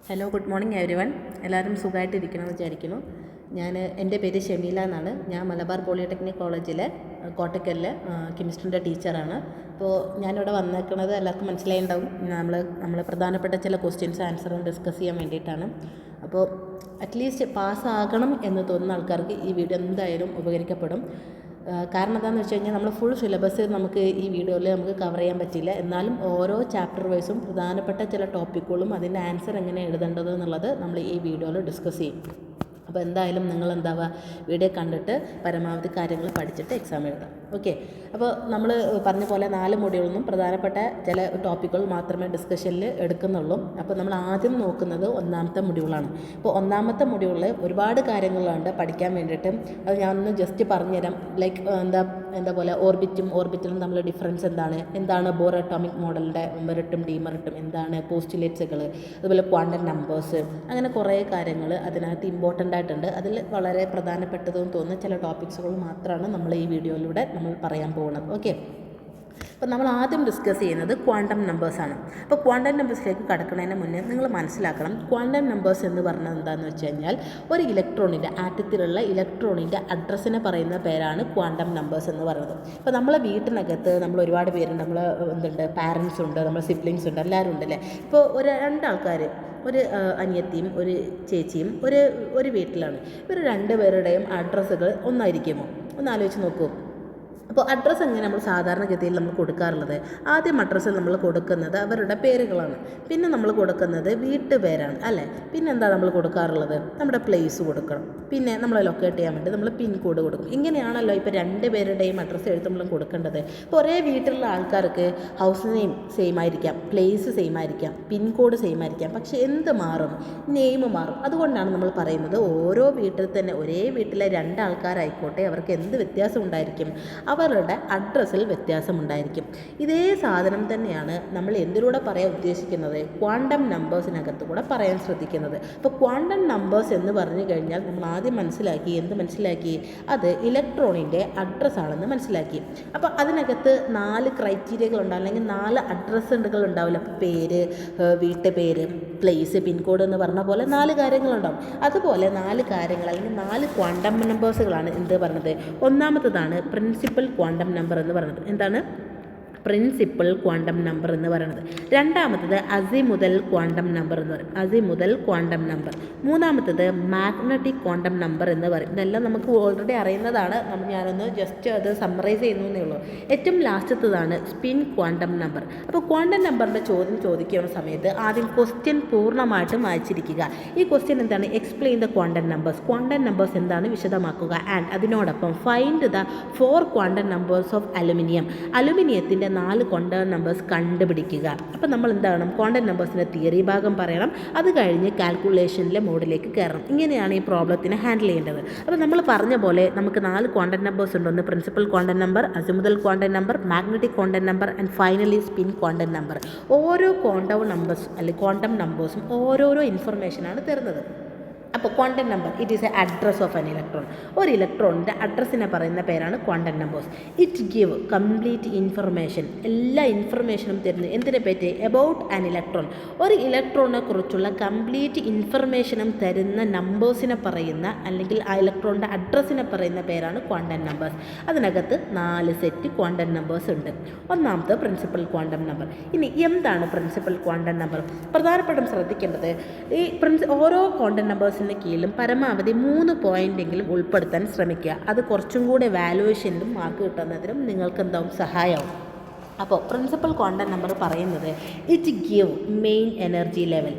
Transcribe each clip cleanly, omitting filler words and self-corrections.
Hello, good morning every one. എല്ലാവരും സുഖമായിട്ടിരിക്കണമെന്ന് വിചാരിക്കുന്നു. എൻ്റെ പേര് ഷമീല എന്നാണ്. ഞാൻ മലബാർ പോളിടെക്നിക് കോളേജിലെ കോട്ടക്കലിലെ കെമിസ്ട്രിൻ്റെ ടീച്ചറാണ്. അപ്പോൾ ഞാനിവിടെ വന്നേക്കുന്നത് എല്ലാവർക്കും മനസ്സിലായിട്ടുണ്ടാവും. നമ്മൾ പ്രധാനപ്പെട്ട ചില ക്വസ്റ്റ്യൻസ് ആൻസറും ഡിസ്കസ് ചെയ്യാൻ വേണ്ടിയിട്ടാണ്. അപ്പോൾ അറ്റ്ലീസ്റ്റ് പാസ്സാകണം എന്ന് തോന്നുന്ന ആൾക്കാർക്ക് ഈ വീഡിയോ എന്തായാലും ഉപകരിക്കപ്പെടും. കാരണം എന്താണെന്ന് വെച്ച് കഴിഞ്ഞാൽ നമ്മൾ ഫുൾ സിലബസ് നമുക്ക് ഈ വീഡിയോയിൽ നമുക്ക് കവർ ചെയ്യാൻ പറ്റില്ല. എന്നാലും ഓരോ ചാപ്റ്റർ വൈസും പ്രധാനപ്പെട്ട ചില ടോപ്പിക്കുകളും അതിൻ്റെ ആൻസർ എങ്ങനെ എഴുതേണ്ടത് എന്നുള്ളത് നമ്മൾ ഈ വീഡിയോയിൽ ഡിസ്കസ് ചെയ്യും. അപ്പോൾ എന്തായാലും നിങ്ങൾ വീഡിയോ കണ്ടിട്ട് പരമാവധി കാര്യങ്ങൾ പഠിച്ചിട്ട് എക്സാം എഴുതാം. ഓക്കെ. അപ്പോൾ നമ്മൾ പറഞ്ഞ പോലെ 4 മൊഡ്യൂളൊന്നും പ്രധാനപ്പെട്ട ചില ടോപ്പിക്കുകൾ മാത്രമേ ഡിസ്കഷനിൽ എടുക്കുന്നുള്ളൂ. അപ്പോൾ നമ്മൾ ആദ്യം നോക്കുന്നത് 1ാമത്തെ മൊഡ്യൂളാണ്. അപ്പോൾ 1ാമത്തെ മൊഡ്യൂളിൽ ഒരുപാട് കാര്യങ്ങളുണ്ട് പഠിക്കാൻ വേണ്ടിയിട്ട്. അത് ഞാനൊന്ന് ജസ്റ്റ് പറഞ്ഞുതരാം. ലൈക്ക് എന്താ പോലെ ഓർബിറ്റിലും തമ്മിലുള്ള ഡിഫറൻസ് എന്താണ് ബോർ അറ്റോമിക് മോഡലിൻ്റെ മെറിറ്റും ഡിമെറിറ്റും, എന്താണ് പോസ്റ്റുലേറ്റ്സുകൾ, അതുപോലെ ക്വാണ്ടം നമ്പേഴ്സ്, അങ്ങനെ കുറേ കാര്യങ്ങൾ അതിനകത്ത് ഇമ്പോർട്ടൻ്റ് ആയിട്ടുണ്ട്. അതിൽ വളരെ പ്രധാനപ്പെട്ടതെന്ന് തോന്നുന്ന ചില ടോപ്പിക്സുകൾ മാത്രമാണ് നമ്മൾ ഈ വീഡിയോയിലൂടെ നമ്മൾ പറയാൻ പോകുന്നത്. ഓക്കെ. അപ്പോൾ നമ്മൾ ആദ്യം ഡിസ്കസ് ചെയ്യുന്നത് ക്വാണ്ടം നമ്പേഴ്സാണ്. അപ്പോൾ ക്വാണ്ടം നമ്പേഴ്സിലേക്ക് കടക്കുന്നതിന് മുന്നേ നിങ്ങൾ മനസ്സിലാക്കണം, ക്വാണ്ടം നമ്പേഴ്സ് എന്ന് പറഞ്ഞത് എന്താണെന്ന് വെച്ച് കഴിഞ്ഞാൽ ഒരു ഇലക്ട്രോണിൻ്റെ ആറ്റത്തിലുള്ള ഇലക്ട്രോണിൻ്റെ അഡ്രസ്സിനെ പറയുന്ന പേരാണ് ക്വാണ്ടം നമ്പേഴ്സ് എന്ന് പറയുന്നത്. ഇപ്പോൾ നമ്മളെ വീട്ടിനകത്ത് നമ്മൾ ഒരുപാട് പേരുണ്ട്. നമ്മൾ പാരൻസ് ഉണ്ട്, നമ്മുടെ സിബ്ലിങ്സ് ഉണ്ട്, എല്ലാവരും ഉണ്ടല്ലേ. ഇപ്പോൾ രണ്ടാൾക്കാർ, ഒരു അനിയത്തിയും ഒരു ചേച്ചിയും ഒരു വീട്ടിലാണ്. ഇവർ 2 പേരുടെയും അഡ്രസ്സുകൾ ഒന്നായിരിക്കുമോ? ഒന്ന് ആലോചിച്ച് നോക്കൂ. അപ്പോൾ അഡ്രസ്സ് എങ്ങനെ നമ്മൾ സാധാരണഗതിയിൽ നമ്മൾ കൊടുക്കാറുള്ളത്? ആദ്യം അഡ്രസ്സിൽ നമ്മൾ കൊടുക്കുന്നത് അവരുടെ പേരുകളാണ്. പിന്നെ നമ്മൾ കൊടുക്കുന്നത് വീട്ടുപേരാണ് അല്ലേ. പിന്നെ എന്താ നമ്മൾ കൊടുക്കാറുള്ളത്? നമ്മുടെ പ്ലേസ് കൊടുക്കണം. പിന്നെ നമ്മൾ ലൊക്കേറ്റ് ചെയ്യാൻ വേണ്ടി നമ്മൾ പിൻ കോഡ് കൊടുക്കും. ഇങ്ങനെയാണല്ലോ ഇപ്പോൾ 2 പേരുടെയും അഡ്രസ്സ് എഴുതുമ്പോഴും കൊടുക്കേണ്ടത്. ഇപ്പോൾ ഒരേ വീട്ടിലുള്ള ആൾക്കാർക്ക് ഹൗസ് നെയിം സെയിം ആയിരിക്കാം, പ്ലേസ് സെയിം ആയിരിക്കാം, പിൻ കോഡ് സെയിം ആയിരിക്കാം, പക്ഷേ എന്ത് മാറും? നെയിം മാറും. അതുകൊണ്ടാണ് നമ്മൾ പറയുന്നത് ഓരോ വീട്ടിൽ തന്നെ ഒരേ വീട്ടിലെ 2 ആൾക്കാരായിക്കോട്ടെ അവർക്ക് എന്ത് വ്യത്യാസം ഉണ്ടായിരിക്കും? അവരുടെ അഡ്രസ്സിൽ വ്യത്യാസമുണ്ടായിരിക്കും. ഇതേ സാധനം തന്നെയാണ് നമ്മൾ എന്തിലൂടെ പറയാൻ ഉദ്ദേശിക്കുന്നത്? ക്വാണ്ടം നമ്പേഴ്സിനകത്ത് കൂടെ പറയാൻ ശ്രദ്ധിക്കുന്നത്. അപ്പോൾ ക്വാണ്ടം നമ്പേഴ്സ് എന്ന് പറഞ്ഞു കഴിഞ്ഞാൽ നമ്മൾ ആദ്യം മനസ്സിലാക്കി അത് ഇലക്ട്രോണിൻ്റെ അഡ്രസ്സാണെന്ന് മനസ്സിലാക്കി. അപ്പോൾ അതിനകത്ത് 4 ക്രൈറ്റീരിയകളുണ്ടാവും, അല്ലെങ്കിൽ 4 അഡ്രസ്സുകൾ ഉണ്ടാവില്ല. അപ്പോൾ പേര്, വീട്ടുപേര്, പ്ലേസ്, പിൻകോഡ് എന്ന് പറഞ്ഞ പോലെ 4 കാര്യങ്ങളുണ്ടാവും. അതുപോലെ 4 കാര്യങ്ങൾ അല്ലെങ്കിൽ 4 ക്വാണ്ടം നമ്പേഴ്സുകളാണ് എന്ത് പറഞ്ഞത്? ഒന്നാമത്തതാണ് പ്രിൻസിപ്പൽ ക്വാണ്ടം നമ്പർ എന്ന് പറയുന്നത്. എന്താണ്? പ്രിൻസിപ്പൽ ക്വാണ്ടം നമ്പർ എന്ന് പറയുന്നത്. രണ്ടാമത്തത് അസിമുതൽ ക്വാണ്ടം നമ്പർ എന്ന് പറയും. അസിമുതൽ ക്വാണ്ടം നമ്പർ. മൂന്നാമത്തത് മാഗ്നറ്റിക് ക്വാണ്ടം നമ്പർ എന്ന് പറയും. ഇതെല്ലാം നമുക്ക് ഓൾറെഡി അറിയുന്നതാണ്. ഞാനൊന്ന് ജസ്റ്റ് അത് സമ്മറൈസ് ചെയ്യുന്നേ ഉള്ളൂ. ഏറ്റവും ലാസ്റ്റത്തതാണ് സ്പിൻ ക്വാണ്ടം നമ്പർ. അപ്പോൾ ക്വാണ്ടം നമ്പറിൻ്റെ ചോദ്യം ചോദിക്കുന്ന സമയത്ത് ആദ്യം ക്വസ്റ്റ്യൻ പൂർണ്ണമായിട്ടും വായിച്ചിരിക്കുക. ഈ ക്വസ്റ്റ്യൻ എന്താണ്? Explain the quantum numbers. Quantum numbers എന്താണ് വിശദമാക്കുക. ആൻഡ് അതിനോടൊപ്പം find the 4 quantum numbers of അലുമിനിയത്തിൻ്റെ 4 ക്വാണ്ടം നമ്പേഴ്സ് കണ്ടുപിടിക്കുക. അപ്പോൾ നമ്മൾ എന്താണ്? ക്വാണ്ടം നമ്പേഴ്സിൻ്റെ തിയറി ഭാഗം പറയണം. അത് കഴിഞ്ഞ് കാൽക്കുലേഷനിലെ മോഡിലേക്ക് കയറണം. ഇങ്ങനെയാണ് ഈ പ്രോബ്ലത്തിനെ ഹാൻഡിൽ ചെയ്യേണ്ടത്. അപ്പോൾ നമ്മൾ പറഞ്ഞ പോലെ നമുക്ക് 4 ക്വാണ്ടം നമ്പേഴ്സ് ഉണ്ടെന്ന്. Principal quantum number, azimuthal quantum number, magnetic quantum number and finally spin quantum number. ഓരോ ക്വാണ്ടം നമ്പേഴ്സും ഓരോരോ ഇൻഫർമേഷനാണ് തരുന്നത്. അപ്പോൾ quantum number it is a address of an electron. ഒരു ഇലക്ട്രോണിൻ്റെ അഡ്രസ്സിനെ പറയുന്ന പേരാണ് quantum numbers. It give complete information. എല്ലാ ഇൻഫർമേഷനും തരുന്നു. എന്തിനെ പറ്റി? About an electron. ഒരു ഇലക്ട്രോണിനെ കുറിച്ചുള്ള കംപ്ലീറ്റ് ഇൻഫർമേഷനും തരുന്ന നമ്പേഴ്സിനെ പറയുന്ന, അല്ലെങ്കിൽ ആ ഇലക്ട്രോണിൻ്റെ അഡ്രസ്സിനെ പറയുന്ന പേരാണ് ക്വാണ്ടം നമ്പേഴ്സ്. അതിനകത്ത് 4 സെറ്റ് ക്വാണ്ടം നമ്പേഴ്സ് ഉണ്ട്. ഒന്നാമത്തെ പ്രിൻസിപ്പൽ ക്വാണ്ടം നമ്പർ. ഇനി എന്താണ് പ്രിൻസിപ്പൽ ക്വാണ്ടം നമ്പർ? പ്രധാനപ്പെട്ടും ശ്രദ്ധിക്കേണ്ടത് ഈ ഓരോ ക്വാണ്ടം നമ്പേഴ്സിന് കീഴിലും പരമാവധി 3 പോയിന്റെങ്കിലും ഉൾപ്പെടുത്താൻ ശ്രമിക്കുക. അത് കുറച്ചും കൂടെ വാല്യുവേഷനിലും മാർക്ക് കിട്ടുന്നതിനും നിങ്ങൾക്ക് സഹായമാവും. അപ്പോൾ പ്രിൻസിപ്പൽ ക്വാണ്ടം നമ്പർ പറയുന്നത് it give main energy level.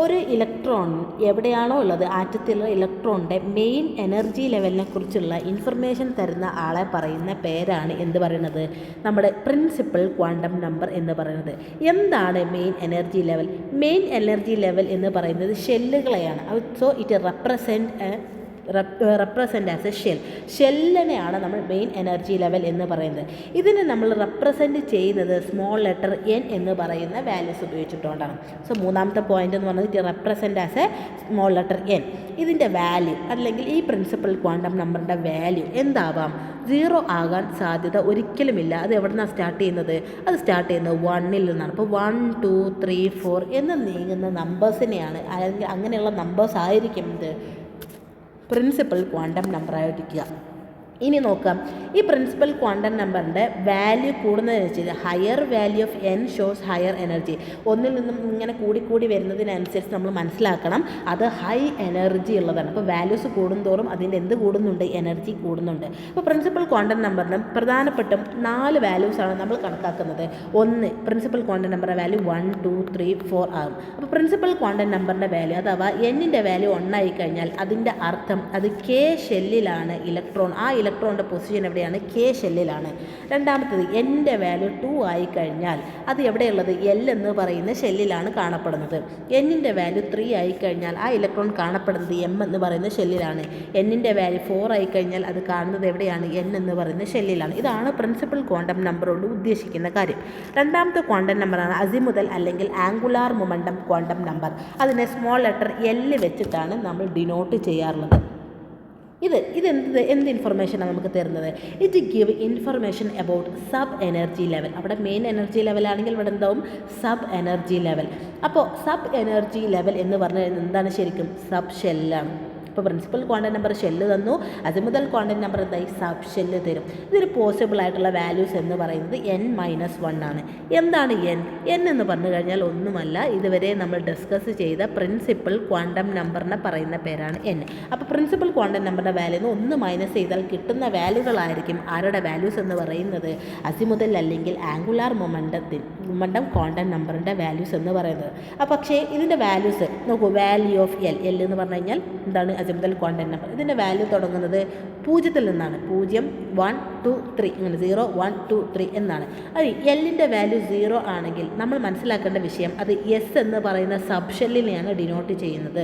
ഒരു ഇലക്ട്രോൺ എവിടെയാണോ ഉള്ളത്, ആറ്റത്തിലുള്ള ഇലക്ട്രോണിൻ്റെ മെയിൻ എനർജി ലെവലിനെ കുറിച്ചുള്ള ഇൻഫർമേഷൻ തരുന്ന ആളെ പറയുന്ന പേരാണ് എന്ത് പറയുന്നത്? നമ്മുടെ പ്രിൻസിപ്പൽ ക്വാണ്ടം നമ്പർ എന്ന് പറയുന്നത്. എന്താണ് main energy level? Main energy level എന്ന് പറയുന്നത് ഷെല്ലുകളെയാണ്. So it represent represent as a ഷെല്ലിനെയാണ് നമ്മൾ മെയിൻ എനർജി ലെവൽ എന്ന് പറയുന്നത്. ഇതിനെ നമ്മൾ റെപ്രസെൻറ്റ് ചെയ്യുന്നത് സ്മോൾ ലെറ്റർ എൻ എന്ന് പറയുന്ന വാല്യൂസ് ഉപയോഗിച്ചിട്ടുകൊണ്ടാണ്. സോ മൂന്നാമത്തെ പോയിന്റ് എന്ന് പറയുന്നത് represent as A small letter N. ഇതിൻ്റെ വാല്യൂ അല്ലെങ്കിൽ ഈ പ്രിൻസിപ്പൽ ക്വാണ്ടം നമ്പറിൻ്റെ വാല്യൂ എന്താവാം? 0 ആകാൻ സാധ്യത ഒരിക്കലുമില്ല. അത് എവിടെ നിന്നാണ് സ്റ്റാർട്ട് ചെയ്യുന്നത്? അത് സ്റ്റാർട്ട് ചെയ്യുന്നത് 1ൽ നിന്നാണ്. അപ്പോൾ 1, 2, 3, 4 എന്ന് നീങ്ങുന്ന നമ്പേഴ്സിനെയാണ്, അല്ലെങ്കിൽ അങ്ങനെയുള്ള നമ്പേഴ്സ് ആയിരിക്കും ഇത് പ്രിൻസിപ്പൽ ക്വാണ്ടം നമ്പറായിരിക്കുക. ഇനി നോക്കാം, ഈ പ്രിൻസിപ്പൽ ക്വാണ്ടം നമ്പറിൻ്റെ വാല്യൂ കൂടുന്നതിനനുസരിച്ച് higher value of N shows higher energy. ഒന്നിൽ നിന്നും ഇങ്ങനെ കൂടിക്കൂടി വരുന്നതിനനുസരിച്ച് നമ്മൾ മനസ്സിലാക്കണം അത് ഹൈ എനർജി ഉള്ളതാണ്. അപ്പോൾ വാല്യൂസ് കൂടുന്തോറും അതിൻ്റെ എന്ത് കൂടുന്നുണ്ട്? എനർജി കൂടുന്നുണ്ട്. അപ്പോൾ പ്രിൻസിപ്പൽ ക്വാണ്ടം നമ്പറിന് പ്രധാനപ്പെട്ടും 4 വാല്യൂസാണ് നമ്മൾ കണക്കാക്കുന്നത്. ഒന്ന്, പ്രിൻസിപ്പൽ ക്വാണ്ടം നമ്പറിൻ്റെ വാല്യൂ 1, 2, 3, 4 ആകും. അപ്പോൾ പ്രിൻസിപ്പൽ ക്വാണ്ടം നമ്പറിൻ്റെ വാല്യൂ അഥവാ എന്നിൻ്റെ വാല്യൂ 1 ആയി കഴിഞ്ഞാൽ അതിൻ്റെ അർത്ഥം അത് കെ ഷെല്ലിലാണ് ഇലക്ട്രോൺ. ആ ഇലക്ട്രോണിൻ്റെ പൊസിഷൻ എവിടെയാണ്? കെ ഷെല്ലിലാണ്. രണ്ടാമത്തത്, എൻ്റെ വാല്യൂ 2 ആയി കഴിഞ്ഞാൽ അത് എവിടെയുള്ളത്? എൽ എന്ന് പറയുന്ന ഷെല്ലിലാണ് കാണപ്പെടുന്നത്. എന്നിൻ്റെ വാല്യൂ 3 ആയി കഴിഞ്ഞാൽ ആ ഇലക്ട്രോൺ കാണപ്പെടുന്നത് എം എന്ന് പറയുന്ന ഷെല്ലിലാണ്. എന്നിൻ്റെ വാല്യൂ 4 ആയി കഴിഞ്ഞാൽ അത് കാണുന്നത് എവിടെയാണ്? എൻ എന്ന് പറയുന്ന ഷെല്ലിലാണ്. ഇതാണ് പ്രിൻസിപ്പൽ ക്വാണ്ടം നമ്പറോട് ഉദ്ദേശിക്കുന്ന കാര്യം. രണ്ടാമത്തെ ക്വാണ്ടം നമ്പറാണ് അസിമുതൽ അല്ലെങ്കിൽ ആംഗുലാർ മൊമെൻറ്റം ക്വാണ്ടം നമ്പർ. അതിനെ സ്മോൾ ലെറ്റർ എൽ വെച്ചിട്ടാണ് നമ്മൾ ഡിനോട്ട് ചെയ്യാറുള്ളത്. എന്ത് ഇൻഫർമേഷനാണ് നമുക്ക് തരുന്നത്? It give information about sub energy level. അവിടെ മെയിൻ എനർജി ലെവലാണെങ്കിൽ ഇവിടെ എന്താവും? Sub energy level. അപ്പോൾ സബ് എനർജി ലെവൽ എന്ന് പറഞ്ഞാൽ എന്താണ് ശരിക്കും? സബ് ഷെല്ലാണ്. ഇപ്പോൾ പ്രിൻസിപ്പൽ ക്വാണ്ടം നമ്പർ ഷെല്ല് തന്നു, അസിമുതൽ ക്വാണ്ടം നമ്പർ എന്തായി? സബ് ഷെല്ല് തരും. ഇതിന് പോസിബിൾ ആയിട്ടുള്ള വാല്യൂസ് എന്ന് പറയുന്നത് n-1 ആണ്. എന്താണ് n? n എന്ന് പറഞ്ഞു കഴിഞ്ഞാൽ ഒന്നുമല്ല, ഇതുവരെ നമ്മൾ ഡിസ്കസ് ചെയ്ത പ്രിൻസിപ്പൽ ക്വാണ്ടം നമ്പറിനെ പറയുന്ന പേരാണ് n. അപ്പോൾ പ്രിൻസിപ്പൽ ക്വാണ്ടം നമ്പറിൻ്റെ വാല്യൂ ഒന്ന് മൈനസ് ചെയ്താൽ കിട്ടുന്ന വാല്യൂകളായിരിക്കും ആരുടെ വാല്യൂസ് എന്ന് പറയുന്നത്? അസിമുതൽ അല്ലെങ്കിൽ ആംഗുലാർ മൊമെൻറ്റം ക്വാണ്ടം നമ്പറിൻ്റെ വാല്യൂസ് എന്ന് പറയുന്നത്. പക്ഷേ ഇതിൻ്റെ വാല്യൂസ് നോക്കൂ, വാല്യൂ ഓഫ് എൽ എന്ന് പറഞ്ഞു കഴിഞ്ഞാൽ എന്താണ്? അസിമുതൽ ക്വാണ്ടം നമ്പർ. ഇതിൻ്റെ വാല്യൂ തുടങ്ങുന്നത് 0 നിന്നാണ്. 0, 1, 2, 3 ഇങ്ങനെ 0, 1, 2, 3 എന്നാണ്. അത് എല്ലിൻ്റെ വാല്യൂ 0 ആണെങ്കിൽ നമ്മൾ മനസ്സിലാക്കേണ്ട വിഷയം അത് എസ് എന്ന് പറയുന്ന സബ് ഷെല്ലിനെയാണ് ഡിനോട്ട് ചെയ്യുന്നത്.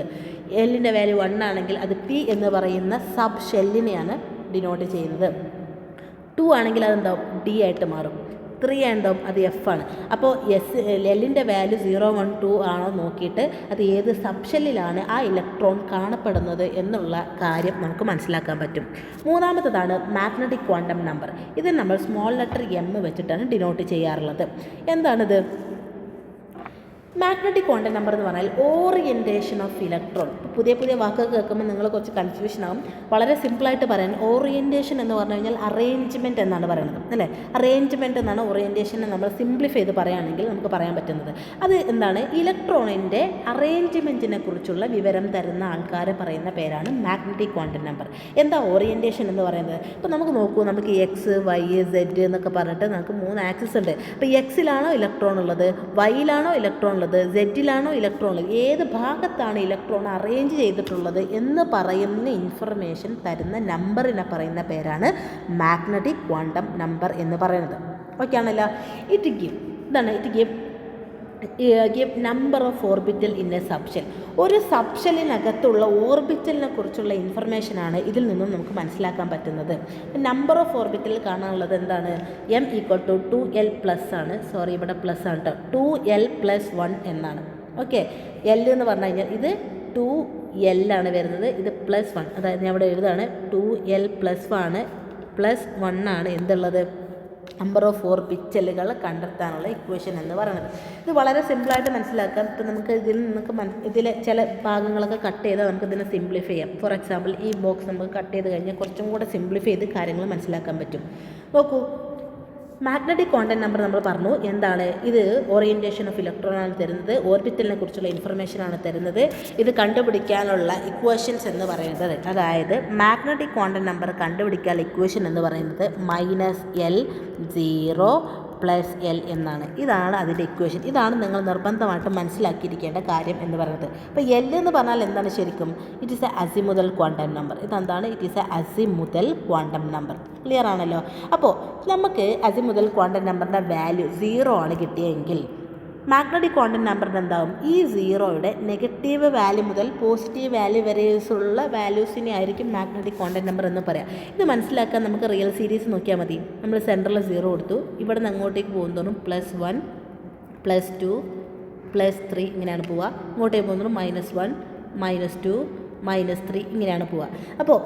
എല്ലിൻ്റെ വാല്യൂ 1 ആണെങ്കിൽ അത് പി എന്ന് പറയുന്ന സബ് ഷെല്ലിനെയാണ് ഡിനോട്ട് ചെയ്യുന്നത്. 2 ആണെങ്കിൽ അതെന്താവും? ഡി ആയിട്ട് മാറും. 3 എന്താവും? അത് എഫ് ആണ്. അപ്പോൾ എല്ലിൻ്റെ വാല്യൂ 0, 1, 2 ആണോ നോക്കിയിട്ട് അത് ഏത് സബ് ഷെല്ലിലാണ് ആ ഇലക്ട്രോൺ കാണപ്പെടുന്നത് എന്നുള്ള കാര്യം നമുക്ക് മനസ്സിലാക്കാൻ പറ്റും. മൂന്നാമത്തതാണ് മാഗ്നറ്റിക് ക്വാണ്ടം നമ്പർ. ഇത് നമ്മൾ സ്മോൾ ലെറ്റർ എം വെച്ചിട്ടാണ് ഡിനോട്ട് ചെയ്യാറുള്ളത്. എന്താണിത്? മാഗ്നറ്റിക് ക്വാണ്ടം നമ്പർ എന്ന് പറഞ്ഞാൽ ഓറിയൻറ്റേഷൻ ഓഫ് ഇലക്ട്രോൺ. പുതിയ വാക്കുകൾ കേൾക്കുമ്പോൾ നിങ്ങൾ കുറച്ച് കൺഫ്യൂഷൻ ആകും. വളരെ സിമ്പിളായിട്ട് പറയാൻ ഓറിയൻറ്റേഷൻ എന്ന് പറഞ്ഞു കഴിഞ്ഞാൽ അറേഞ്ച്മെൻറ്റ് എന്നാണ് പറയുന്നത്, അല്ലേ? അറേഞ്ച്മെൻറ്റ് എന്നാണ് ഓറിയൻറ്റേഷനെ നമ്മൾ സിംപ്ലിഫൈ ചെയ്ത് പറയുകയാണെങ്കിൽ നമുക്ക് പറയാൻ പറ്റുന്നത്. അത് എന്താണ്? ഇലക്ട്രോണിൻ്റെ അറേഞ്ച്മെൻറ്റിനെ കുറിച്ചുള്ള വിവരം തരുന്ന ആൾക്കാരെ പറയുന്ന പേരാണ് മാഗ്നറ്റിക് ക്വാണ്ടം നമ്പർ. എന്താ ഓറിയൻറ്റേഷൻ എന്ന് പറയുന്നത്? ഇപ്പോൾ നമുക്ക് നോക്കൂ, നമുക്ക് എക്സ്, വൈ, സെഡ് എന്നൊക്കെ പറഞ്ഞിട്ട് നമുക്ക് 3 ആക്സിസ് ഉണ്ട്. അപ്പോൾ എക്സിലാണോ ഇലക്ട്രോൺ ഉള്ളത്? വൈയിലാണോ ഇലക്ട്രോൺ ഉള്ളത്? സെഡിലാണോ ഇലക്ട്രോൺ ഉള്ളത്? ഏത് ഭാഗത്താണ് ഇലക്ട്രോൺ അറേഞ്ച് ചെയ്തിട്ടുള്ളത് എന്ന് പറയുന്ന ഇൻഫർമേഷൻ തരുന്ന നമ്പറിനെ പറയുന്ന പേരാണ് മാഗ്നറ്റിക് ക്വാണ്ടം നമ്പർ എന്ന് പറയുന്നത്. ഓക്കെ ആണല്ലോ? It give number of orbital in A subshell. ഒരു സബ്ഷെല്ലിനകത്തുള്ള ഓർബിറ്റലിനെ കുറിച്ചുള്ള ഇൻഫർമേഷനാണ് ഇതിൽ നിന്നും നമുക്ക് മനസ്സിലാക്കാൻ പറ്റുന്നത്. നമ്പർ ഓഫ് ഓർബിറ്റൽ കാണാനുള്ളത് എന്താണ്? m = 2l+ ആണ്. സോറി, ഇവിടെ പ്ലസ് ആണ് കേട്ടോ. 2l+1 എന്നാണ്. ഓക്കെ, എൽ എന്ന് പറഞ്ഞു കഴിഞ്ഞാൽ ഇത് 2l ആണ് വരുന്നത്, ഇത് +1. അതായത് ഞാൻ ഇവിടെ എഴുതാണ് 2l+1 ആണ് എന്തുള്ളത്? നമ്പർ ഓഫ് ഓർബിറ്റലുകൾ കണ്ടെത്താനുള്ള ഇക്വേഷൻ എന്ന് പറയുന്നത്. ഇത് വളരെ സിമ്പിളായിട്ട് മനസ്സിലാക്കാം. ഇപ്പം നമുക്ക് ഇതിലെ ചില ഭാഗങ്ങളൊക്കെ കട്ട് ചെയ്താൽ നമുക്ക് ഇതിനെ സിംപ്ലിഫൈ ചെയ്യാം. ഫോർ എക്സാമ്പിൾ ഈ ബോക്സ് നമുക്ക് കട്ട് ചെയ്ത് കഴിഞ്ഞാൽ കുറച്ചും കൂടെ സിംപ്ലിഫൈ ചെയ്ത് കാര്യങ്ങൾ മനസ്സിലാക്കാൻ പറ്റും. നോക്കൂ, മാഗ്നറ്റിക് ക്വാണ്ടം നമ്പർ നമ്മൾ പറഞ്ഞു എന്താണ്? ഇത് ഓറിയൻറ്റേഷൻ ഓഫ് ഇലക്ട്രോൺ ആണ് തരുന്നത്, ഓർബിറ്റലിനെ കുറിച്ചുള്ള ഇൻഫർമേഷനാണ് തരുന്നത്. ഇത് കണ്ടുപിടിക്കാനുള്ള ഇക്വേഷൻസ് എന്ന് പറയുന്നത്, അതായത് മാഗ്നറ്റിക് ക്വാണ്ടം നമ്പർ കണ്ടുപിടിക്കാനുള്ള ഇക്വേഷൻ എന്ന് പറയുന്നത് -L0 + L എന്നാണ്. ഇതാണ് അതിൻ്റെ ഇക്വേഷൻ. ഇതാണ് നിങ്ങൾ നിർബന്ധമായിട്ട് മനസ്സിലാക്കിയിരിക്കേണ്ട കാര്യം എന്ന് പറയുന്നത്. അപ്പോൾ L എന്ന് പറഞ്ഞാൽ എന്താണ് ശരിക്കും? It is a azimuthal quantum number. ഇതെന്താണ്? It is a azimuthal quantum number. Clear ആണല്ലോ? അപ്പോൾ നമുക്ക് അസിമുതൽ ക്വാണ്ടം നമ്പറിൻ്റെ വാല്യൂ 0 ആണ് കിട്ടിയെങ്കിൽ മാഗ്നറ്റിക് ക്വാണ്ടം നമ്പറിന് എന്താവും ഈ സീറോയുടെ നെഗറ്റീവ് വാല്യൂ മുതൽ പോസിറ്റീവ് വാല്യൂ വരെയുള്ള വാല്യൂസിനെ ആയിരിക്കും മാഗ്നറ്റിക് ക്വാണ്ടം നമ്പർ എന്ന് പറയാം. ഇത് മനസ്സിലാക്കാൻ നമുക്ക് റിയൽ സീരീസ് നോക്കിയാൽ മതി. നമ്മൾ സെൻറ്ററിൽ 0 കൊടുത്തു, ഇവിടെ നിന്ന് അങ്ങോട്ടേക്ക് പോകുന്നതോറും +1 +2 +3 ഇങ്ങനെയാണ് പോവുക. ഇങ്ങോട്ടേക്ക് പോകുന്നതോറും -1 -2 -3 ഇങ്ങനെയാണ് പോവുക. അപ്പോൾ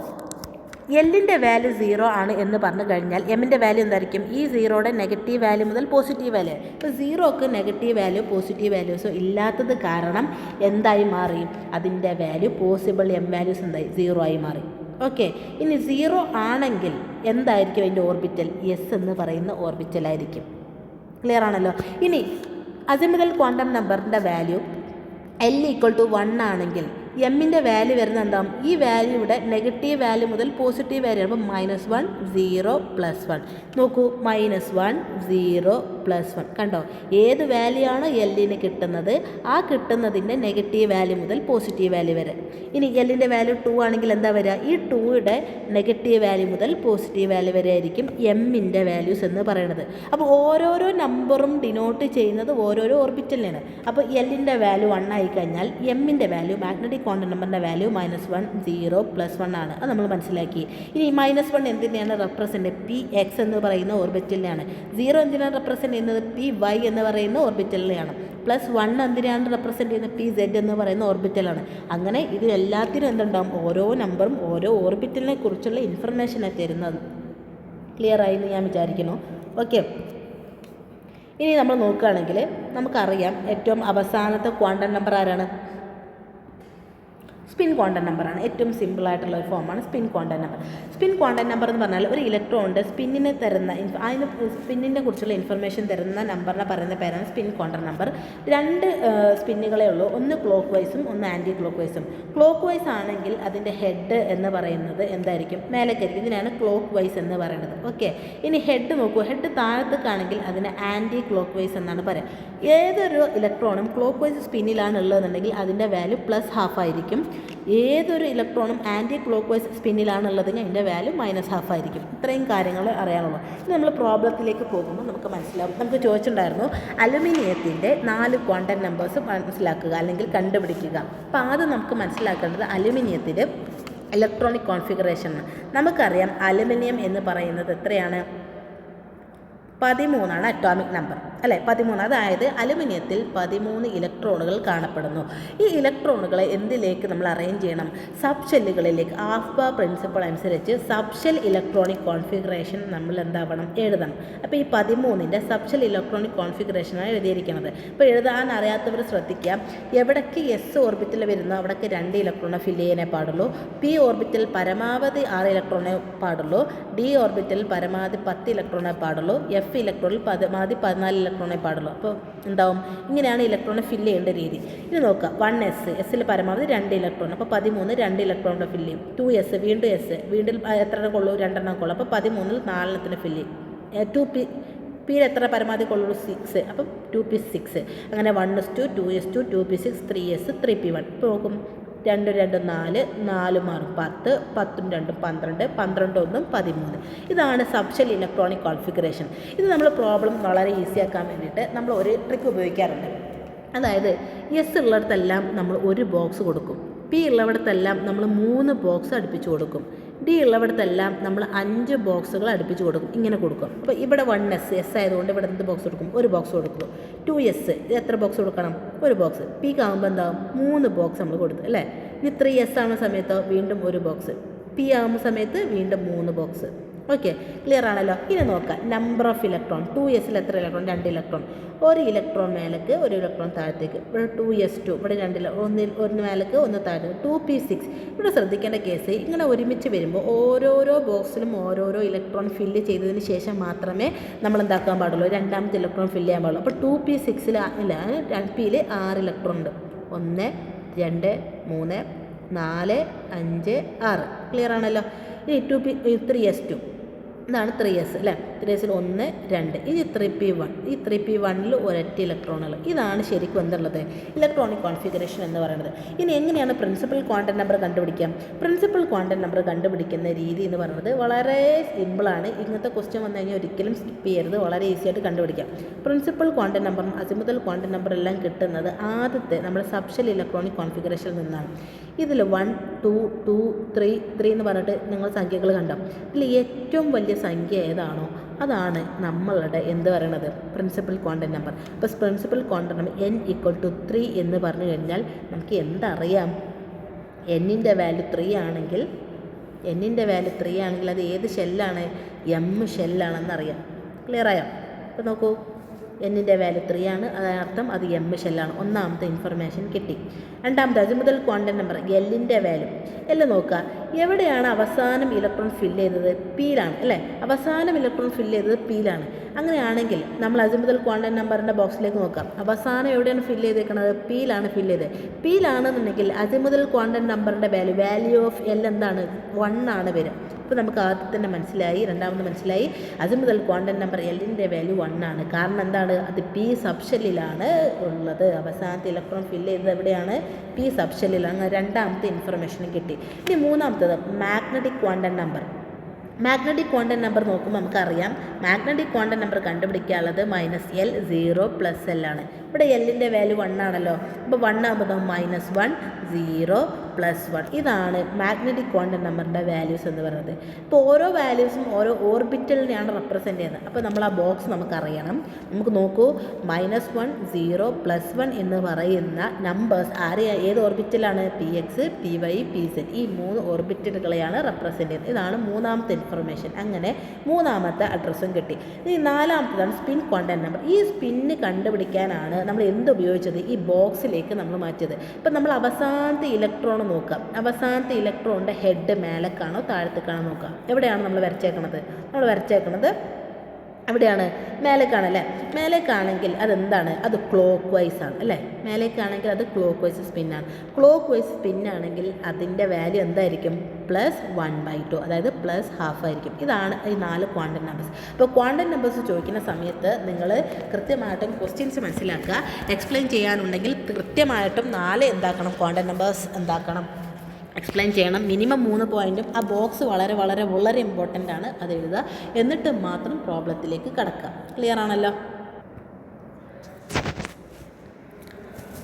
എല്ലിൻ്റെ വാല്യൂ 0 ആണ് എന്ന് പറഞ്ഞു കഴിഞ്ഞാൽ എമ്മിൻ്റെ വാല്യൂ എന്തായിരിക്കും? ഈ സീറോയുടെ നെഗറ്റീവ് വാല്യൂ മുതൽ പോസിറ്റീവ് വാല്യൂ. ഇപ്പോൾ സീറോക്ക് നെഗറ്റീവ് വാല്യൂ പോസിറ്റീവ് വാല്യൂസോ ഇല്ലാത്തത് കാരണം എന്തായി മാറി? അതിൻ്റെ വാല്യൂ പോസിബിൾ എം വാല്യൂസ് എന്തായി? 0 ആയി മാറി. ഓക്കെ, ഇനി 0 ആണെങ്കിൽ എന്തായിരിക്കും അതിൻ്റെ ഓർബിറ്റൽ? എസ് എന്ന് പറയുന്ന ഓർബിറ്റലായിരിക്കും. ക്ലിയർ ആണല്ലോ. ഇനി അസിമുതൽ ക്വാണ്ടം നമ്പറിൻ്റെ വാല്യൂ L = 1 ആണെങ്കിൽ എമ്മിൻ്റെ വാല്യൂ വരുന്നത് എന്താകും? ഈ വാല്യൂയുടെ നെഗറ്റീവ് വാല്യൂ മുതൽ പോസിറ്റീവ് വാല്യൂ ആകുമ്പോൾ -1 0 +1. നോക്കൂ, -1 0 +1 കണ്ടോ? ഏത് വാല്യൂ ആണ് എല്ലിന് കിട്ടുന്നത്, ആ കിട്ടുന്നതിൻ്റെ നെഗറ്റീവ് വാല്യൂ മുതൽ പോസിറ്റീവ് വാല്യൂ വരെ. ഇനി എല്ലിൻ്റെ വാല്യൂ 2 ആണെങ്കിൽ എന്താ വരിക? ഈ 2യുടെ നെഗറ്റീവ് വാല്യൂ മുതൽ പോസിറ്റീവ് വാല്യൂ വരെ ആയിരിക്കും എമ്മിൻ്റെ വാല്യൂസ് എന്ന് പറയുന്നത്. അപ്പോൾ ഓരോരോ നമ്പറും ഡിനോട്ട് ചെയ്യുന്നത് ഓരോരോ ഓർബിറ്റലിനാണ്. അപ്പോൾ എല്ലിൻ്റെ വാല്യൂ 1 ആയി കഴിഞ്ഞാൽ എമ്മിൻ്റെ വാല്യൂ മാഗ്നറ്റിക് ക്വാണ്ടം നമ്പറിൻ്റെ വാല്യൂ -1 0 +1 ആണ്. അത് നമ്മൾ മനസ്സിലാക്കി. ഇനി -1 എന്തിനെയാണ് റെപ്രസെൻറ്റ്? Px എന്ന് പറയുന്ന ഓർബിറ്റലിനെയാണ്. 0 എന്തിനാണ് റെപ്രസെൻറ്റ് ചെയ്യുന്നത്? Py എന്ന് പറയുന്ന ഓർബിറ്റലിനെയാണ്. +1 എന്തിനാണ് റെപ്രസെൻറ്റ് ചെയ്യുന്നത്? Pz എന്ന് പറയുന്ന ഓർബിറ്റലാണ്. അങ്ങനെ ഇത് എല്ലാത്തിനും എന്തുണ്ടാവും? ഓരോ നമ്പറും ഓരോ ഓർബിറ്റലിനെ കുറിച്ചുള്ള ഇൻഫർമേഷനെ തരുന്നത്. ക്ലിയർ ആയി എന്ന് ഞാൻ വിചാരിക്കുന്നു. ഓക്കെ, ഇനി നമ്മൾ നോക്കുകയാണെങ്കിൽ നമുക്കറിയാം ഏറ്റവും അവസാനത്തെ ക്വാണ്ടം നമ്പർ ആരാണ്? സ്പിൻ ക്വാണ്ടം നമ്പറാണ്. ഏറ്റവും സിമ്പിളായിട്ടുള്ള ഒരു ഫോമാണ് spin quantum number. Spin quantum number എന്ന് പറഞ്ഞാൽ ഒരു ഇലക്ട്രോണിൻ്റെ സ്പിന്നിനെ തരുന്ന സ്പിന്നിനെ കുറിച്ചുള്ള ഇൻഫർമേഷൻ തരുന്ന നമ്പറിനെ പറയുന്ന പേരാണ് സ്പിൻ ക്വാണ്ടം നമ്പർ. 2 സ്പിന്നുകളേ ഉള്ളൂ, ഒന്ന് ക്ലോക്ക് വൈസും ഒന്ന് ആൻറ്റി ക്ലോക്ക് വൈസും. ക്ലോക്ക് വൈസ് ആണെങ്കിൽ അതിൻ്റെ ഹെഡ് എന്ന് പറയുന്നത് എന്തായിരിക്കും? മേലേക്കായിരിക്കും. ഇതിനാണ് ക്ലോക്ക് വൈസ് എന്ന് പറയുന്നത്. ഓക്കെ, ഇനി ഹെഡ് നോക്കൂ. ഹെഡ് താഴത്തേക്കാണെങ്കിൽ അതിന് ആൻറ്റി ക്ലോക്ക് വൈസ് എന്നാണ് പറയുക. ഏതൊരു ഇലക്ട്രോണും ക്ലോക്ക് വൈസ് സ്പിന്നിലാണ് ഉള്ളതെന്നുണ്ടെങ്കിൽ അതിൻ്റെ വാല്യൂ +½ ആയിരിക്കും. ഏതൊരു ഇലക്ട്രോണും ആൻറ്റി ക്ലോക്ക് വൈസ് സ്പിന്നിലാണുള്ളതെങ്കിൽ അതിൻ്റെ വാല്യൂ -½ ആയിരിക്കും. ഇത്രയും കാര്യങ്ങൾ അറിയാനുള്ളൂ. ഇനി നമ്മൾ പ്രോബ്ലത്തിലേക്ക് പോകുമ്പോൾ നമുക്ക് മനസ്സിലാവും. നമുക്ക് ചോദിച്ചിട്ടുണ്ടായിരുന്നു അലുമിനിയത്തിൻ്റെ 4 ക്വാണ്ടം നമ്പേഴ്സ് മനസ്സിലാക്കുക അല്ലെങ്കിൽ കണ്ടുപിടിക്കുക. അപ്പോൾ ആദ്യം നമുക്ക് മനസ്സിലാക്കേണ്ടത് അലുമിനിയത്തിൻ്റെ ഇലക്ട്രോണിക് കോൺഫിഗറേഷൻ. നമുക്കറിയാം അലുമിനിയം എന്ന് പറയുന്നത് എത്രയാണ്? 13 ആണ് അറ്റോമിക് നമ്പർ അല്ലേ? 13. അതായത് അലുമിനിയത്തിൽ 13 ഇലക്ട്രോണുകൾ കാണപ്പെടുന്നു. ഈ ഇലക്ട്രോണുകളെ എന്തിലേക്ക് നമ്മൾ അറേഞ്ച് ചെയ്യണം? സബ് ഷെല്ലുകളിലേക്ക്. ആഫ്ബ പ്രിൻസിപ്പിൾ അനുസരിച്ച് സബ് ഷെൽ ഇലക്ട്രോണിക് കോൺഫിഗറേഷൻ നമ്മൾ എന്താവണം? എഴുതണം. അപ്പോൾ ഈ 13ൻ്റെ സബ് ഷെൽ ഇലക്ട്രോണിക് കോൺഫിഗറേഷനാണ് എഴുതിയിരിക്കുന്നത്. അപ്പോൾ എഴുതാൻ അറിയാത്തവർ ശ്രദ്ധിക്കുക. എവിടേക്ക് S ഓർബിറ്റിൽ വരുന്നോ അവിടേക്ക് 2 ഇലക്ട്രോണെ ഫില്ല് ചെയ്യാനേ പാടുള്ളൂ. P ഓർബിറ്റിൽ പരമാവധി 6 ഇലക്ട്രോണേ പാടുള്ളൂ. D ഓർബിറ്റിൽ പരമാവധി 10 ഇലക്ട്രോണേ പാടുള്ളൂ. F ഇലക്ട്രോണിൽ പരമാവധി 14 ഇലക്ട്രോണേ പാടുള്ളൂ. അപ്പോൾ ഉണ്ടാവും ഇങ്ങനെയാണ് ഇലക്ട്രോണെ ഫില്ല് ചെയ്യേണ്ട രീതി. ഇനി നോക്കുക, 1s, എസ്സിൽ പരമാവധി 2 ഇലക്ട്രോൺ. അപ്പോൾ 13 2 ഇലക്ട്രോണിൻ്റെ ഫില്ല് ചെയ്യും. 2s വീണ്ടും വീണ്ടും എത്ര കൊള്ളൂ? 2 കൊള്ളൂ. അപ്പോൾ 13 4 ഫില്ല് ചെയ്യും. 2p പിയിൽ എത്ര പരമാവധി കൊള്ളൂ? 6. അപ്പം 2p6. അങ്ങനെ 1s2 2s2 2p6 3s 3p1. ഇപ്പോൾ നോക്കും 2 2 4 4 6 10 10 2 12 12 1 13. ഇതാണ് സബ്ഷെൽ ഇലക്ട്രോണിക് കോൺഫിഗറേഷൻ. ഇത് നമ്മൾ പ്രോബ്ലം വളരെ ഈസി ആക്കാൻ വേണ്ടിയിട്ട് നമ്മൾ ഒരു ട്രിക്ക് ഉപയോഗിക്കാറുണ്ട്. അതായത് S ഉള്ളിടത്തെല്ലാം നമ്മൾ 1 ബോക്സ് കൊടുക്കും. P ഉള്ളിടത്തെല്ലാം നമ്മൾ 3 ബോക്സ് അടുപ്പിച്ച് കൊടുക്കും. D ഉള്ളിടത്തെല്ലാം നമ്മൾ 5 ബോക്സുകൾ അടുപ്പിച്ച് കൊടുക്കും. ഇങ്ങനെ കൊടുക്കും. അപ്പോൾ ഇവിടെ 1s S ആയതുകൊണ്ട് ഇവിടെ എന്ത് ബോക്സ് കൊടുക്കും? 1 ബോക്സ് കൊടുക്കും. 2s ഇത് എത്ര ബോക്സ് കൊടുക്കണം? 1 ബോക്സ്. P ആകുമ്പോൾ എന്താകും? 3 ബോക്സ് നമ്മൾ കൊടുത്തു അല്ലേ? ഇനി 3s ആവുന്ന സമയത്തോ വീണ്ടും 1 ബോക്സ്. P ആകുന്ന സമയത്ത് വീണ്ടും 3 ബോക്സ്. ഓക്കെ, ക്ലിയർ ആണല്ലോ. ഇനി നോക്കാം നമ്പർ ഓഫ് ഇലക്ട്രോൺ. 2s എത്ര ഇലക്ട്രോൺ? 2 ഇലക്ട്രോൺ. 1 ഇലക്ട്രോൺ മേലേക്ക് 1 ഇലക്ട്രോൺ താഴത്തേക്ക്. ഇവിടെ 2s2 ഇവിടെ 2 ഒന്ന് മേലേക്ക് ഒന്ന് താഴത്തേക്ക്. 2p6. ഇവിടെ ശ്രദ്ധിക്കേണ്ട കേസ് ഇങ്ങനെ ഒരുമിച്ച് വരുമ്പോൾ ഓരോരോ ബോക്സിലും ഓരോരോ ഇലക്ട്രോൺ ഫില്ല് ചെയ്തതിന് ശേഷം മാത്രമേ നമ്മൾ എന്താക്കാൻ പാടുള്ളൂ? രണ്ടാമത്തെ ഇലക്ട്രോൺ ഫില്ല് ചെയ്യാൻ പാടുള്ളൂ. അപ്പോൾ 2p6 ഇല്ല, Pയിൽ 6 ഇലക്ട്രോൺ ഉണ്ട്. 1 2 3 4 5 6. ക്ലിയർ ആണല്ലോ. ഇനി 3s2 ഇതാണ് 3s അല്ലേ. 3sൽ 1 2 ഇത് 3p1. ഈ 3p1ൽ ഒരൊറ്റ ഇലക്ട്രോണുകൾ. ഇതാണ് ശരിക്കും എന്തുള്ളത് ഇലക്ട്രോണിക് കോൺഫിഗറേഷൻ എന്ന് പറയുന്നത്. ഇനി എങ്ങനെയാണ് പ്രിൻസിപ്പൽ ക്വാണ്ടം നമ്പർ കണ്ടുപിടിക്കാം? പ്രിൻസിപ്പൽ ക്വാണ്ടം നമ്പർ കണ്ടുപിടിക്കുന്ന രീതി എന്ന് പറയുന്നത് വളരെ സിമ്പിളാണ്. ഇങ്ങനത്തെ ക്വസ്റ്റ്യൻ വന്നു കഴിഞ്ഞാൽ ഒരിക്കലും സ്കിപ്പ് ചെയ്യരുത്, വളരെ ഈസി ആയിട്ട് കണ്ടുപിടിക്കാം. പ്രിൻസിപ്പൽ ക്വാണ്ടം നമ്പറും അസിമുതൽ ക്വാണ്ടം നമ്പർ എല്ലാം കിട്ടുന്നത് ആദ്യത്തെ നമ്മുടെ സബ്ഷെൽ ഇലക്ട്രോണിക് കോൺഫിഗറേഷനിൽ നിന്നാണ്. ഇതിൽ 1 2 2 3 3 എന്ന് പറഞ്ഞിട്ട് നിങ്ങൾ സംഖ്യകൾ കണ്ടോ. ഇതിൽ ഏറ്റവും വലിയ സംഖ്യ ഏതാണോ അതാണ് നമ്മളുടെ എന്ത് പറയണത് പ്രിൻസിപ്പൽ ക്വാണ്ടം നമ്പർ. അപ്പോൾ പ്രിൻസിപ്പൽ ക്വാണ്ടം നമ്പർ n=3 എന്ന് പറഞ്ഞു കഴിഞ്ഞാൽ നമുക്ക് എന്തറിയാം? എന്നിൻ്റെ വാല്യൂ 3 ആണെങ്കിൽ അത് ഏത് ഷെല്ലാണ്? എം ഷെല്ലാണെന്നറിയാം. ക്ലിയർ ആയോ? അപ്പോൾ നോക്കൂ, എന്നിൻ്റെ വാല്യൂ 3 ആണ്, അതിനർത്ഥം അത് എം ഷെല്ലാണ്. ഒന്നാമത്തെ ഇൻഫർമേഷൻ കിട്ടി. രണ്ടാമത്തെ അസിമുതൽ ക്വാണ്ടം നമ്പർ എല്ലിൻ്റെ വാല്യൂ. എല്ല് നോക്കുക, എവിടെയാണ് അവസാനം ഇലക്ട്രോൺ ഫില്ല് ചെയ്തത്? പിയിലാണ് അല്ലേ. അവസാനം ഇലക്ട്രോൺ ഫില്ല് ചെയ്തത് പിയിലാണ്. അങ്ങനെയാണെങ്കിൽ നമ്മൾ അസിമുതൽ ക്വാണ്ടം നമ്പറിൻ്റെ ബോക്സിലേക്ക് നോക്കാം. അവസാനം എവിടെയാണ് ഫില്ല് ചെയ്തേക്കുന്നത്? പിയിലാണ് ഫില്ല് ചെയ്തത്. പിയിലാണെന്നുണ്ടെങ്കിൽ അസിമുതൽ ക്വാണ്ടം നമ്പറിൻ്റെ വാല്യൂ ഓഫ് എൽ എന്താണ്? 1 ആണ് വരിക. ഇപ്പോൾ നമുക്ക് ആദ്യം തന്നെ മനസ്സിലായി, രണ്ടാമത് മനസ്സിലായി, അസിമുതൽ ക്വാണ്ടം നമ്പർ എല്ലിൻ്റെ വാല്യൂ 1 ആണ്. കാരണം എന്താണ്? അത് പി സബ്ഷെല്ലിലാണ് ഉള്ളത്. അവസാനത്തെ ഇലക്ട്രോൺ ഫില്ല് ചെയ്തത് എവിടെയാണ്? പി സബ്ഷെല്ലിലാണ്. രണ്ടാമത്തെ ഇൻഫർമേഷനും കിട്ടി. ഇനി മൂന്നാമത്തത് magnetic quantum number. Magnetic quantum number നോക്കുമ്പോൾ നമുക്കറിയാം, magnetic quantum number കണ്ടുപിടിക്കാനുള്ളത് -L 0 + L ആണ്. ഇവിടെ എല്ലിൻ്റെ വാല്യൂ 1 ആണല്ലോ. അപ്പോൾ 1 ആകുമ്പോൾ -1 0 + 1. ഇതാണ് മാഗ്നറ്റിക് ക്വാണ്ടം നമ്പറിൻ്റെ വാല്യൂസ് എന്ന് പറയുന്നത്. ഇപ്പോൾ ഓരോ വാല്യൂസും ഓരോ ഓർബിറ്റലിനെയാണ് റെപ്രസെൻറ്റ് ചെയ്യുന്നത്. അപ്പോൾ നമ്മൾ ആ ബോക്സ് നമുക്കറിയണം. നമുക്ക് നോക്കൂ, -1 0 + 1 എന്ന് പറയുന്ന നമ്പേഴ്സ് ഏത് ഓർബിറ്റലാണ്? px py pz. ഈ 3 ഓർബിറ്റലുകളെയാണ് റെപ്രസെൻറ്റ് ചെയ്യുന്നത്. ഇതാണ് മൂന്നാമത്തെ ഇൻഫർമേഷൻ. അങ്ങനെ മൂന്നാമത്തെ അഡ്രസ്സും കിട്ടി. ഇനി നാലാമത്തതാണ് സ്പിൻ ക്വാണ്ടം നമ്പർ. ഈ സ്പിന്ന് കണ്ടുപിടിക്കാനാണ് നമ്മൾ ഉപയോഗിച്ചത്? ഈ ബോക്സിലേക്ക് നമ്മൾ മാറ്റിയത്. ഇപ്പം നമ്മൾ അവസാനത്തെ ഇലക്ട്രോൺ നോക്കാം. അവസാനത്തെ ഇലക്ട്രോണിൻ്റെ ഹെഡ് മേലേക്കാണോ താഴത്തേക്കാണോ നോക്കാം. എവിടെയാണ് നമ്മൾ വരച്ചേക്കുന്നത്? എവിടെയാണ്? മേലേക്കാണല്ലേ. മേലേക്കാണെങ്കിൽ അതെന്താണ്? അത് ക്ലോക്ക് വൈസ് ആണ് അല്ലേ. മേലേക്കാണെങ്കിൽ അത് ക്ലോക്ക് വൈസ് സ്പിന്നാണ്. ക്ലോക്ക് വൈസ് സ്പിന്നാണെങ്കിൽ അതിൻ്റെ വാല്യൂ എന്തായിരിക്കും? +1/2, അതായത് +½ ആയിരിക്കും. ഇതാണ് ഈ 4 ക്വാണ്ടം നമ്പേഴ്സ്. അപ്പോൾ ക്വാണ്ടം നമ്പേഴ്സ് ചോദിക്കുന്ന സമയത്ത് നിങ്ങൾ കൃത്യമായിട്ടും ക്വസ്റ്റ്യൻസ് മനസ്സിലാക്കുക. എക്സ്പ്ലെയിൻ ചെയ്യാനുണ്ടെങ്കിൽ കൃത്യമായിട്ടും 4 എന്താക്കണം? ക്വാണ്ടം നമ്പേഴ്സ് എന്താക്കണം? എക്സ്പ്ലെയിൻ ചെയ്യണം. മിനിമം 3 പോയിൻറ്റും. ആ ബോക്സ് വളരെ വളരെ വളരെ ഇമ്പോർട്ടൻ്റ് ആണ്. അത് എഴുതുക. എന്നിട്ട് മാത്രം പ്രോബ്ലത്തിലേക്ക് കടക്കുക. ക്ലിയർ ആണല്ലോ?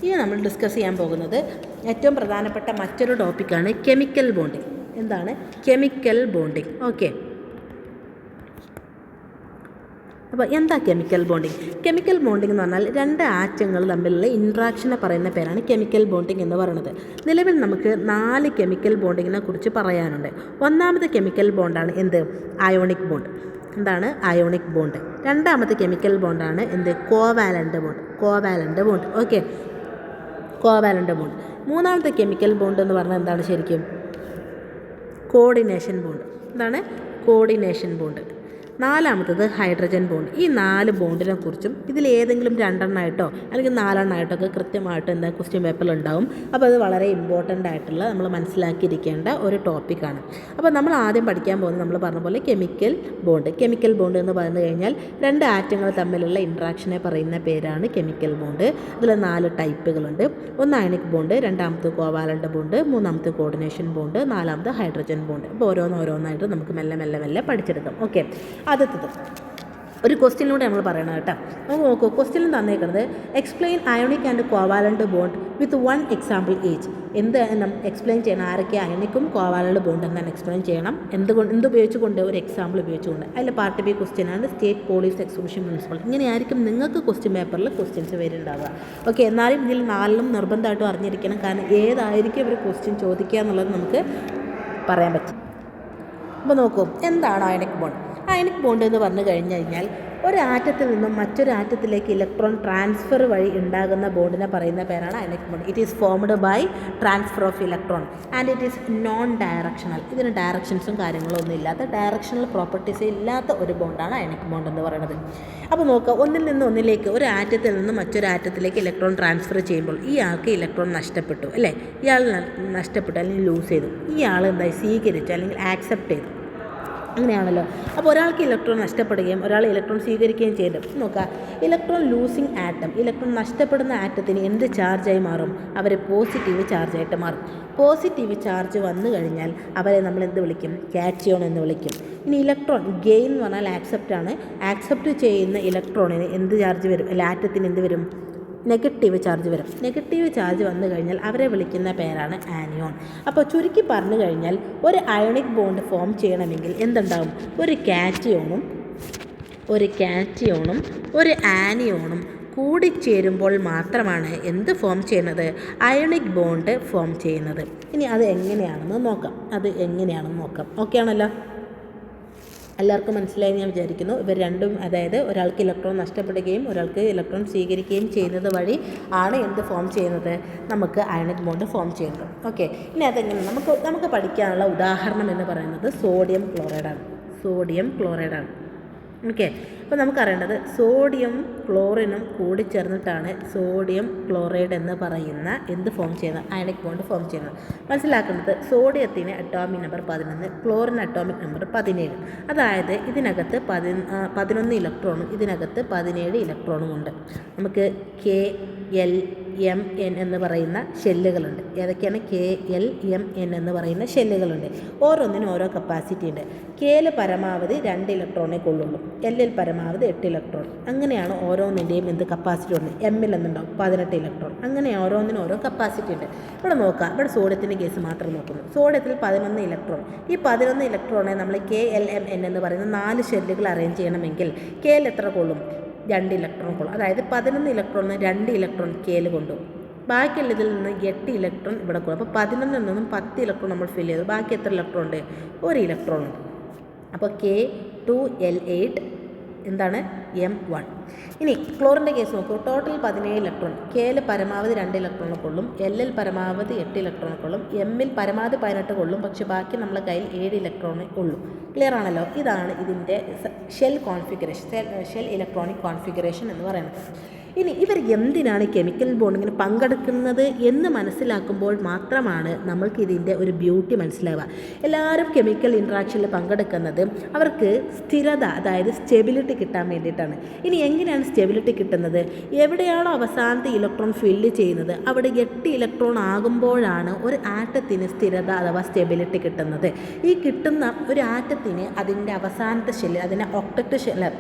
ഇനി നമ്മൾ ഡിസ്കസ് ചെയ്യാൻ പോകുന്നത് ഏറ്റവും പ്രധാനപ്പെട്ട മറ്റൊരു ടോപ്പിക്കാണ് കെമിക്കൽ ബോണ്ടിങ്. എന്താണ് കെമിക്കൽ ബോണ്ടിങ്? ഓക്കെ, അപ്പോൾ എന്താ കെമിക്കൽ ബോണ്ടിങ്? കെമിക്കൽ ബോണ്ടിങ് എന്ന് പറഞ്ഞാൽ 2 ആറ്റങ്ങൾ തമ്മിലുള്ള ഇൻട്രാക്ഷനെ പറയുന്ന പേരാണ് കെമിക്കൽ ബോണ്ടിങ് എന്ന് പറയുന്നത്. നിലവിൽ നമുക്ക് 4 കെമിക്കൽ ബോണ്ടിങ്ങിനെ കുറിച്ച് പറയാനുണ്ട്. ഒന്നാമത്തെ കെമിക്കൽ ബോണ്ടാണ് എന്ത്? Ionic bond. എന്താണ്? Ionic bond. രണ്ടാമത്തെ കെമിക്കൽ ബോണ്ടാണ് എന്ത്? Covalent bond. Okay, covalent bond. മൂന്നാമത്തെ കെമിക്കൽ ബോണ്ട് എന്ന് പറഞ്ഞാൽ എന്താണ് ശരിക്കും? Coordination bond. എന്താണ്? Coordination bond. നാലാമത്തത് ഹൈഡ്രജൻ ബോണ്ട്. ഈ 4 ബോണ്ടിനെ കുറിച്ചും ഇതിൽ ഏതെങ്കിലും 2 എണ്ണമായിട്ടോ അല്ലെങ്കിൽ 4 എണ്ണമായിട്ടോ ഒക്കെ കൃത്യമായിട്ട് എന്താ ക്വസ്റ്റ്യൻ പേപ്പറിൽ ഉണ്ടാവും. അപ്പോൾ അത് വളരെ ഇമ്പോർട്ടൻ്റ് ആയിട്ടുള്ള നമ്മൾ മനസ്സിലാക്കിയിരിക്കേണ്ട ഒരു ടോപ്പിക്കാണ്. അപ്പോൾ നമ്മൾ ആദ്യം പഠിക്കാൻ പോകുന്നത് നമ്മൾ പറഞ്ഞ പോലെ കെമിക്കൽ ബോണ്ട് എന്ന് പറഞ്ഞു കഴിഞ്ഞാൽ 2 ആറ്റങ്ങൾ തമ്മിലുള്ള ഇൻട്രാക്ഷനെ പറയുന്ന പേരാണ് കെമിക്കൽ ബോണ്ട്. അതിൽ 4 ടൈപ്പുകളുണ്ട്. ഒന്ന് അയണിക് ബോണ്ട്, രണ്ടാമത്തെ കോവാലൻ്റ് ബോണ്ട്, മൂന്നാമത്തെ കോർഡിനേഷൻ ബോണ്ട്, നാലാമത്തെ ഹൈഡ്രജൻ ബോണ്ട്. അപ്പോൾ ഓരോന്നായിട്ട് നമുക്ക് മെല്ലെ പഠിച്ചെടുക്കാം. ഓക്കെ, ആദ്യത്തത് ഒരു ക്വസ്റ്റ്യനിലൂടെ നമ്മൾ പറയണം കേട്ടോ. നമുക്ക് നോക്കൂ, ക്വസ്റ്റ്യനിൽ തന്നേക്കുന്നത് explain ionic and covalent bond with 1 example each. എന്ത് എക്സ്പ്ലെയിൻ ചെയ്യണം? ആരൊക്കെ അയോണിക്കും കോവാലൻ്റ് ബോണ്ട് എന്നാണ് എക്സ്പ്ലെയിൻ ചെയ്യണം. എന്തുപയോഗിച്ചുകൊണ്ട്? ഒരു എക്സാമ്പിൾ ഉപയോഗിച്ചുകൊണ്ട്. അതിൽ പാർട്ട് ബി ക്വസ്റ്റ്യനാണ് സ്റ്റേറ്റ് പോലീസ് എക്സിക്യൂഷൻ പ്രിൻസിപ്പൾ. ഇങ്ങനെയായിരിക്കും നിങ്ങൾക്ക് ക്വസ്റ്റ്യൻ പേപ്പറിൽ ക്വസ്റ്റ്യൻസ് വരുന്നുണ്ടാവുക. ഓക്കെ, എന്നാലും ഇതിൽ 4 നിർബന്ധമായിട്ടും അറിഞ്ഞിരിക്കണം. കാരണം ഏതായിരിക്കും ഒരു ക്വസ്റ്റ്യൻ ചോദിക്കുക എന്നുള്ളത് നമുക്ക് പറയാൻ പറ്റും. അപ്പോൾ നോക്കൂ, എന്താണ് അയണിക് ബോണ്ട്? അയണിക് ബോണ്ട് എന്ന് പറഞ്ഞു കഴിഞ്ഞാൽ ഒരു ആറ്റത്തിൽ നിന്നും മറ്റൊരു ആറ്റത്തിലേക്ക് ഇലക്ട്രോൺ ട്രാൻസ്ഫർ വഴി ഉണ്ടാകുന്ന ബോണ്ടിനെ പറയുന്ന പേരാണ് ionic bond. It is formed by transfer of electron and it is non directional. ഇതിന് ഡയറക്ഷൻസും കാര്യങ്ങളും ഒന്നും ഇല്ലാത്ത, ഡയറക്ഷണൽ പ്രോപ്പർട്ടീസ് ഇല്ലാത്ത ഒരു ബോണ്ടാണ് അയണിക് ബോണ്ട് എന്ന് പറയുന്നത്. അപ്പോൾ നോക്കുക, ഒന്നിൽ നിന്ന് ഒന്നിലേക്ക്, ഒരു ആറ്റത്തിൽ നിന്ന് മറ്റൊരു ആറ്റത്തിലേക്ക് ഇലക്ട്രോൺ ട്രാൻസ്ഫർ ചെയ്യുമ്പോൾ ഈ ആൾക്ക് ഇലക്ട്രോൺ നഷ്ടപ്പെട്ടു അല്ലേ. ഇയാൾ നഷ്ടപ്പെട്ടു അല്ലെങ്കിൽ ലൂസ് ചെയ്തു. ഈ ആൾ എന്തായി? സ്വീകരിച്ചു അല്ലെങ്കിൽ ആക്സെപ്റ്റ് ചെയ്തു. അങ്ങനെയാണല്ലോ. അപ്പോൾ ഒരാൾക്ക് ഇലക്ട്രോൺ നഷ്ടപ്പെടുകയും ഒരാൾ ഇലക്ട്രോൺ സ്വീകരിക്കുകയും ചെയ്യും. നോക്കുക, ഇലക്ട്രോൺ ലൂസിങ് ആറ്റം, ഇലക്ട്രോൺ നഷ്ടപ്പെടുന്ന ആറ്റത്തിന് എന്ത് ചാർജായി മാറും? അവർ പോസിറ്റീവ് ചാർജായിട്ട് മാറും. പോസിറ്റീവ് ചാർജ് വന്നു കഴിഞ്ഞാൽ അവരെ നമ്മൾ എന്ത് വിളിക്കും? കാറ്റിയോൺ എന്ന് വിളിക്കും. ഇനി ഇലക്ട്രോൺ ഗെയിൻ എന്ന് പറഞ്ഞാൽ ആക്സെപ്റ്റാണ്. ആക്സെപ്റ്റ് ചെയ്യുന്ന ഇലക്ട്രോണിന് എന്ത് ചാർജ് വരും? അല്ല, ആറ്റത്തിന് എന്ത് വരും? നെഗറ്റീവ് ചാർജ് വരും. നെഗറ്റീവ് ചാർജ് വന്നു കഴിഞ്ഞാൽ അവരെ വിളിക്കുന്ന പേരാണ് ആനിയോൺ. അപ്പോൾ ചുരുക്കി പറഞ്ഞു കഴിഞ്ഞാൽ ഒരു അയോണിക് ബോണ്ട് ഫോം ചെയ്യണമെങ്കിൽ എന്തുണ്ടാവും? ഒരു കാറ്റിയോണും ഒരു ആനിയോണും കൂടിച്ചേരുമ്പോൾ മാത്രമാണ് എന്ത് ഫോം ചെയ്യുന്നത്? അയോണിക് ബോണ്ട് ഫോം ചെയ്യുന്നത്. ഇനി അത് എങ്ങനെയാണെന്ന് നോക്കാം. ഓക്കെ ആണല്ലോ? എല്ലാവർക്കും മനസ്സിലായി ഞാൻ വിചാരിക്കുന്നു. ഇവർ രണ്ടും, അതായത് ഒരാൾക്ക് ഇലക്ട്രോൺ നഷ്ടപ്പെടുകയും ഒരാൾക്ക് ഇലക്ട്രോൺ സ്വീകരിക്കുകയും ചെയ്യുന്നത് വഴി ആണ് എന്ത് ഫോം ചെയ്യുന്നത്? നമുക്ക് അയോണിക് ബോണ്ട് ഫോം ചെയ്യുന്നത്. ഓക്കെ, ഇനി അതെങ്ങനെ നമുക്ക് പഠിക്കാനുള്ള ഉദാഹരണം എന്ന് പറയുന്നത് സോഡിയം ക്ലോറൈഡാണ്. ഓക്കെ, അപ്പോൾ നമുക്കറിയേണ്ടത് സോഡിയം ക്ലോറിനും കൂടി ചേർന്നിട്ടാണ് സോഡിയം ക്ലോറൈഡ് എന്ന് പറയുന്ന എന്ത് ഫോം ചെയ്യുന്നത്? അയോണിക് ബോണ്ട് ഫോം ചെയ്യുന്നത്. മനസ്സിലാക്കേണ്ടത് സോഡിയത്തിന് അറ്റോമിക് നമ്പർ 11, ക്ലോറിന് അറ്റോമിക് നമ്പർ 17. അതായത് ഇതിനകത്ത് 11 ഇലക്ട്രോണും ഇതിനകത്ത് 17 ഇലക്ട്രോണും ഉണ്ട്. നമുക്ക് KLMN എന്ന് പറയുന്ന ഷെല്ലുകളുണ്ട്. ഏതൊക്കെയാണ്? KLMN എന്ന് പറയുന്ന ഷെല്ലുകളുണ്ട്. ഓരോന്നിനും ഓരോ കപ്പാസിറ്റി ഉണ്ട്. Kയിൽ പരമാവധി 2 ഇലക്ട്രോണേ കൊള്ളുള്ളൂ, Lൽ പരമാവധി 8 ഇലക്ട്രോൺ. അങ്ങനെയാണ് ഓരോന്നിൻ്റെയും എന്ത് കപ്പാസിറ്റി ഉണ്ട്? Mൽ എന്തുണ്ടാവും? 18 ഇലക്ട്രോൺ. അങ്ങനെ ഓരോന്നിനും ഓരോ കപ്പാസിറ്റി ഉണ്ട്. ഇവിടെ നോക്കാം, ഇവിടെ സോഡിയത്തിൻ്റെ കേസ് മാത്രം നോക്കുന്നു. സോഡിയത്തിൽ 11 ഇലക്ട്രോൺ. ഈ 11 ഇലക്ട്രോണെ നമ്മൾ KLMN എന്ന് പറയുന്ന 4 ഷെല്ലുകൾ അറേഞ്ച് ചെയ്യണമെങ്കിൽ Kയിൽ എത്ര കൊള്ളും? 2 ഇലക്ട്രോൺ കൊള്ളും. അതായത് 11 ഇലക്ട്രോണിന് 2 ഇലക്ട്രോൺ Kയിൽ കൊണ്ടുപോകും. ബാക്കിയുള്ളതിൽ നിന്ന് 8 ഇലക്ട്രോൺ ഇവിടെ കൊള്ളും. അപ്പോൾ 11 നിന്നും 10 ഇലക്ട്രോൺ നമ്മൾ ഫില്ല് ചെയ്തു. ബാക്കി എത്ര ഇലക്ട്രോൺ ഉണ്ട്? 1 ഇലക്ട്രോൺ ഉണ്ട്. അപ്പോൾ K2L8 എന്താണ്? M1. ഇനി ക്ലോറിൻ്റെ കേസ് നോക്കൂ. Total 17 electron. Kയിൽ പരമാവധി 2 ഇലക്ട്രോൺ കൊള്ളും, Lൽ പരമാവധി 8 ഇലക്ട്രോൺ കൊള്ളും, Mൽ പരമാവധി 18 കൊള്ളും. പക്ഷേ ബാക്കി നമ്മളെ കയ്യിൽ 7 ഇലക്ട്രോണേ ഉള്ളൂ. ക്ലിയർ ആണല്ലോ? ഇതാണ് ഇതിൻ്റെ ഷെൽ ഇലക്ട്രോണിക് കോൺഫിഗറേഷൻ എന്ന് പറയുന്നത്. ഇനി ഇവർ എന്തിനാണ് കെമിക്കൽ ബോണ്ടിങ്ങിന് പങ്കെടുക്കുന്നത് എന്ന് മനസ്സിലാക്കുമ്പോൾ മാത്രമാണ് നമ്മൾക്ക് ഇതിൻ്റെ ഒരു ബ്യൂട്ടി മനസ്സിലാവുക. എല്ലാവരും കെമിക്കൽ ഇൻട്രാക്ഷനിൽ പങ്കെടുക്കുന്നത് അവർക്ക് സ്ഥിരത, അതായത് സ്റ്റെബിലിറ്റി കിട്ടാൻ വേണ്ടിയിട്ടാണ്. ഇനി എങ്ങനെയാണ് സ്റ്റെബിലിറ്റി കിട്ടുന്നത്? എവിടെയാണോ അവസാനത്തെ ഇലക്ട്രോൺ ഫില്ല് ചെയ്യുന്നത് അവിടെ 8 ഇലക്ട്രോൺ ആകുമ്പോഴാണ് ഒരു ആറ്റത്തിന് സ്ഥിരത അഥവാ സ്റ്റെബിലിറ്റി കിട്ടുന്നത്. ഈ കിട്ടുന്ന ഒരു ആറ്റത്തിന് അതിൻ്റെ അവസാനത്തെ ഷെല്ല്, അതിൻ്റെ ഒക്ടറ്റ് ഷെല്ല്,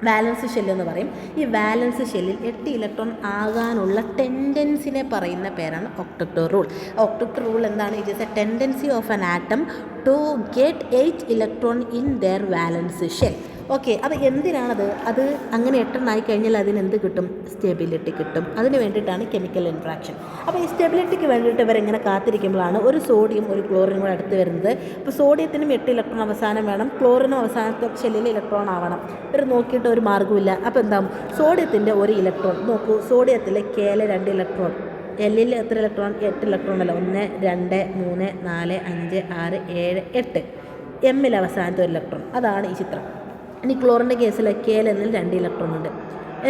വാലൻസ് ഷെല്ല് എന്ന് പറയും. ഈ വാലൻസ് ഷെല്ലിൽ 8 ഇലക്ട്രോൺ ആകാനുള്ള ടെൻഡൻസിനെ പറയുന്ന പേരാണ് ഒക്ടറ്റ് റൂൾ. ഒക്ടറ്റ് റൂൾ എന്താണ്? It is a tendency of an atom to get 8 electron in their valence shell. Okay, അത് എന്തിനാണത്? അത് അങ്ങനെ 8 ആയി കഴിഞ്ഞാൽ അതിനെന്ത് കിട്ടും? സ്റ്റെബിലിറ്റി കിട്ടും. അതിന് വേണ്ടിയിട്ടാണ് കെമിക്കൽ ഇൻട്രാക്ഷൻ. അപ്പോൾ ഈ സ്റ്റെബിലിറ്റിക്ക് വേണ്ടിയിട്ട് ഇവരെങ്ങനെ കാത്തിരിക്കുമ്പോഴാണ് ഒരു സോഡിയം ഒരു ക്ലോറിനും കൂടെ അടുത്ത് വരുന്നത്. അപ്പോൾ സോഡിയത്തിനും 8 ഇലക്ട്രോൺ അവസാനം വേണം, ക്ലോറിനും അവസാനത്തെ ഷെല്ലിൽ ഇലക്ട്രോൺ ആവണം. ഇവർ നോക്കിയിട്ട് ഒരു മാർഗ്ഗമില്ല. അപ്പോൾ എന്താവും? സോഡിയത്തിൻ്റെ 1 ഇലക്ട്രോൺ നോക്കൂ. സോഡിയത്തിൽ Kയിൽ 2 ഇലക്ട്രോൺ, Lൽ എത്ര ഇലക്ട്രോൺ? 8 ഇലക്ട്രോൺ അല്ല. 1 2 3 4 5 6 7 8. Mൽ അവസാനത്തെ 1 ഇലക്ട്രോൺ. അതാണ് ഈ ചിത്രം. ഇനി ക്ലോറിൻ്റെ കേസിൽ Kയിൽ 2 ഇലക്ട്രോൺ ഉണ്ട്.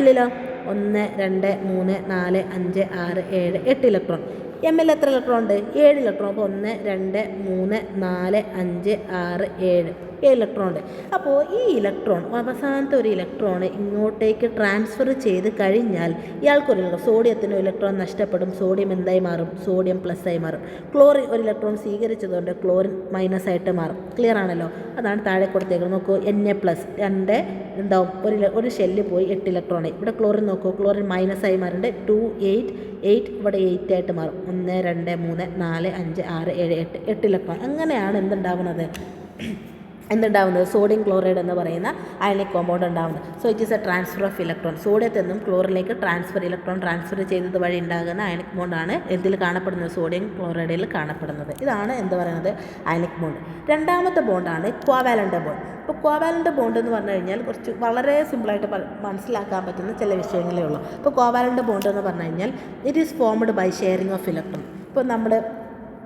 Lലോ 1 2 3 4 5 6 7 8 ഇലക്ട്രോൺ. Mൽ എത്ര ഇലക്ട്രോൺ ഉണ്ട്? 7 ഇലക്ട്രോൺ. അപ്പോൾ 1 2 3 4 5 6 7 ഇലക്ട്രോൺ ഉണ്ട്. അപ്പോൾ ഈ ഇലക്ട്രോൺ, അവസാനത്തെ ഒരു ഇലക്ട്രോൺ ഇങ്ങോട്ടേക്ക് ട്രാൻസ്ഫർ ചെയ്ത് കഴിഞ്ഞാൽ ഇയാൾക്കൊരു സോഡിയത്തിന് ഒരു ഇലക്ട്രോൺ നഷ്ടപ്പെടും. സോഡിയം എന്തായി മാറും? സോഡിയം പ്ലസ് ആയി മാറും. ക്ലോറിൻ ഒരു ഇലക്ട്രോൺ സ്വീകരിച്ചതുകൊണ്ട് ക്ലോറിൻ മൈനസ് ആയിട്ട് മാറും. ക്ലിയർ ആണല്ലോ? അതാണ് താഴെ കൊടുത്തേക്കുന്നത്. നോക്കൂ, Na+, 2 എന്താവും? ഒരു ഷെല്ല് പോയി 8 ഇലക്ട്രോണായി. ഇവിടെ ക്ലോറിൻ നോക്കൂ, ക്ലോറിൻ മൈനസ് ആയി മാറുന്നുണ്ട്. 2 8 ഇവിടെ 8 ആയിട്ട് മാറും. 1 2 3 4 5 6 7 8 ഇലക്ട്രോൺ. അങ്ങനെയാണ് എന്തുണ്ടാവുന്നത്? സോഡിയം ക്ലോറൈഡ് എന്ന് പറയുന്ന അയണിക് കോമ്പൗണ്ട് ഉണ്ടാകുന്നത്. So it is a transfer of electron. സോഡിയത്തിൽ നിന്നും ക്ലോറിലേക്ക് ഇലക്ട്രോൺ ട്രാൻസ്ഫർ ചെയ്തത് വഴി ഉണ്ടാകുന്ന അയണിക് ബോണ്ടാണ് എന്തിൽ കാണപ്പെടുന്നത്? സോഡിയം ക്ലോറൈഡിൽ കാണപ്പെടുന്നത്. ഇതാണ് എന്ത് പറയുന്നത്? Ionic bond. രണ്ടാമത്തെ ബോണ്ടാണ് ക്വാവാലൻ്റ് ബോണ്ട്. ഇപ്പോൾ ക്വാവാലൻ്റ് ബോണ്ട് എന്ന് പറഞ്ഞു കഴിഞ്ഞാൽ കുറച്ച് വളരെ സിമ്പിളായിട്ട് മനസ്സിലാക്കാൻ പറ്റുന്ന ചില വിഷയങ്ങളേ ഉള്ളൂ. ഇപ്പോൾ ക്വാവാലൻ്റ് ബോണ്ട് എന്ന് പറഞ്ഞു കഴിഞ്ഞാൽ it is formed by sharing of electron. ഇപ്പോൾ നമ്മൾ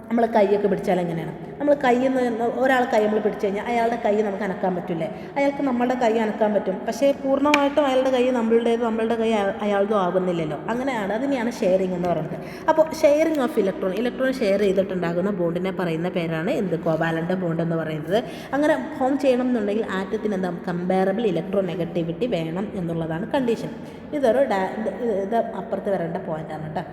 നമ്മൾ കൈയൊക്കെ പിടിച്ചാൽ എങ്ങനെയാണ്, നമ്മൾ കയ്യിൽ നിന്ന് ഒരാൾ കൈ നമ്മൾ പിടിച്ചു കഴിഞ്ഞാൽ അയാളുടെ കൈ നമുക്ക് അനക്കാൻ പറ്റില്ലേ, അയാൾക്ക് നമ്മളുടെ കൈ അനക്കാൻ പറ്റും, പക്ഷേ പൂർണ്ണമായിട്ടും അയാളുടെ കൈ നമ്മളുടെ കൈ അയാളതും ആകുന്നില്ലല്ലോ. അങ്ങനെയാണ്, അതിനെയാണ് ഷെയറിങ് എന്ന് പറയുന്നത്. അപ്പോൾ ഷെയറിങ് ഓഫ് ഇലക്ട്രോൺ ഷെയർ ചെയ്തിട്ടുണ്ടാകുന്ന ബോണ്ടിനെ പറയുന്ന പേരാണ് എന്ത്, കോവാലൻ്റ് ബോണ്ട് എന്ന് പറയുന്നത്. അങ്ങനെ ഫോം ചെയ്യണം എന്നുണ്ടെങ്കിൽ ആറ്റത്തിന് എന്താ കമ്പാരബിൾ ഇലക്ട്രോ നെഗറ്റിവിറ്റി വേണം എന്നുള്ളതാണ് കണ്ടീഷൻ. ഇത് അപ്പുറത്ത് വരേണ്ട പോയിൻ്റാണ് കേട്ടോ.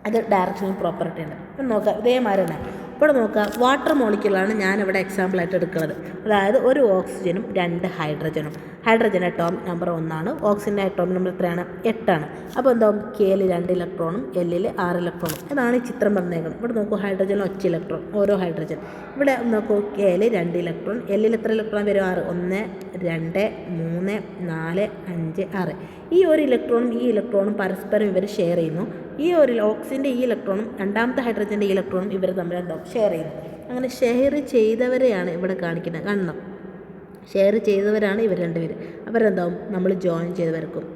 അത് ഡയറക്ഷണൽ പ്രോപ്പർട്ടി ഉണ്ട്. നോക്കാം ഇതേമാതിരി തന്നെ ഇവിടെ നോക്കുക, വാട്ടർ മോളിക്യൂളാണ് ഞാനിവിടെ എക്സാമ്പിളായിട്ട് എടുക്കുന്നത്. അതായത് ഒരു ഓക്സിജനും 2 ഹൈഡ്രജനും. ഹൈഡ്രജൻ അറ്റോമിക് നമ്പർ 1 ഓക്സിജൻ്റെ അറ്റോമിക് നമ്പർ എത്രയാണ്, 8. അപ്പോൾ എന്താവും, കെയിൽ 2 ഇലക്ട്രോണും എല്ലിൽ 6 ഇലക്ട്രോണും. ഇതാണ് ഈ ചിത്രം പറഞ്ഞേക്കുന്നത്. ഇവിടെ നോക്കൂ, ഹൈഡ്രജൻ ഒറ്റ ഇലക്ട്രോൺ, ഓരോ ഹൈഡ്രജൻ. ഇവിടെ നോക്കൂ, കെയിൽ 2 ഇലക്ട്രോൺ, എല്ലിൽ എത്ര ഇലക്ട്രോൺ വരും, 6. 1 2 3 4 5 6. ഈ ഒരു ഇലക്ട്രോണും ഈ ഇലക്ട്രോണും പരസ്പരം ഇവർ ഷെയർ ചെയ്യുന്നു. ഈ ഒരു ഓക്സിജൻ്റെ ഈ ഇലക്ട്രോണും രണ്ടാമത്തെ ഹൈഡ്രജൻ്റെ ഈ ഇലക്ട്രോണും ഇവർ തമ്മിൽ എന്താവും, ഷെയർ ചെയ്യുന്നു. അങ്ങനെ ഷെയർ ചെയ്തവരെയാണ് ഇവിടെ കാണിക്കുന്നത്. കാണണം, ഷെയർ ചെയ്തവരാണ് ഇവർ രണ്ടുപേരും. അവരെന്താവും, നമ്മൾ ജോയിൻ ചെയ്ത് വരക്കും.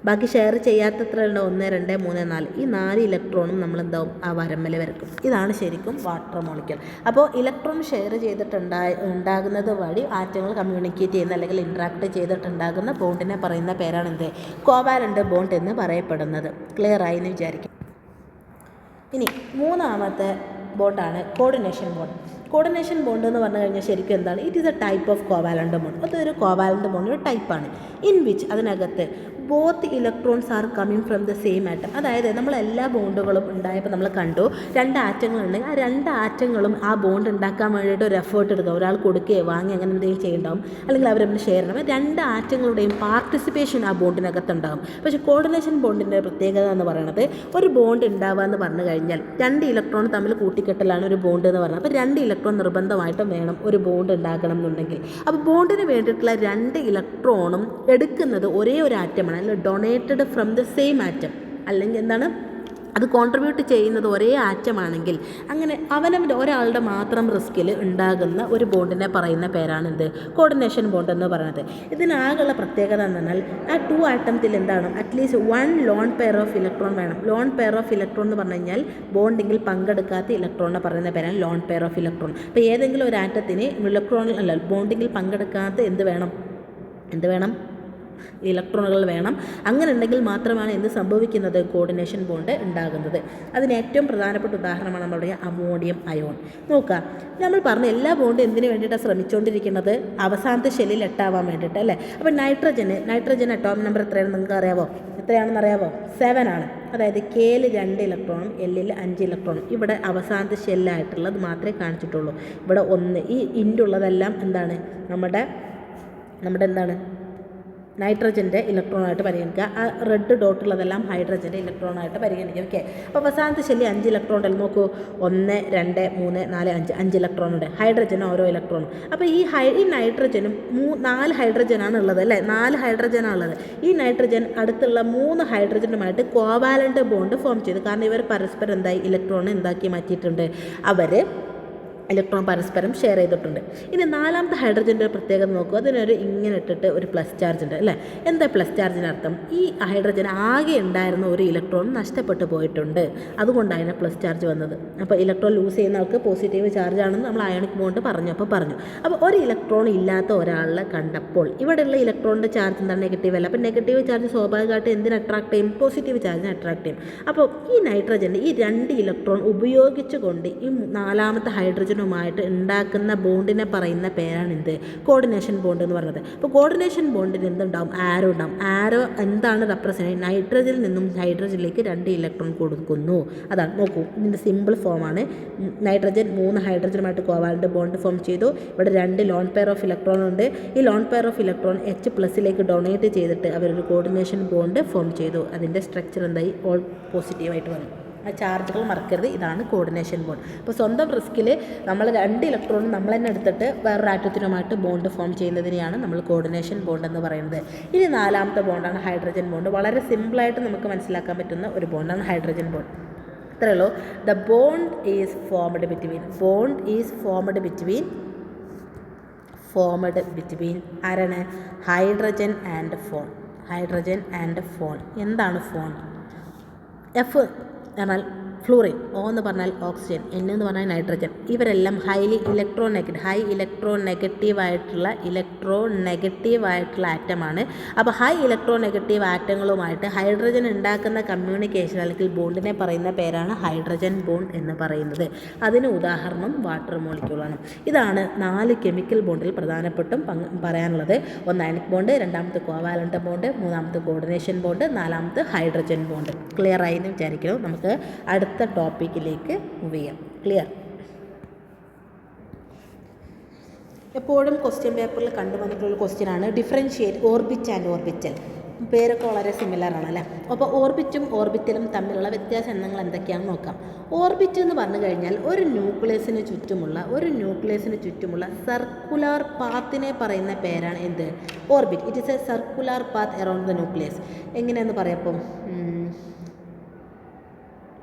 ബാക്കി ഷെയർ ചെയ്യാത്തത്ര ഉണ്ടാവും, 1 2 3 4. ഈ 4 ഇലക്ട്രോണും നമ്മളെന്താവും, ആ വരമ്മൽ വരക്കും. ഇതാണ് ശരിക്കും വാട്ടർ മോളിക്യൂൾ. അപ്പോൾ ഇലക്ട്രോൺ ഷെയർ ഉണ്ടാകുന്നത് വഴി ആറ്റങ്ങൾ കമ്മ്യൂണിക്കേറ്റ് ചെയ്യുന്ന അല്ലെങ്കിൽ ഇൻട്രാക്ട് ചെയ്തിട്ടുണ്ടാകുന്ന ബോണ്ടിനെ പറയുന്ന പേരാണ് എന്ത്, കോവാലൻ്റ് ബോണ്ട് എന്ന് പറയപ്പെടുന്നത്. ക്ലിയർ ആയി എന്ന് വിചാരിക്കും. ഇനി മൂന്നാമത്തെ ബോണ്ടാണ് കോർഡിനേഷൻ ബോണ്ട്. കോർഡിനേഷൻ ബോണ്ട് എന്ന് പറഞ്ഞു കഴിഞ്ഞാൽ ശരിക്കും എന്താണ്, it is A type of covalent bond. അതൊരു കോവാലൻ്റ് ബോണ്ട് ഒരു ടൈപ്പാണ്. ഇൻ വിച്ച് അതിനകത്ത് both electrons are coming from the same atom. അതായത് നമ്മളെല്ലാ ബോണ്ടുകളും ഉണ്ടായപ്പോൾ നമ്മൾ കണ്ടു 2 ആറ്റങ്ങളുണ്ടെങ്കിൽ ആ 2 ആറ്റങ്ങളും ആ ബോണ്ട് ഉണ്ടാക്കാൻ വേണ്ടിയിട്ട് ഒരു എഫേർട്ട് എടുക്കുക, ഒരാൾ കൊടുക്കുകയോ വാങ്ങി അങ്ങനെ എന്തെങ്കിലും ചെയ്യണ്ടാവും, അല്ലെങ്കിൽ അവർ തമ്മിൽ ഷെയർ ചെയ്യണം. 2 ആറ്റങ്ങളുടെയും പാർട്ടിസിപ്പേഷൻ ആ ബോണ്ടിനകത്ത് ഉണ്ടാകും. പക്ഷേ കോർഡിനേഷൻ ബോണ്ടിൻ്റെ പ്രത്യേകത എന്ന് പറയുന്നത്, ഒരു ബോണ്ട് ഉണ്ടാവുക എന്ന് പറഞ്ഞു കഴിഞ്ഞാൽ 2 ഇലക്ട്രോൺ തമ്മിൽ കൂട്ടിക്കെട്ടലാണ് ഒരു ബോണ്ട് എന്ന് പറയുന്നത്. അപ്പോൾ 2 ഇലക്ട്രോൺ നിർബന്ധമായിട്ടും വേണം ഒരു ബോണ്ട് ഉണ്ടാക്കണം എന്നുണ്ടെങ്കിൽ. അപ്പോൾ ബോണ്ടിന് വേണ്ടിയിട്ടുള്ള 2 ഇലക്ട്രോണും എടുക്കുന്നത് ഒരേ ഒരു ആറ്റമാണ്, അല്ലെങ്കിൽ donated from the same atom, അല്ലെങ്കിൽ എന്താണ്, അത് കോൺട്രിബ്യൂട്ട് ചെയ്യുന്നത് ഒരേ ആറ്റമാണെങ്കിൽ അങ്ങനെ അവനവൻ്റെ ഒരാളുടെ മാത്രം റിസ്കിൽ ഉണ്ടാകുന്ന ഒരു ബോണ്ടിനെ പറയുന്ന പേരാണ് എന്ത്, കോർഡിനേഷൻ ബോണ്ട് എന്ന് പറയുന്നത്. ഇതിനാകെയുള്ള പ്രത്യേകത എന്ന് പറഞ്ഞാൽ ആ 2 ആറ്റത്തിൽ എന്താണ്, at least 1 loan pair of electron വേണം. ലോൺ പെയർ ഓഫ് ഇലക്ട്രോൺ എന്ന് പറഞ്ഞു കഴിഞ്ഞാൽ ബോണ്ടിങ്ങിൽ പങ്കെടുക്കാത്ത ഇലക്ട്രോണിനെ പറയുന്ന പേരാണ് ലോൺ പെയർ ഓഫ് ഇലക്ട്രോൺ. അപ്പോൾ ഏതെങ്കിലും ഒരു ആറ്റത്തിന് ഇലക്ട്രോണിൽ അല്ല ബോണ്ടിങ്ങിൽ പങ്കെടുക്കാത്ത എന്ത് വേണം, ഇലക്ട്രോണുകൾ വേണം. അങ്ങനെ ഉണ്ടെങ്കിൽ മാത്രമാണ് എന്ത് സംഭവിക്കുന്നത്, കോർഡിനേഷൻ ബോണ്ട് ഉണ്ടാകുന്നത്. അതിന് ഏറ്റവും പ്രധാനപ്പെട്ട ഉദാഹരണമാണ് നമ്മളുടെ അമോണിയം അയോൺ. നോക്കുക, നമ്മൾ പറഞ്ഞ എല്ലാ ബോണ്ടും എന്തിനു വേണ്ടിയിട്ടാണ് ശ്രമിച്ചുകൊണ്ടിരിക്കുന്നത്, അവസാനത്തെ ഷെല്ലിൽ എട്ടാവാൻ വേണ്ടിയിട്ട് അല്ലേ. അപ്പോൾ നൈട്രജൻ അറ്റോമിക് നമ്പർ എത്രയാണെന്ന് നിങ്ങൾക്ക് അറിയാമോ, എത്രയാണെന്ന് 7 ആണ്. അതായത് കെയിൽ 2 ഇലക്ട്രോണും എല്ലിൽ 5 ഇലക്ട്രോണും. ഇവിടെ അവസാനത്തെ ഷെല്ലായിട്ടുള്ളത് മാത്രമേ കാണിച്ചിട്ടുള്ളൂ. ഇവിടെ 1 ഈ ഇൻറ്റുള്ളതെല്ലാം എന്താണ്, നമ്മുടെ എന്താണ്, നൈട്രജൻ്റെ ഇലക്ട്രോണായിട്ട് പരിഗണിക്കുക. ആ റെഡ് ഡോട്ടുള്ളതെല്ലാം ഹൈഡ്രജൻ്റെ ഇലക്ട്രോണായിട്ട് പരിഗണിക്കുക. ഓക്കെ, അപ്പോൾ അവസാനത്തെ ഷെല്ലിൽ 5 ഇലക്ട്രോൺ ഉണ്ടല്ലോ. നോക്കൂ, 1 2 3 4 5 ഇലക്ട്രോൺ ഉണ്ട്. ഹൈഡ്രജന് ഓരോ ഇലക്ട്രോണും. അപ്പോൾ ഈ നൈട്രജനും 4 ഹൈഡ്രജനാണ് ഉള്ളത് അല്ലേ, 4 ഹൈഡ്രജനാണ് ഉള്ളത്. ഈ നൈട്രജൻ അടുത്തുള്ള 3 ഹൈഡ്രജനുമായിട്ട് കോവാലൻ്റ് ബോണ്ട് ഫോം ചെയ്തു. കാരണം ഇവർ പരസ്പരം ഇലക്ട്രോൺ എന്താക്കി മാറ്റിയിട്ടുണ്ട്, അവർ ഇലക്ട്രോൺ പരസ്പരം ഷെയർ ചെയ്തിട്ടുണ്ട്. ഇനി 4ാമത്തെ ഹൈഡ്രജൻ്റെ പ്രത്യേകത നോക്കുക, അതിനൊരു ഇങ്ങനെ ഇട്ടിട്ട് ഒരു പ്ലസ് ചാർജ് ഉണ്ട് അല്ലേ. എന്താ പ്ലസ് ചാർജിന് അർത്ഥം, ഈ ഹൈഡ്രജൻ ആകെ ഉണ്ടായിരുന്ന ഒരു ഇലക്ട്രോൺ നഷ്ടപ്പെട്ടു പോയിട്ടുണ്ട്, അതുകൊണ്ടാണ് പ്ലസ് ചാർജ് വന്നത്. അപ്പോൾ ഇലക്ട്രോൺ ലൂസ് ചെയ്യുന്ന ആൾക്ക് പോസിറ്റീവ് ചാർജ് ആണെന്ന് നമ്മൾ അയോണിക് ബോണ്ട് പറഞ്ഞു. അപ്പോൾ ഒരു ഇലക്ട്രോൺ ഇല്ലാത്ത ഒരാളെ കണ്ടപ്പോൾ ഇവിടെയുള്ള ഇലക്ട്രോണിൻ്റെ ചാർജ് എന്താണ്, നെഗറ്റീവ് അല്ല. അപ്പോൾ നെഗറ്റീവ് ചാർജ് സ്വാഭാവികമായിട്ട് എന്തിനെ അട്രാക്ട് ചെയ്യും, പോസിറ്റീവ് ചാർജിനെ അട്രാക്ട് ചെയ്യും. അപ്പോൾ ഈ നൈട്രജൻ്റെ ഈ 2 ഇലക്ട്രോൺ ഉപയോഗിച്ചുകൊണ്ട് ഈ 4ാമത്തെ ഹൈഡ്രജനുമായിട്ട് ഉണ്ടാക്കുന്ന ബോണ്ടിനെ പറയുന്ന പേരാണ് എന്ത്, കോർഡിനേഷൻ ബോണ്ട് എന്ന് പറയുന്നത്. അപ്പോൾ കോർഡിനേഷൻ ബോണ്ടിന് എന്തുണ്ടാവും, ആരോ ഉണ്ടാവും. ആരോ എന്താണ് റെപ്രസെൻറ്റ്, നൈട്രജനിൽ നിന്നും ഹൈഡ്രജനിലേക്ക് 2 ഇലക്ട്രോൺ കൊടുക്കുന്നു. അതാണ്, നോക്കൂ, ഇതിൻ്റെ സിമ്പിൾ ഫോമാണ്. നൈട്രജൻ 3 ഹൈഡ്രജനുമായിട്ട് കോവാലൻ്റ് ബോണ്ട് ഫോം ചെയ്തു. ഇവിടെ 2 ലോൺ പെയർ ഓഫ് ഇലക്ട്രോൺ ഉണ്ട്. ഈ ലോൺ പെയർ ഓഫ് ഇലക്ട്രോൺ H+ലേക്ക് ഡൊണേറ്റ് ചെയ്തിട്ട് അവരൊരു കോർഡിനേഷൻ ബോണ്ട് ഫോം ചെയ്തു. അതിൻ്റെ സ്ട്രക്ചർ എന്തായി, ഓൾ പോസിറ്റീവായിട്ട് വന്നു. ആ ചാർജുകൾ മറക്കരുത്. ഇതാണ് കോർഡിനേഷൻ ബോണ്ട്. അപ്പോൾ സ്വന്തം റിസ്കിൽ നമ്മൾ 2 ഇലക്ട്രോണും നമ്മൾ തന്നെ എടുത്തിട്ട് വേറൊരു ആറ്റത്തിനുമായിട്ട് ബോണ്ട് ഫോം ചെയ്യുന്നതിനെയാണ് നമ്മൾ കോർഡിനേഷൻ ബോണ്ട് എന്ന് പറയുന്നത്. ഇനി 4ാമത്തെ ബോണ്ടാണ് ഹൈഡ്രജൻ ബോണ്ട്. വളരെ സിമ്പിളായിട്ട് നമുക്ക് മനസ്സിലാക്കാൻ പറ്റുന്ന ഒരു ബോണ്ടാണ് ഹൈഡ്രജൻ ബോണ്ട്. ഇത്രയേ ഉള്ളൂ. The bond is formed between ആരാണ്, ഹൈഡ്രജൻ ആൻഡ് ഫോൺ. എന്താണ് ഫോൺ? എഫ് എന്നാൽ ഫ്ലൂറിൻ, O എന്ന് പറഞ്ഞാൽ ഓക്സിജൻ, N എന്ന് പറഞ്ഞാൽ നൈട്രജൻ. ഇവരെല്ലാം ഹൈ ഇലക്ട്രോ നെഗറ്റീവ് ആയിട്ടുള്ള ആറ്റമാണ്. അപ്പോൾ ഹൈ ഇലക്ട്രോ നെഗറ്റീവ് ആറ്റങ്ങളുമായിട്ട് ഹൈഡ്രജൻ ഉണ്ടാക്കുന്ന കമ്മ്യൂണിക്കേഷൻ അല്ലെങ്കിൽ ബോണ്ടിനെ പറയുന്ന പേരാണ് ഹൈഡ്രജൻ ബോണ്ട് എന്ന് പറയുന്നത്. അതിന് ഉദാഹരണം വാട്ടർ മോളിക്യൂളാണ്. ഇതാണ് 4 കെമിക്കൽ ബോണ്ടിൽ പ്രധാനപ്പെട്ടും പറയാനുള്ളത്. ഒന്ന് അയണിക് ബോണ്ട്, രണ്ടാമത്തെ കോവാലന്റ് ബോണ്ട്, മൂന്നാമത്തെ കോർഡിനേഷൻ ബോണ്ട്, നാലാമത്തെ ഹൈഡ്രജൻ ബോണ്ട്. ക്ലിയർ ആയി എന്ന് വിചാരിക്കുന്നു. നമുക്ക് അടുത്ത ടോപ്പിക്കിലേക്ക് മൂവ് ചെയ്യാം. ക്ലിയർ? എപ്പോഴും ക്വസ്റ്റ്യൻ പേപ്പറിൽ കണ്ടുവന്നിട്ടുള്ള ക്വസ്റ്റ്യനാണ് ഡിഫറൻഷിയേറ്റ് ഓർബിറ്റ് ആൻഡ് ഓർബിറ്റൽ. പേരൊക്കെ വളരെ സിമിലർ ആണല്ലേ. അപ്പോൾ ഓർബിറ്റും ഓർബിറ്റലും തമ്മിലുള്ള വ്യത്യാസം എന്തെങ്കിലുമാണ് നോക്കാം. ഓർബിറ്റ് എന്ന് പറഞ്ഞു കഴിഞ്ഞാൽ ഒരു ന്യൂക്ലിയസിന് ചുറ്റുമുള്ള സർക്കുലർ പാത്തിനെ പറയുന്ന പേരാണ് എന്ത്? Orbit. It is A circular path around the nucleus. എങ്ങനെയെന്ന് പറയപ്പം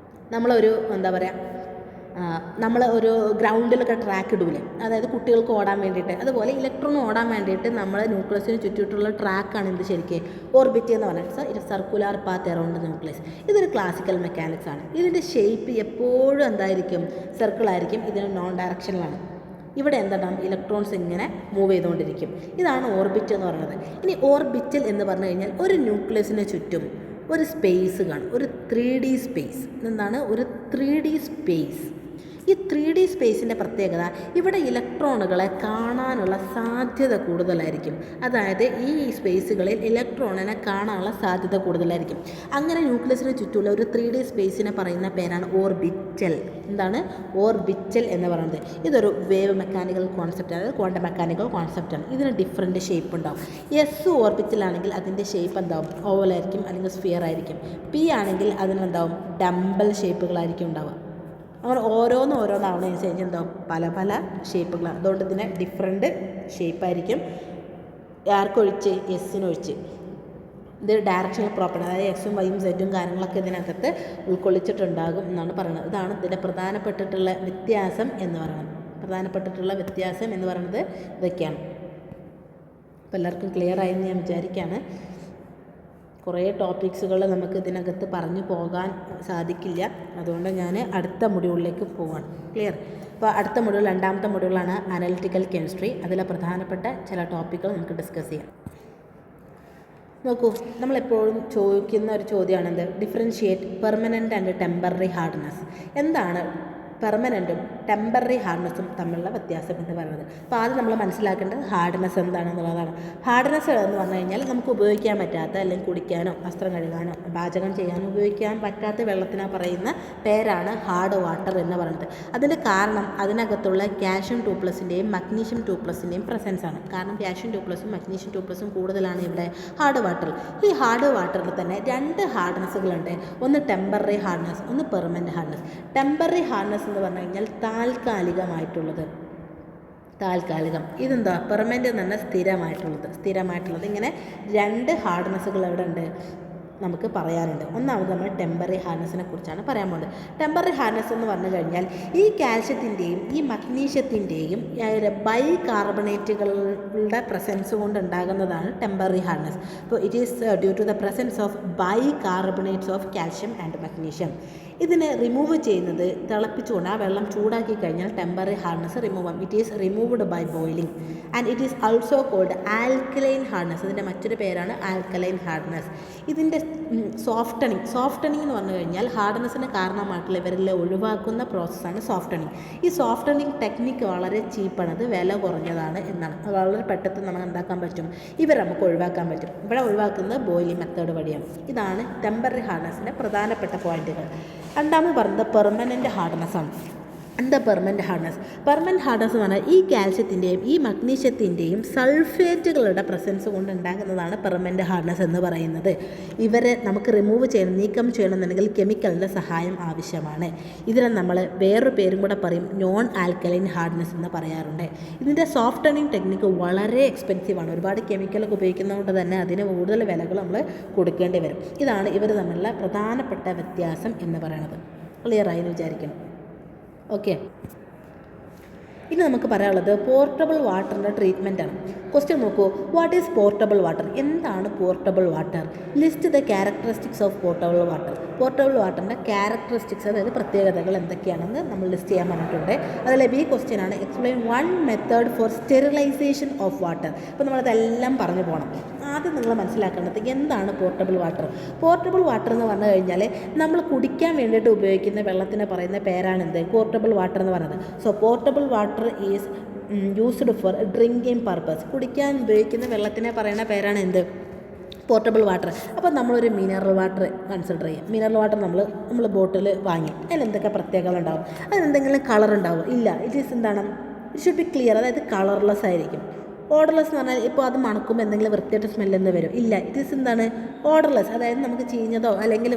നമ്മൾ ഒരു ഗ്രൗണ്ടിലൊക്കെ ട്രാക്ക് ഇടൂലേ, അതായത് കുട്ടികൾക്ക് ഓടാൻ വേണ്ടിയിട്ട്, അതുപോലെ ഇലക്ട്രോൺ ഓടാൻ വേണ്ടിയിട്ട് നമ്മൾ ന്യൂക്ലിയസിന് ചുറ്റിയിട്ടുള്ള ട്രാക്കാണ് എന്ത് ശരിക്കും ഓർബിറ്റ് എന്ന് പറഞ്ഞാൽ ഇത് സർക്കുലർ പാത്ത് അറൗണ്ട് ന്യൂക്ലിയസ്. ഇതൊരു ക്ലാസിക്കൽ മെക്കാനിക്സ് ആണ്. ഇതിൻ്റെ ഷേപ്പ് എപ്പോഴും എന്തായിരിക്കും? സർക്കിളായിരിക്കും. ഇതിന് നോൺ ഡയറക്ഷനിലാണ്. ഇവിടെ എന്താണ്? ഇലക്ട്രോൺസ് ഇങ്ങനെ മൂവ് ചെയ്തുകൊണ്ടിരിക്കും. ഇതാണ് ഓർബിറ്റ് എന്ന് പറയുന്നത്. ഇനി ഓർബിറ്റൽ എന്ന് പറഞ്ഞു കഴിഞ്ഞാൽ ഒരു ന്യൂക്ലിയസിന് ചുറ്റും ഒരു സ്പേസ് കാണും, ഒരു 3D സ്പേസ്. എന്താണ് ഒരു 3D സ്പേസ്? ഈ 3D സ്പേസിൻ്റെ പ്രത്യേകത, ഇവിടെ ഇലക്ട്രോണുകളെ കാണാനുള്ള സാധ്യത കൂടുതലായിരിക്കും. അതായത് ഈ സ്പേസുകളിൽ ഇലക്ട്രോണിനെ കാണാനുള്ള സാധ്യത കൂടുതലായിരിക്കും. അങ്ങനെ ന്യൂക്ലിയസിന് ചുറ്റുമുള്ള ഒരു 3D സ്പേസിനെ പറയുന്ന പേരാണ് ഓർബിറ്റൽ. എന്താണ്? ഓർബിറ്റൽ എന്ന് പറയുന്നത്. ഇതൊരു വേവ് മെക്കാനിക്കൽ കോൺസെപ്റ്റ്, അതായത് ക്വാണ്ടം മെക്കാനിക്കൽ കോൺസെപ്റ്റാണ്. ഇതിന് ഡിഫറെൻറ്റ് ഷേപ്പ് ഉണ്ടാവും. എസ് ഓർബിറ്റലാണെങ്കിൽ അതിൻ്റെ ഷേപ്പ് എന്താവും? ഓവലായിരിക്കും അല്ലെങ്കിൽ സ്ഫിയർ ആയിരിക്കും. പി ആണെങ്കിൽ അതിനെന്താവും? ഡംബൽ ഷേപ്പുകളായിരിക്കും ഉണ്ടാവുക. അങ്ങനെ ഓരോന്നാവുന്നതനുസരിച്ച് എന്താവും? പല പല ഷേപ്പുകളാണ്. അതുകൊണ്ട് ഇതിനെ ഡിഫറെൻറ്റ് ഷേപ്പായിരിക്കും. ആർക്കൊഴിച്ച്? എസ്സിനൊഴിച്ച്. ഇത് ഡയറക്ഷണൽ പ്രോപ്പർട്ടി, അതായത് എക്സും വൈയും സെറ്റും കാര്യങ്ങളൊക്കെ ഇതിനകത്ത് ഉൾക്കൊള്ളിച്ചിട്ടുണ്ടാകും എന്നാണ് പറയുന്നത്. ഇതാണ് ഇതിൻ്റെ പ്രധാനപ്പെട്ടിട്ടുള്ള വ്യത്യാസം എന്ന് പറയുന്നത്. ഇതൊക്കെയാണ്. അപ്പോൾ എല്ലാവർക്കും ക്ലിയർ ആയെന്ന് ഞാൻ വിചാരിക്കുകയാണ്. കുറേ ടോപ്പിക്സുകൾ നമുക്ക് ഇതിനകത്ത് പറഞ്ഞു പോകാൻ സാധിക്കില്ല. അതുകൊണ്ട് ഞാൻ അടുത്ത മൊഡ്യൂളിലേക്ക് പോവാണ്. ക്ലിയർ? അപ്പോൾ അടുത്ത മൊഡ്യൂൾ, രണ്ടാമത്തെ മൊഡ്യൂളാണ് അനലിറ്റിക്കൽ കെമിസ്ട്രി. അതിലെ പ്രധാനപ്പെട്ട ചില ടോപ്പിക്കുകൾ നമുക്ക് ഡിസ്കസ് ചെയ്യാം. നോക്കൂ, നമ്മളെപ്പോഴും ചോദിക്കുന്ന ഒരു ചോദ്യമാണെന്ത്? Differentiate permanent and temporary hardness. എന്താണ് പെർമനൻറ്റും ടെമ്പററി ഹാർഡ്നെസ്സും തമ്മിലുള്ള വ്യത്യാസം എന്ന് പറയുന്നത്? അപ്പോൾ ആദ്യം നമ്മൾ മനസ്സിലാക്കേണ്ടത് ഹാർഡ്നെസ് എന്താണെന്നുള്ളതാണ്. ഹാർഡ്നെസ് എന്ന് പറഞ്ഞു കഴിഞ്ഞാൽ നമുക്ക് ഉപയോഗിക്കാൻ പറ്റാത്ത, അല്ലെങ്കിൽ കുടിക്കാനോ വസ്ത്രം കഴുകാനോ പാചകം ചെയ്യാനോ ഉപയോഗിക്കാൻ പറ്റാത്ത വെള്ളത്തിനെ പറയുന്ന പേരാണ് ഹാർഡ് വാട്ടർ എന്ന് പറയുന്നത്. അതിൻ്റെ കാരണം അതിനകത്തുള്ള കാൽഷ്യം 2+ൻ്റെയും മഗ്നീഷ്യം 2+ൻ്റെയും പ്രസൻസ് ആണ്. കാരണം കാൽഷ്യം 2+ഉം മഗ്നീഷ്യം 2+ഉം കൂടുതലാണ് ഇവിടെ ഹാർഡ് വാട്ടറിൽ. ഈ ഹാർഡ് വാട്ടറിൽ തന്നെ 2 ഹാർഡ്നെസ്സുകളുണ്ട്. ഒന്ന് ടെമ്പററി ഹാർഡ്നെസ്, ഒന്ന് പെർമനൻ്റ് ഹാർഡ്നെസ്. ടെമ്പററി ഹാർഡ്നെസ് എന്ന് പറഞ്ഞു കഴിഞ്ഞാൽ താൽക്കാലികം. ഇതെന്താ? പെർമനൻ്റ് എന്ന് പറഞ്ഞാൽ സ്ഥിരമായിട്ടുള്ളത്. ഇങ്ങനെ 2 ഹാർഡ്നെസ്സുകൾ എവിടെ ഉണ്ട് നമുക്ക് പറയാനുണ്ട്. ഒന്നാമത് നമ്മൾ ടെമ്പററി ഹാർഡ്നെസ്സിനെ കുറിച്ചാണ് പറയാൻ പോകുന്നത്. ടെമ്പററി ഹാർഡ്നെസ് എന്ന് പറഞ്ഞു കഴിഞ്ഞാൽ ഈ കാൽഷ്യത്തിൻ്റെയും ഈ മഗ്നീഷ്യത്തിൻ്റെയും ബൈകാർബണേറ്റുകളുടെ പ്രസൻസ് കൊണ്ട് ഉണ്ടാകുന്നതാണ് ടെമ്പററി ഹാർഡ്നെസ്. അപ്പോൾ it is due to the presence of bicarbonates of calcium and magnesium. ഇതിനെ റിമൂവ് ചെയ്യുന്നത് തിളപ്പിച്ചുകൊണ്ട് ആ വെള്ളം ചൂടാക്കി കഴിഞ്ഞാൽ ടെമ്പററി ഹാർഡ്നെസ് റിമൂവ് ആകും. It is removed by boiling and it is also called alkaline hardness. ഇതിൻ്റെ മറ്റൊരു പേരാണ് ആൽക്കലൈൻ ഹാർഡ്നെസ്. ഇതിൻ്റെ സോഫ്റ്റനിങ് എന്ന് പറഞ്ഞു കഴിഞ്ഞാൽ ഹാർഡ്നെസ്സിന് കാരണമായിട്ടുള്ള ഇവരെല്ലാം ഒഴിവാക്കുന്ന പ്രോസസ്സാണ് സോഫ്റ്റനിങ്. ഈ സോഫ്റ്റനിങ് ടെക്നിക്ക് വളരെ ചീപ്പാണ്, അത് വില കുറഞ്ഞതാണ് എന്നാണ്. വളരെ പെട്ടെന്ന് നമുക്ക് എന്താക്കാൻ പറ്റും? നമുക്ക് ഒഴിവാക്കാൻ പറ്റും. ഇവിടെ ഒഴിവാക്കുന്നത് ബോയിലിംഗ് മെത്തേഡ് വഴിയാണ്. ഇതാണ് ടെമ്പററി ഹാർഡ്നെസ്സിൻ്റെ പ്രധാനപ്പെട്ട പോയിന്റുകൾ. രണ്ടാമത് പറയുന്നത് പെർമനൻ്റ് ഹാർഡ്നെസ് ആണ്. എന്താ പെർമനൻ്റ് ഹാർഡ്നെസ്? പെർമനൻ്റ് ഹാർഡ്നെസ് എന്ന് പറഞ്ഞാൽ ഈ കാൽഷ്യത്തിൻ്റെയും ഈ മഗ്നീഷ്യത്തിൻ്റെയും സൾഫേറ്റുകളുടെ പ്രസൻസ് കൊണ്ട് ഉണ്ടാകുന്നതാണ് പെർമനൻ്റ് ഹാർഡ്നെസ് എന്ന് പറയുന്നത്. ഇവരെ നമുക്ക് നീക്കം ചെയ്യണമെന്നുണ്ടെങ്കിൽ കെമിക്കലിൻ്റെ സഹായം ആവശ്യമാണ്. ഇതിനെ നമ്മൾ വേറൊരു പേരും കൂടെ പറയും, നോൺ ആൽക്കലൈൻ ഹാർഡ്നെസ് എന്ന് പറയാറുണ്ട്. ഇതിൻ്റെ സോഫ്റ്റനിങ് ടെക്നിക്ക് വളരെ എക്സ്പെൻസീവാണ്. ഒരുപാട് കെമിക്കലൊക്കെ ഉപയോഗിക്കുന്നതുകൊണ്ട് തന്നെ അതിന് കൂടുതൽ വിലകൾ നമ്മൾ കൊടുക്കേണ്ടി വരും. ഇതാണ് ഇവർ തമ്മിലുള്ള പ്രധാനപ്പെട്ട വ്യത്യാസം എന്ന് പറയുന്നത്. ക്ലിയർ ആയി എന്ന് വിചാരിക്കണം. ഓക്കെ, ഇനി നമുക്ക് പറയാനുള്ളത് പോർട്ടബിൾ വാട്ടറിൻ്റെ ട്രീറ്റ്മെൻറ്റാണ്. ക്വസ്റ്റ്യൻ നോക്കൂ, വാട്ട് ഈസ് പോർട്ടബിൾ വാട്ടർ? എന്താണ് portable water? List the characteristics of portable water. Portable വാട്ടറിൻ്റെ ക്യാരക്ടറിസ്റ്റിക്സ്, അതായത് പ്രത്യേകതകൾ എന്തൊക്കെയാണെന്ന് നമ്മൾ ലിസ്റ്റ് ചെയ്യാൻ പറഞ്ഞിട്ടുണ്ട്. അതിലെ ബി ക്വസ്റ്റ്യൻ ആണ്, explain one method for sterilization of water. അപ്പോൾ നമ്മളതെല്ലാം പറഞ്ഞു പോകണം. ആദ്യം നിങ്ങൾ മനസ്സിലാക്കേണ്ടത് എന്താണ് പോർട്ടബിൾ വാട്ടർ. പോർട്ടബിൾ വാട്ടർ എന്ന് പറഞ്ഞു കഴിഞ്ഞാൽ നമ്മൾ കുടിക്കാൻ വേണ്ടിയിട്ട് ഉപയോഗിക്കുന്ന വെള്ളത്തിനെ പറയുന്ന പേരാണ് എന്ത്? പോർട്ടബിൾ വാട്ടർ എന്ന് പറയുന്നത്. So portable water is used for drinking purpose. കുടിക്കാൻ ഉപയോഗിക്കുന്ന വെള്ളത്തിനെ പറയുന്ന പേരാണ് എന്ത്? Portable water. അപ്പോൾ നമ്മളൊരു മിനറൽ വാട്ടർ കൺസിഡർ ചെയ്യും. മിനറൽ വാട്ടർ നമ്മൾ ബോട്ടിൽ വാങ്ങി, അതിൽ എന്തൊക്കെ പ്രത്യേകത ഉണ്ടാവും? അതിനെന്തെങ്കിലും കളർ ഉണ്ടാവും? ഇല്ല. ഇറ്റ് ഈസ് എന്താണ്? ഇറ്റ് ഷുഡ് ബി ക്ലിയർ, അതായത് കളർലെസ് ആയിരിക്കും. ഓർഡർലെസ് എന്ന് പറഞ്ഞാൽ ഇപ്പോൾ അത് മണക്കുമ്പോൾ എന്തെങ്കിലും വൃത്തിയായിട്ട് സ്മെല്ലെന്ന് വരും? ഇല്ല. ഇറ്റ് ഈസ് എന്താണ്? ഓർഡർലെസ്, അതായത് നമുക്ക് ചീഞ്ഞതോ അല്ലെങ്കിൽ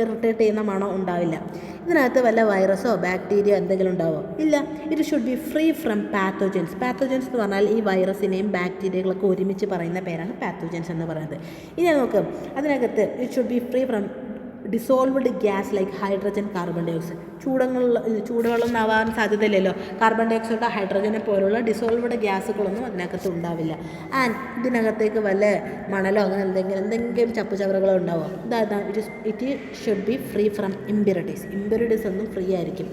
ഇറിറ്റേറ്റ് ചെയ്യുന്ന മണോ ഉണ്ടാവില്ല. ഇതിനകത്ത് വല്ല വൈറസോ ബാക്ടീരിയ എന്തെങ്കിലും ഉണ്ടാവോ? ഇല്ല. It should be free from pathogens. Pathogens എന്ന് പറഞ്ഞാൽ ഈ വൈറസിനെയും ബാക്ടീരിയകളൊക്കെ ഒരുമിച്ച് പറയുന്ന പേരാണ് പാത്തോജൻസ് എന്ന് പറയുന്നത്. ഇനി നോക്കാം, അതിനകത്ത് it should be free from dissolved gas like hydrogen, carbon dioxide. ചൂടുവെള്ളം ആവാൻ സാധ്യതയില്ലല്ലോ. കാർബൺ ഡൈ ഓക്സൈഡ്, ഹൈഡ്രജനെ പോലുള്ള ഡിസോൾവ്ഡ് ഗ്യാസുകളൊന്നും അതിനകത്ത് ഉണ്ടാവില്ല. ആൻഡ് ഇതിനകത്തേക്ക് വല്ല മണലോ അങ്ങനെ എന്തെങ്കിലും ചപ്പുചവറുകളോ ഉണ്ടാവുമോ? It should be free from impurities. Impurities ഒന്നും ഫ്രീ ആയിരിക്കും.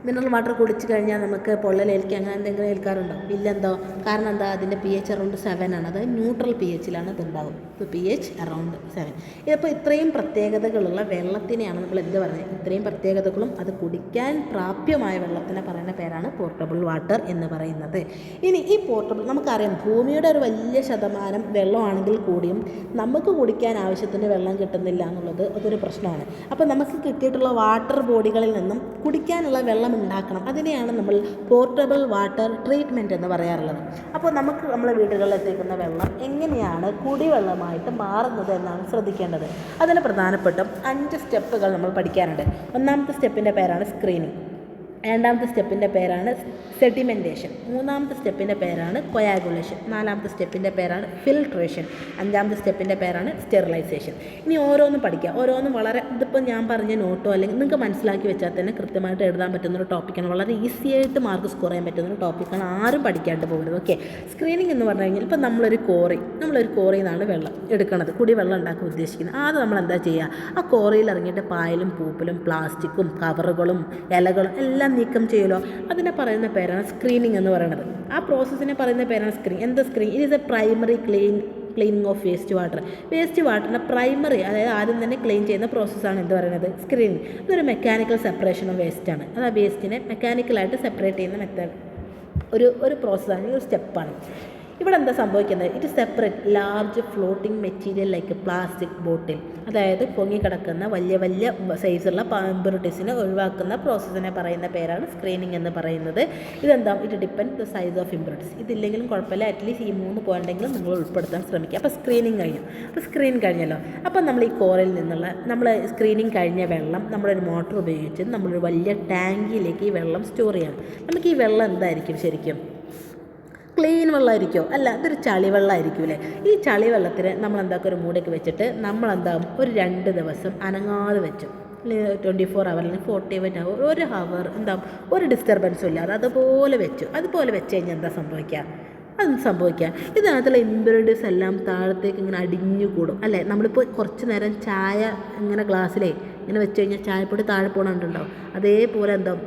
മിനറൽ വാട്ടർ കുടിച്ച് കഴിഞ്ഞാൽ നമുക്ക് പൊള്ളലേൽക്കുക അങ്ങനെ എന്തെങ്കിലും ഏൽക്കാറുണ്ടോ? ഇല്ലെന്തോ? കാരണം എന്താ? അതിൻ്റെ പി എച്ച് അറൗണ്ട് 7 ആണ്. അതായത് ന്യൂട്രൽ പി എച്ചിലാണ് ഇതുണ്ടാവും. ഇപ്പോൾ പി എച്ച് അറൗണ്ട് 7. ഇതിപ്പോൾ ഇത്രയും പ്രത്യേകതകളുള്ള വെള്ളത്തിനെയാണ് നമ്മൾ എന്ത് പറയുന്നത്? ഇത്രയും പ്രത്യേകതകളും അത് കുടിക്കാൻ പ്രാപ്യമായ വെള്ളത്തിനെ പറയുന്ന പേരാണ് പോർട്ടബിൾ വാട്ടർ എന്ന് പറയുന്നത്. ഇനി ഈ പോർട്ടബിൾ, നമുക്കറിയാം ഭൂമിയുടെ ഒരു വലിയ ശതമാനം വെള്ളമാണെങ്കിൽ കൂടിയും നമുക്ക് കുടിക്കാൻ ആവശ്യത്തിന് വെള്ളം കിട്ടുന്നില്ല എന്നുള്ളത് അതൊരു പ്രശ്നമാണ്. അപ്പോൾ നമുക്ക് കിട്ടിയിട്ടുള്ള വാട്ടർ ബോഡികളിൽ നിന്നും കുടിക്കാനുള്ള വെള്ളം ഉണ്ടാക്കണം. അതിനെയാണ് നമ്മൾ പോർട്ടബിൾ വാട്ടർ ട്രീറ്റ്മെൻറ്റ് എന്ന് പറയാറുള്ളത്. അപ്പോൾ നമുക്ക് നമ്മളെ വീടുകളിലെത്തിക്കുന്ന വെള്ളം എങ്ങനെയാണ് കുടിവെള്ളമായിട്ട് മാറുന്നത് എന്നാണ് ശ്രദ്ധിക്കേണ്ടത്. അതിന് പ്രധാനപ്പെട്ട 5 സ്റ്റെപ്പുകൾ നമ്മൾ പഠിക്കാനുണ്ട്. ഒന്നാമത്തെ സ്റ്റെപ്പിൻ്റെ പേരാണ് സ്ക്രീനിങ്. രണ്ടാമത്തെ സ്റ്റെപ്പിൻ്റെ പേരാണ് സെഡിമെൻറ്റേഷൻ. മൂന്നാമത്തെ സ്റ്റെപ്പിൻ്റെ പേരാണ് കൊയാഗുലേഷൻ. നാലാമത്തെ സ്റ്റെപ്പിൻ്റെ പേരാണ് ഫിൽട്രേഷൻ. അഞ്ചാമത്തെ സ്റ്റെപ്പിൻ്റെ പേരാണ് സ്റ്റെറിലൈസേഷൻ. ഇനി ഓരോന്നും പഠിക്കുക. ഓരോന്നും വളരെ, ഇതിപ്പോൾ ഞാൻ പറഞ്ഞ നോട്ടോ അല്ലെങ്കിൽ നിങ്ങൾക്ക് മനസ്സിലാക്കി വെച്ചാൽ തന്നെ കൃത്യമായിട്ട് എഴുതാൻ പറ്റുന്നൊരു ടോപ്പിക്കാണ്. വളരെ ഈസി ആയിട്ട് മാർക്ക് സ്കോർ ചെയ്യാൻ പറ്റുന്നൊരു ടോപ്പിക്കാണ്. ആരും പഠിക്കാണ്ട് പോകരുത്. ഓക്കെ. സ്ക്രീനിങ് എന്ന് പറഞ്ഞു കഴിഞ്ഞാൽ ഇപ്പോൾ നമ്മളൊരു കോറിയിൽ നിന്നാണ് വെള്ളം എടുക്കുന്നത്, കുടിവെള്ളം ഉണ്ടാക്കാൻ ഉദ്ദേശിക്കുന്നത്. ആദ്യം നമ്മൾ എന്താ ചെയ്യുക? ആ കോറിയിൽ ഇറങ്ങിയിട്ട് പായലും പൂപ്പലും പ്ലാസ്റ്റിക്കും കവറുകളും ഇലകളും എല്ലാം നീക്കം ചെയ്യുമല്ലോ. അതിനെ പറയുന്ന പേരാണ് സ്ക്രീനിങ് എന്ന് പറയുന്നത്. ആ പ്രോസസ്സിനെ പറയുന്ന പേരാണ് സ്ക്രീൻ. എന്താ screen? It is a primary cleaning of waste water. Waste വാട്ടറിനെ പ്രൈമറി, അതായത് ആദ്യം തന്നെ ക്ലീൻ ചെയ്യുന്ന പ്രോസസ്സാണ് എന്ത് പറയുന്നത്? സ്ക്രീനിങ്. ഇതൊരു മെക്കാനിക്കൽ സെപ്പറേഷൻ ഓഫ് വേസ്റ്റാണ്. അത് ആ വേസ്റ്റിനെ മെക്കാനിക്കലായിട്ട് സെപ്പറേറ്റ് ചെയ്യുന്ന മെത്തേഡ് ഒരു പ്രോസസ്സാണ്, ഒരു സ്റ്റെപ്പാണ്. ഇവിടെ എന്താ സംഭവിക്കുന്നത്? It separate large floating material like plastic bottle. അതായത് പൊങ്ങിക്കിടക്കുന്ന വലിയ സൈസുള്ള ഇമ്പ്യൂരിറ്റീസിനെ ഒഴിവാക്കുന്ന പ്രോസസ്സിനെ പറയുന്ന പേരാണ് സ്ക്രീനിങ് എന്ന് പറയുന്നത്. ഇതെന്താ? It depend the size of impurities. ഇതില്ലെങ്കിലും കുഴപ്പമില്ല, അറ്റ്ലീസ്റ്റ് ഈ 3 പോയിന്റെങ്കിലും നിങ്ങൾ ഉൾപ്പെടുത്താൻ ശ്രമിക്കുക. അപ്പോൾ സ്ക്രീനിങ് കഴിഞ്ഞു. അപ്പോൾ സ്ക്രീൻ കഴിഞ്ഞല്ലോ. അപ്പോൾ നമ്മൾ ഈ കോറിൽ നിന്നുള്ള സ്ക്രീനിങ് കഴിഞ്ഞ വെള്ളം നമ്മളൊരു മോട്ടർ ഉപയോഗിച്ച് നമ്മളൊരു വലിയ ടാങ്കിലേക്ക് ഈ വെള്ളം സ്റ്റോർ ചെയ്യണം. നമുക്ക് ഈ വെള്ളം എന്തായിരിക്കും ശരിക്കും? ക്ലീൻ വെള്ളമായിരിക്കുമോ? അല്ല, ഇതൊരു ചളി വെള്ളമായിരിക്കും അല്ലേ? ഈ ചളി വെള്ളത്തിന് നമ്മൾ എന്താക്കും? ഒരു മൂടയ്ക്ക് വെച്ചിട്ട് നമ്മളെന്താകും? ഒരു 2 ദിവസം അനങ്ങാതെ വെച്ചു. 24 അവർ അല്ലെങ്കിൽ 48 അവർ, 1 അവർ എന്താകും? ഒരു ഡിസ്റ്റർബൻസും ഇല്ലാതെ അതുപോലെ വെച്ചു. അതുപോലെ വെച്ച് കഴിഞ്ഞാൽ എന്താ സംഭവിക്കുക? അതൊന്നും സംഭവിക്കുക, ഇതിനകത്തുള്ള ഇമ്പ്യൂരിറ്റീസ് എല്ലാം താഴത്തേക്ക് ഇങ്ങനെ അടിഞ്ഞു കൂടും അല്ലേ? നമ്മളിപ്പോൾ കുറച്ച് നേരം ചായ ഇങ്ങനെ ഗ്ലാസ്സിലേ ഇങ്ങനെ വെച്ച് കഴിഞ്ഞാൽ ചായപ്പൊടി താഴെ പോകണുണ്ടാവും. അതേപോലെ എന്താവും?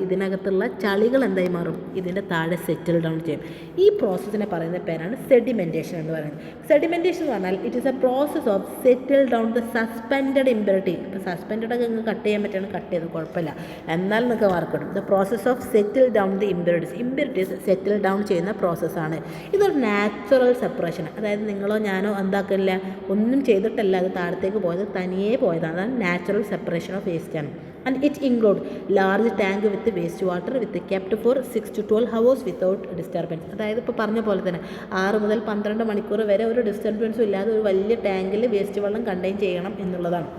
ഇതിനകത്തുള്ള ചളികൾ എന്തായി മാറും? ഇതിൻ്റെ താഴെ സെറ്റിൽ ഡൗൺ ചെയ്യും. ഈ പ്രോസസ്സിനെ പറയുന്ന പേരാണ് സെഡിമെൻറ്റേഷൻ എന്ന് പറയുന്നത്. സെഡിമെൻറ്റേഷൻ എന്ന് പറഞ്ഞാൽ it is a process of settle down the suspended impurity. ഇപ്പോൾ സസ്പെൻഡഡ് ഒക്കെ നിങ്ങൾക്ക് കട്ട് ചെയ്യാൻ പറ്റുകയാണ്, കട്ട് ചെയ്ത് കുഴപ്പമില്ല, എന്നാലും നിങ്ങൾക്ക് മാർക്ക് ഇടും. The process of settle down the impurities settle down ചെയ്യുന്ന പ്രോസസ്സാണ്. ഇതൊരു നാച്ചുറൽ സെപ്പറേഷൻ. അതായത് നിങ്ങളോ ഞാനോ എന്താക്കില്ല, ഒന്നും ചെയ്തിട്ടല്ല അത് താഴത്തേക്ക് പോയത്, തനിയെ പോയതാണ്. അതാണ് നാച്ചുറൽ സെപ്പറേഷൻ ഓഫ് വേസ്റ്റ് ആണ്. And it include large tank with waste water with kept for 6 to 12 hours without disturbance. അതായത് ഇപ്പോൾ പറഞ്ഞ പോലെ തന്നെ 6 മുതൽ 12 മണിക്കൂർ വരെ ഒരു ഡിസ്റ്റർബൻസും ഇല്ലാതെ ഒരു വലിയ ടാങ്കിൽ വേസ്റ്റ് വെള്ളം കണ്ടെയ്ൻ ചെയ്യണം എന്നുള്ളതാണ്.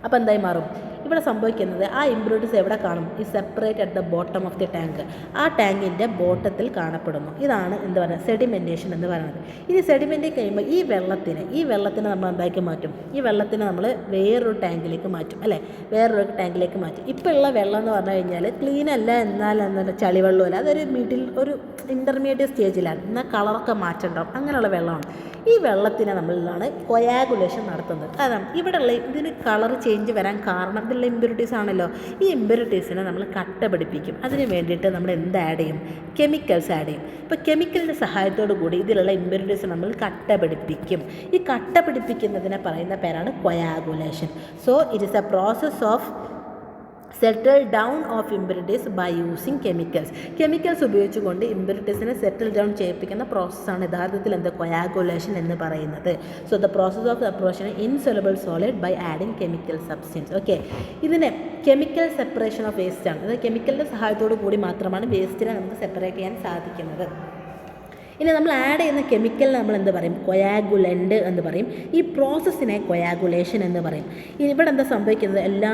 അപ്പോൾ എന്തായി മാറും? ഇവിടെ സംഭവിക്കുന്നത് ആ ഇമ്പ്യൂരിറ്റീസ് എവിടെ കാണും? ഈ separate at the bottom of the tank. ആ ടാങ്കിൻ്റെ ബോട്ടത്തിൽ കാണപ്പെടുന്നു. ഇതാണ് എന്ത് പറയുന്നത്? സെഡിമെൻറ്റേഷൻ എന്ന് പറയുന്നത്. ഇനി സെഡിമെൻറ്റ് കഴിയുമ്പോൾ ഈ വെള്ളത്തിനെ നമ്മൾ എന്താക്കി മാറ്റും? ഈ വെള്ളത്തിനെ നമ്മൾ വേറൊരു ടാങ്കിലേക്ക് മാറ്റും, അല്ലേ? വേറൊരു ടാങ്കിലേക്ക് മാറ്റും. ഇപ്പോൾ ഉള്ള വെള്ളം എന്ന് പറഞ്ഞു കഴിഞ്ഞാൽ ക്ലീൻ അല്ല, എന്നാൽ എന്നാൽ ചളിവെള്ളമല്ല, അതൊരു ഒരു ഇൻ്റർമീഡിയറ്റ് സ്റ്റേജിലാണ്. എന്നാൽ കളറൊക്കെ മാറ്റണ്ടാവും, അങ്ങനെയുള്ള വെള്ളമാണ്. ഈ വെള്ളത്തിനെ നമ്മളിലാണ് കൊയാഗുലേഷൻ നടത്തുന്നത്. അതാണ് ഇവിടെയുള്ള ഇതിന് കളർ ചേഞ്ച് വരാൻ കാരണം ഇതിലുള്ള ഇമ്പ്യൂരിറ്റീസ് ആണല്ലോ. ഈ ഇമ്പ്യൂരിറ്റീസിനെ നമ്മൾ കട്ട പിടിപ്പിക്കും. അതിന് വേണ്ടിയിട്ട് നമ്മൾ എന്ത് ആഡ് ചെയ്യും? കെമിക്കൽസ് ആഡ് ചെയ്യും. ഇപ്പോൾ കെമിക്കലിൻ്റെ സഹായത്തോടു കൂടി ഇതിലുള്ള ഇമ്പ്യൂരിറ്റീസ് നമ്മൾ കട്ട പിടിപ്പിക്കും. ഈ കട്ട പിടിപ്പിക്കുന്നതിനെ പറയുന്ന പേരാണ് coagulation. So it is a process of settle down of impurities by using chemicals ഉപയോഗിച്ചുകൊണ്ട് ഇമ്പ്യൂരിറ്റീസിനെ സെറ്റിൽ ഡൗൺ ചെയ്യിപ്പിക്കുന്ന പ്രോസസ്സാണ് യഥാർത്ഥത്തിൽ കൊയാഗുലേഷൻ എന്ന് പറയുന്നത്. So the process of separation insoluble solid by adding chemical substance. Okay, ഇതിനെ കെമിക്കൽ സെപ്പറേഷൻ ഓഫ് വേസ്റ്റ് ആണ്. അത് കെമിക്കലിൻ്റെ സഹായത്തോടു കൂടി മാത്രമാണ് വേസ്റ്റിനെ നമുക്ക് സെപ്പറേറ്റ് ചെയ്യാൻ സാധിക്കുന്നത്. ഇനി നമ്മൾ ആഡ് ചെയ്യുന്ന കെമിക്കലിന് നമ്മൾ എന്ത് പറയും? കൊയാഗുലൻ്റ് എന്ന് പറയും. ഈ പ്രോസസ്സിനെ കൊയാഗുലേഷൻ എന്ന് പറയും. ഇനി ഇവിടെ എന്താ സംഭവിക്കുന്നത്? എല്ലാ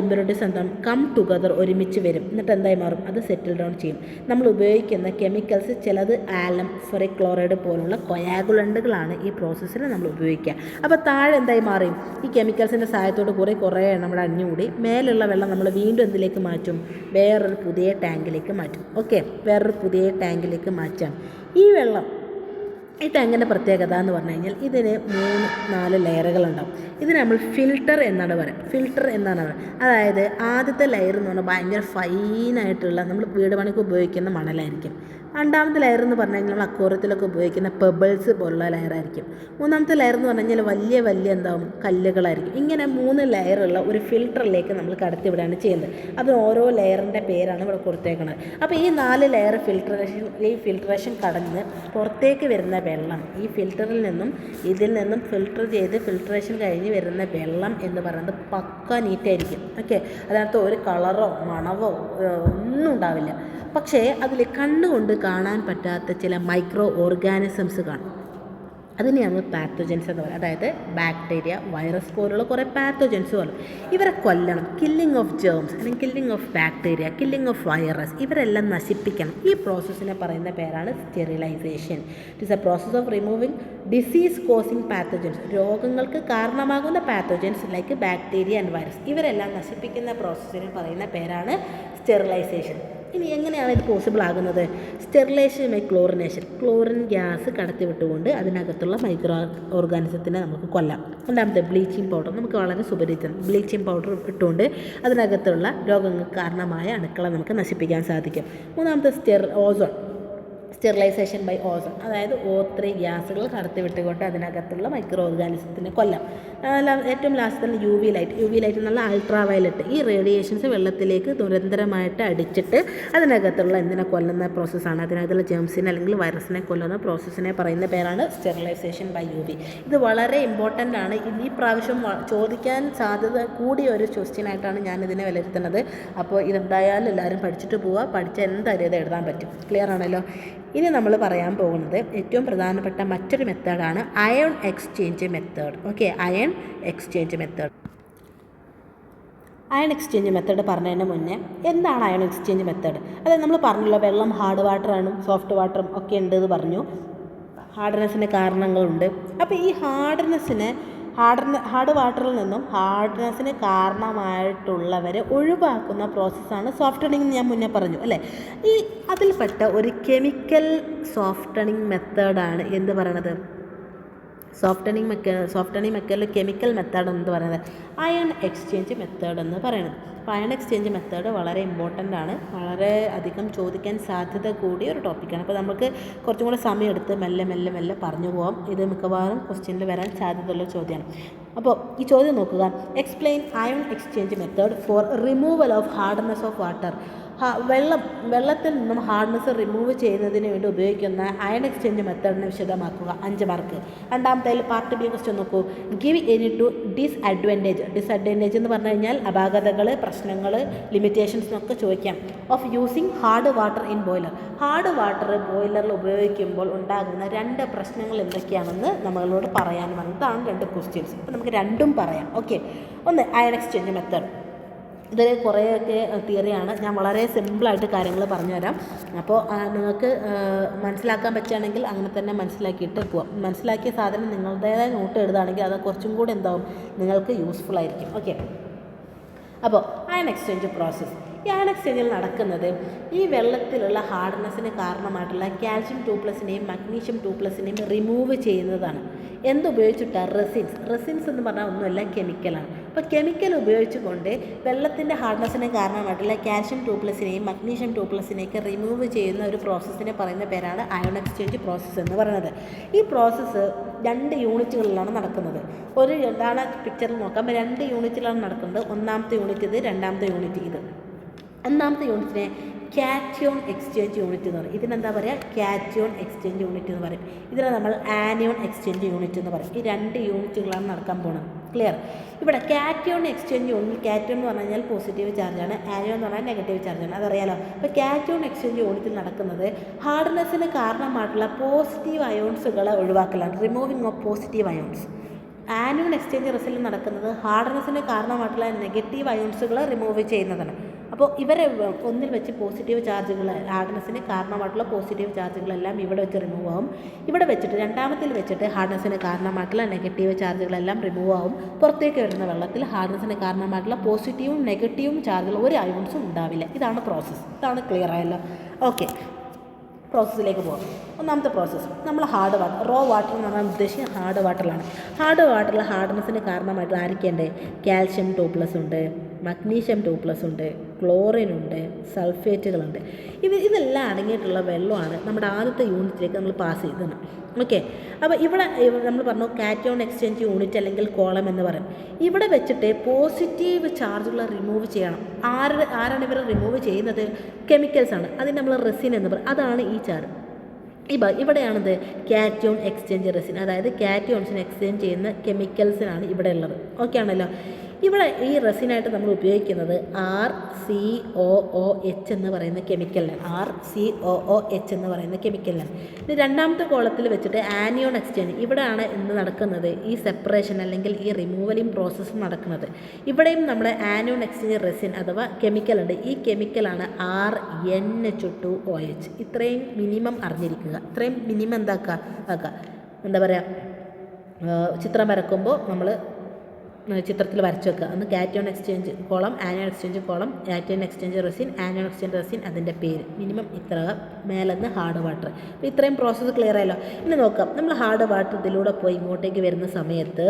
ഇമ്പ്യൂരിറ്റീസ് എന്താണ് കം ടുഗദർ, ഒരുമിച്ച് വരും. എന്നിട്ട് എന്തായി മാറും? അത് സെറ്റിൽ ഡൗൺ ചെയ്യും. നമ്മൾ ഉപയോഗിക്കുന്ന കെമിക്കൽസ് ചിലത് ആലം, ഫെറിക് ക്ലോറൈഡ് പോലുള്ള കൊയാഗുലൻ്റുകളാണ് ഈ പ്രോസസ്സിന് നമ്മൾ ഉപയോഗിക്കുക. അപ്പോൾ താഴെ എന്തായി മാറും? ഈ കെമിക്കൽസിൻ്റെ സഹായത്തോട് കുറേ നമ്മൾ അടിഞ്ഞുകൂടി മേലുള്ള വെള്ളം നമ്മൾ വീണ്ടും എന്തിലേക്ക് മാറ്റും? വേറൊരു പുതിയ ടാങ്കിലേക്ക് മാറ്റും. ഓക്കെ, വേറൊരു പുതിയ ടാങ്കിലേക്ക് മാറ്റാം. ഈ വെള്ളം, ഈ ടാങ്കിൻ്റെ പ്രത്യേകത എന്ന് പറഞ്ഞു കഴിഞ്ഞാൽ ഇതിന് 3-4 ലെയറുകളുണ്ടാവും. ഇതിന് നമ്മൾ ഫിൽട്ടർ എന്നാണ് പറയുക. ഫിൽട്ടർ എന്നാണ് പറയുക. അതായത് ആദ്യത്തെ ലെയർ എന്ന് പറഞ്ഞാൽ ഭയങ്കര ഫൈനായിട്ടുള്ള നമ്മൾ വീട് പണിക്ക് ഉപയോഗിക്കുന്ന മണലായിരിക്കും. രണ്ടാമത്തെ ലെയർ എന്ന് പറഞ്ഞു കഴിഞ്ഞാൽ നമ്മൾ അക്വേറിയത്തിലൊക്കെ ഉപയോഗിക്കുന്ന പെബിൾസ് പോലുള്ള ലെയറായിരിക്കും. മൂന്നാമത്തെ ലെയർ എന്ന് പറഞ്ഞു കഴിഞ്ഞാൽ വലിയ എന്താവും കല്ലുകളായിരിക്കും. ഇങ്ങനെ 3 ലെയറുള്ള ഒരു ഫിൽട്ടറിലേക്ക് നമ്മൾ കടത്തിവിടുകയാണ് ചെയ്യുന്നത്. അത് ഓരോ ലെയറിൻ്റെ പേരാണ് ഇവിടെ കൊടുത്തേക്കുന്നത്. അപ്പോൾ ഈ 4 ലെയർ ഫിൽട്രേഷൻ കടന്ന് പുറത്തേക്ക് വരുന്ന വെള്ളം, ഈ ഫിൽറ്ററിൽ നിന്നും ഇതിൽ നിന്നും ഫിൽട്ടർ ചെയ്ത് ഫിൽട്രേഷൻ കഴിഞ്ഞ് വരുന്ന വെള്ളം എന്ന് പറയുന്നത് പക്ക നീറ്റായിരിക്കും. ഓക്കെ, അതിനകത്ത് ഒരു കളറോ മണവോ ഒന്നും ഉണ്ടാവില്ല. പക്ഷേ അതിൽ കണ്ണുകൊണ്ട് കാണാൻ പറ്റാത്ത ചില മൈക്രോ ഓർഗാനിസംസ് കാണും. അതിനെയാണ് പാത്തോജൻസ് എന്ന് പറയുന്നത്. അതായത് ബാക്ടീരിയ, വൈറസ് പോലുള്ള കുറേ പാത്തോജൻസ് കാണും. ഇവരെ കൊല്ലണം. കില്ലിംഗ് ഓഫ് ജേംസ് അല്ലെങ്കിൽ killing of bacteria, killing of virus, ഇവരെല്ലാം നശിപ്പിക്കണം. ഈ പ്രോസസ്സിനെ പറയുന്ന പേരാണ് sterilisation. It is a process of removing disease causing pathogens. രോഗങ്ങൾക്ക് കാരണമാകുന്ന pathogens like bacteria and virus, ഇവരെല്ലാം നശിപ്പിക്കുന്ന പ്രോസസ്സിനെ പറയുന്ന പേരാണ് സ്റ്റെറിലൈസേഷൻ. ഇനി എങ്ങനെയാണ് ഇത് പോസിബിൾ ആകുന്നത്? Sterilization by chlorination. Chlorine gas കടത്തിവിട്ടുകൊണ്ട് അതിനകത്തുള്ള മൈക്രോ ഓർഗാനിസത്തിനെ നമുക്ക് കൊല്ലാം. രണ്ടാമത്തെ ബ്ലീച്ചിങ് പൗഡർ. നമുക്ക് വളരെ സുപരിചിതം. ബ്ലീച്ചിങ് പൗഡർ ഇട്ടുകൊണ്ട് അതിനകത്തുള്ള രോഗങ്ങൾക്ക് കാരണമായ അണുക്കളെ നമുക്ക് നശിപ്പിക്കാൻ സാധിക്കും. മൂന്നാമത്തെ ഓസോൺ. Sterilisation by ozone. അതായത് O3 ഗ്യാസുകൾ കടത്തിവിട്ടുകൊണ്ട് അതിനകത്തുള്ള മൈക്രോ ഓർഗാനിസത്തിനെ കൊല്ലാം. ഏറ്റവും ലാസ്റ്റ് UV ലൈറ്റ് എന്നുള്ള അൾട്രാ വയലറ്റ്. ഈ റേഡിയേഷൻസ് വെള്ളത്തിലേക്ക് നിരന്തരമായിട്ട് അടിച്ചിട്ട് അതിനകത്തുള്ള എന്തിനെ കൊല്ലുന്ന പ്രോസസ്സാണ്. അതിനകത്തുള്ള ജെംസിനെ അല്ലെങ്കിൽ വൈറസിനെ കൊല്ലുന്ന പ്രോസസ്സിനെ പറയുന്ന പേരാണ് സ്റ്റെറിലൈസേഷൻ ബൈ UV. ഇത് വളരെ ഇമ്പോർട്ടൻ്റ് ആണ്. ഈ പ്രാവശ്യം ചോദിക്കാൻ സാധ്യത കൂടിയ ഒരു ക്വസ്റ്റ്യനായിട്ടാണ് ഞാനിതിനെ വിലയിരുത്തുന്നത്. അപ്പോൾ ഇതെന്തായാലും എല്ലാവരും പഠിച്ചിട്ട് പോവുക. പഠിച്ചാൽ എന്തായാലും ഇത് എഴുതാൻ പറ്റും. ക്ലിയർ ആണല്ലോ? ഇനി നമ്മൾ പറയാൻ പോകുന്നത് ഏറ്റവും പ്രധാനപ്പെട്ട മറ്റൊരു മെത്തേഡാണ് ion exchange method. Okay, iron exchange method പറഞ്ഞതിന് മുന്നേ എന്താണ് അയോൺ എക്സ്ചേഞ്ച് മെത്തേഡ്? അതായത് നമ്മൾ പറഞ്ഞല്ലോ വെള്ളം ഹാർഡ് വാട്ടറാണ്, സോഫ്റ്റ് വാട്ടറും ഒക്കെ ഉണ്ട് എന്ന് പറഞ്ഞു. ഹാർഡ്നെസ്സിന് കാരണങ്ങളുണ്ട്. അപ്പോൾ ഈ ഹാർഡ് വാട്ടറിൽ നിന്നും ഹാർഡ്നെസ്സിന് കാരണമായിട്ടുള്ളവരെ ഒഴിവാക്കുന്ന പ്രോസസ്സാണ് സോഫ്റ്റണിങ് എന്ന് ഞാൻ മുന്നേ പറഞ്ഞു, അല്ലേ? അതിൽപ്പെട്ട ഒരു കെമിക്കൽ സോഫ്റ്റണിങ് മെത്തേഡാണ് എന്ത് പറയണത്? സോഫ്റ്റണിങ് മെത്തേഡിൽ കെമിക്കൽ മെത്തേഡ് എന്ന് പറയുന്നത് അയൺ എക്സ്ചേഞ്ച് മെത്തേഡ് എന്ന് പറയുന്നത്. അപ്പോൾ അയൺ എക്സ്ചേഞ്ച് മെത്തേഡ് വളരെ ഇമ്പോർട്ടൻ്റ് ആണ്. വളരെ അധികം ചോദിക്കാൻ സാധ്യത കൂടിയ ഒരു ടോപ്പിക്കാണ്. അപ്പോൾ നമുക്ക് കുറച്ചും കൂടെ സമയമെടുത്ത് മെല്ലെ പറഞ്ഞു പോകാം. ഇത് മിക്കവാറും ക്വസ്റ്റ്യനിൽ വരാൻ സാധ്യതയുള്ള ചോദ്യമാണ്. അപ്പോൾ ഈ ചോദ്യം നോക്കുക. Explain ion exchange method for removal of hardness of water. വെള്ളത്തിൽ നിന്നും ഹാർഡ്നെസ് റിമൂവ് ചെയ്യുന്നതിന് വേണ്ടി ഉപയോഗിക്കുന്ന അയൺ എക്സ്ചേഞ്ച് മെത്തേഡിനെ വിശദമാക്കുക. 5 മാർക്ക്. രണ്ടാമത്തേൽ പാർട്ട് ബി ക്വസ്റ്റ്യൻ നോക്കൂ. ഗിവ് എനി ടു ഡിസ്അഡ്വാൻറ്റേജ് എന്ന് പറഞ്ഞു കഴിഞ്ഞാൽ അപാകതകൾ, പ്രശ്നങ്ങൾ, ലിമിറ്റേഷൻസ് എന്നൊക്കെ ചോദിക്കാം. Of using hard water in boiler. Hard water ബോയിലറിൽ ഉപയോഗിക്കുമ്പോൾ ഉണ്ടാകുന്ന 2 പ്രശ്നങ്ങൾ എന്തൊക്കെയാണെന്ന് നമ്മളോട് പറയാൻ വന്നതാണ് 2 ക്വസ്റ്റ്യൻസ്. അപ്പോൾ നമുക്ക് രണ്ടും പറയാം. ഓക്കെ, ഒന്ന് അയൺ എക്സ്ചേഞ്ച് മെത്തേഡ്. ഇതിൽ കുറേയൊക്കെ തിയറിയാണ്. ഞാൻ വളരെ സിമ്പിളായിട്ട് കാര്യങ്ങൾ പറഞ്ഞുതരാം. അപ്പോൾ നിങ്ങൾക്ക് മനസ്സിലാക്കാൻ പറ്റുകയാണെങ്കിൽ അങ്ങനെ തന്നെ മനസ്സിലാക്കിയിട്ട് പോവാം. മനസ്സിലാക്കിയ സാധനം നിങ്ങളുടേതായ നോട്ട് എഴുതുകയാണെങ്കിൽ അത് കുറച്ചും കൂടി എന്താവും, നിങ്ങൾക്ക് യൂസ്ഫുൾ ആയിരിക്കും. ഓക്കെ, അപ്പോൾ അയൺ എക്സ്ചേഞ്ച് പ്രോസസ്സ്. ഈ അയൺ എക്സ്ചേഞ്ചിൽ നടക്കുന്നത് ഈ വെള്ളത്തിലുള്ള ഹാർഡ്നെസ്സിന് കാരണമായിട്ടുള്ള കാൽഷ്യം 2+ മഗ്നീഷ്യം 2+ റിമൂവ് ചെയ്യുന്നതാണ്. എന്തുപയോഗിച്ചിട്ടാണ്? റെസിൻസ് എന്ന് പറഞ്ഞാൽ ഒന്നുമല്ല, കെമിക്കലാണ്. അപ്പോൾ കെമിക്കൽ ഉപയോഗിച്ചുകൊണ്ട് വെള്ളത്തിൻ്റെ ഹാർഡ്നെസ്സിന് കാരണമായിട്ടുള്ള കാൽഷ്യം 2+ മഗ്നീഷ്യം 2+ റിമൂവ് ചെയ്യുന്ന ഒരു പ്രോസസ്സിനെ പറയുന്ന പേരാണ് അയൺ എക്സ്ചേഞ്ച് പ്രോസസ്സ് എന്ന് പറയുന്നത്. ഈ പ്രോസസ്സ് 2 യൂണിറ്റുകളിലാണ് നടക്കുന്നത്. ഇതാണ് പിക്ചറിൽ നോക്കാം. 2 യൂണിറ്റിലാണ് നടക്കുന്നത്. ഒന്നാമത്തെ യൂണിറ്റ് ഇത്, രണ്ടാമത്തെ യൂണിറ്റ് ഇത്. ഒന്നാമത്തെ യൂണിറ്റിനെ കാറ്റയോൺ എക്സ്ചേഞ്ച് യൂണിറ്റ് എന്ന് പറയും. ഇതിനെന്താ പറയുക? കാറ്റയോൺ എക്സ്ചേഞ്ച് യൂണിറ്റ് എന്ന് പറയും. ഇതിനെ നമ്മൾ ആനിയോൺ എക്സ്ചേഞ്ച് യൂണിറ്റ് എന്ന് പറയും. ഈ 2 യൂണിറ്റുകളാണ് നടക്കാൻ പോകുന്നത്. ക്ലിയർ? ഇവിടെ കാറ്റയോൺ എക്സ്ചേഞ്ച് യൂണിറ്റ്, കാറ്റയോൺ എന്ന് പറഞ്ഞു കഴിഞ്ഞാൽ പോസിറ്റീവ് ചാർജാണ്, ആനിയോൺ എന്ന് പറഞ്ഞാൽ നെഗറ്റീവ് ചാർജാണ്, അതറിയാലോ. അപ്പോൾ കാറ്റയോൺ എക്സ്ചേഞ്ച് യൂണിറ്റിൽ നടക്കുന്നത് ഹാർഡ്നെസ്സിന് കാരണമായിട്ടുള്ള പോസിറ്റീവ് അയോൺസുകളെ ഒഴിവാക്കലാണ്, removing of positive ions. Anion exchange റിസൾട്ടിൽ നടക്കുന്നത് ഹാർഡ്നെസ്സിന് കാരണമായിട്ടുള്ള നെഗറ്റീവ് അയോൺസുകൾ റിമൂവ് ചെയ്യുന്നതാണ്. അപ്പോൾ ഇവരെ ഒന്നിൽ വെച്ച് പോസിറ്റീവ് ചാർജുകൾ, ഹാർഡ്നെസ്സിന് കാരണമായിട്ടുള്ള പോസിറ്റീവ് ചാർജുകളെല്ലാം ഇവിടെ വെച്ച് റിമൂവ് ആവും. ഇവിടെ വെച്ചിട്ട് രണ്ടാമത്തിൽ വെച്ചിട്ട് ഹാർഡ്നെസ്സിന് കാരണമായിട്ടുള്ള നെഗറ്റീവ് ചാർജുകളെല്ലാം റിമൂവ് ആവും. പുറത്തേക്ക് വരുന്ന വെള്ളത്തിൽ ഹാർഡ്നെസ്സിന് കാരണമായിട്ടുള്ള പോസിറ്റീവും നെഗറ്റീവും ചാർജുകൾ ഒരു അയോൺസും ഉണ്ടാവില്ല. ഇതാണ് പ്രോസസ്സ്. ഇതാണ് ക്ലിയർ ആയല്ലോ? ഓക്കെ, പ്രോസസ്സിലേക്ക് പോകാം. ഒന്നാമത്തെ പ്രോസസ്സ് നമ്മൾ ഹാർഡ് വാട്ടർ, റോ വാട്ടർ എന്ന് പറഞ്ഞാൽ ഉദ്ദേശിക്കുന്നത് ഹാർഡ് വാട്ടറിലാണ്. ഹാർഡ് വാട്ടറിൽ ഹാർഡ്നെസ്സിന് കാരണമായിട്ട് ആരൊക്കെയുണ്ട്? കാൽഷ്യം 2+ ഉണ്ട്, മഗ്നീഷ്യം 2+ ഉണ്ട്, ക്ലോറിൻ ഉണ്ട്, സൾഫേറ്റുകളുണ്ട്. ഇതെല്ലാം അടങ്ങിയിട്ടുള്ള വെള്ളമാണ് നമ്മുടെ ആദ്യത്തെ യൂണിറ്റിലേക്ക് നമ്മൾ പാസ് ചെയ്തത്. ഓക്കെ, അപ്പോൾ ഇവിടെ നമ്മൾ പറഞ്ഞു കാറ്റയോൺ എക്സ്ചേഞ്ച് യൂണിറ്റ് അല്ലെങ്കിൽ കോളം എന്ന് പറയും. ഇവിടെ വെച്ചിട്ട് പോസിറ്റീവ് ചാർജുകൾ റിമൂവ് ചെയ്യണം. ആരാണ് ഇവർ റിമൂവ് ചെയ്യുന്നത്? കെമിക്കൽസാണ്. അതിന് നമ്മൾ റെസിൻ എന്ന് പറയും. അതാണ് ഈ ചാർജ്. ഇവിടെയാണിത് കാറ്റയോൺ എക്സ്ചേഞ്ച് റെസിൻ, അതായത് കാറ്റയോൺസിനെ എക്സ്ചേഞ്ച് ചെയ്യുന്ന കെമിക്കൽസിനാണ് ഇവിടെ ഉള്ളത്. ഓക്കെ ആണല്ലോ? ഇവിടെ ഈ റെസിനായിട്ട് നമ്മൾ ഉപയോഗിക്കുന്നത് RCOOH എന്ന് പറയുന്ന കെമിക്കലിനാണ്. RCOOH എന്ന് പറയുന്ന കെമിക്കലിനാണ്. ഇനി രണ്ടാമത്തെ കോളത്തിൽ വെച്ചിട്ട് ആനിയോൺ എക്സ്ചേഞ്ച്, ഇവിടെയാണ് ഇന്ന് നടക്കുന്നത് ഈ സെപ്പറേഷൻ അല്ലെങ്കിൽ ഈ റിമൂവലിംഗ് പ്രോസസ്സ് നടക്കുന്നത്. ഇവിടെയും നമ്മുടെ ആനിയോൺ എക്സ്ചേഞ്ച് റെസിൻ അഥവാ കെമിക്കലുണ്ട്. ഈ കെമിക്കലാണ് RNH2OH. ഇത്രയും മിനിമം അറിഞ്ഞിരിക്കുക. ഇത്രയും മിനിമം എന്താ പറയുക, ചിത്രം വരക്കുമ്പോൾ നമ്മൾ ചിത്രത്തിൽ വരച്ച് വെക്കുക. അന്ന് cation exchange column, anion exchange column, cation exchange resin, anion exchange resin, അതിൻ്റെ പേര്. മിനിമം ഇത്ര. മേലെന്ന് ഹാർഡ് വാട്ടർ. അപ്പോൾ ഇത്രയും പ്രോസസ്സ് ക്ലിയർ ആയല്ലോ? ഇനി നോക്കാം. നമ്മൾ ഹാർഡ് വാട്ടർ ഇതിലൂടെ പോയി ഇങ്ങോട്ടേക്ക് വരുന്ന സമയത്ത്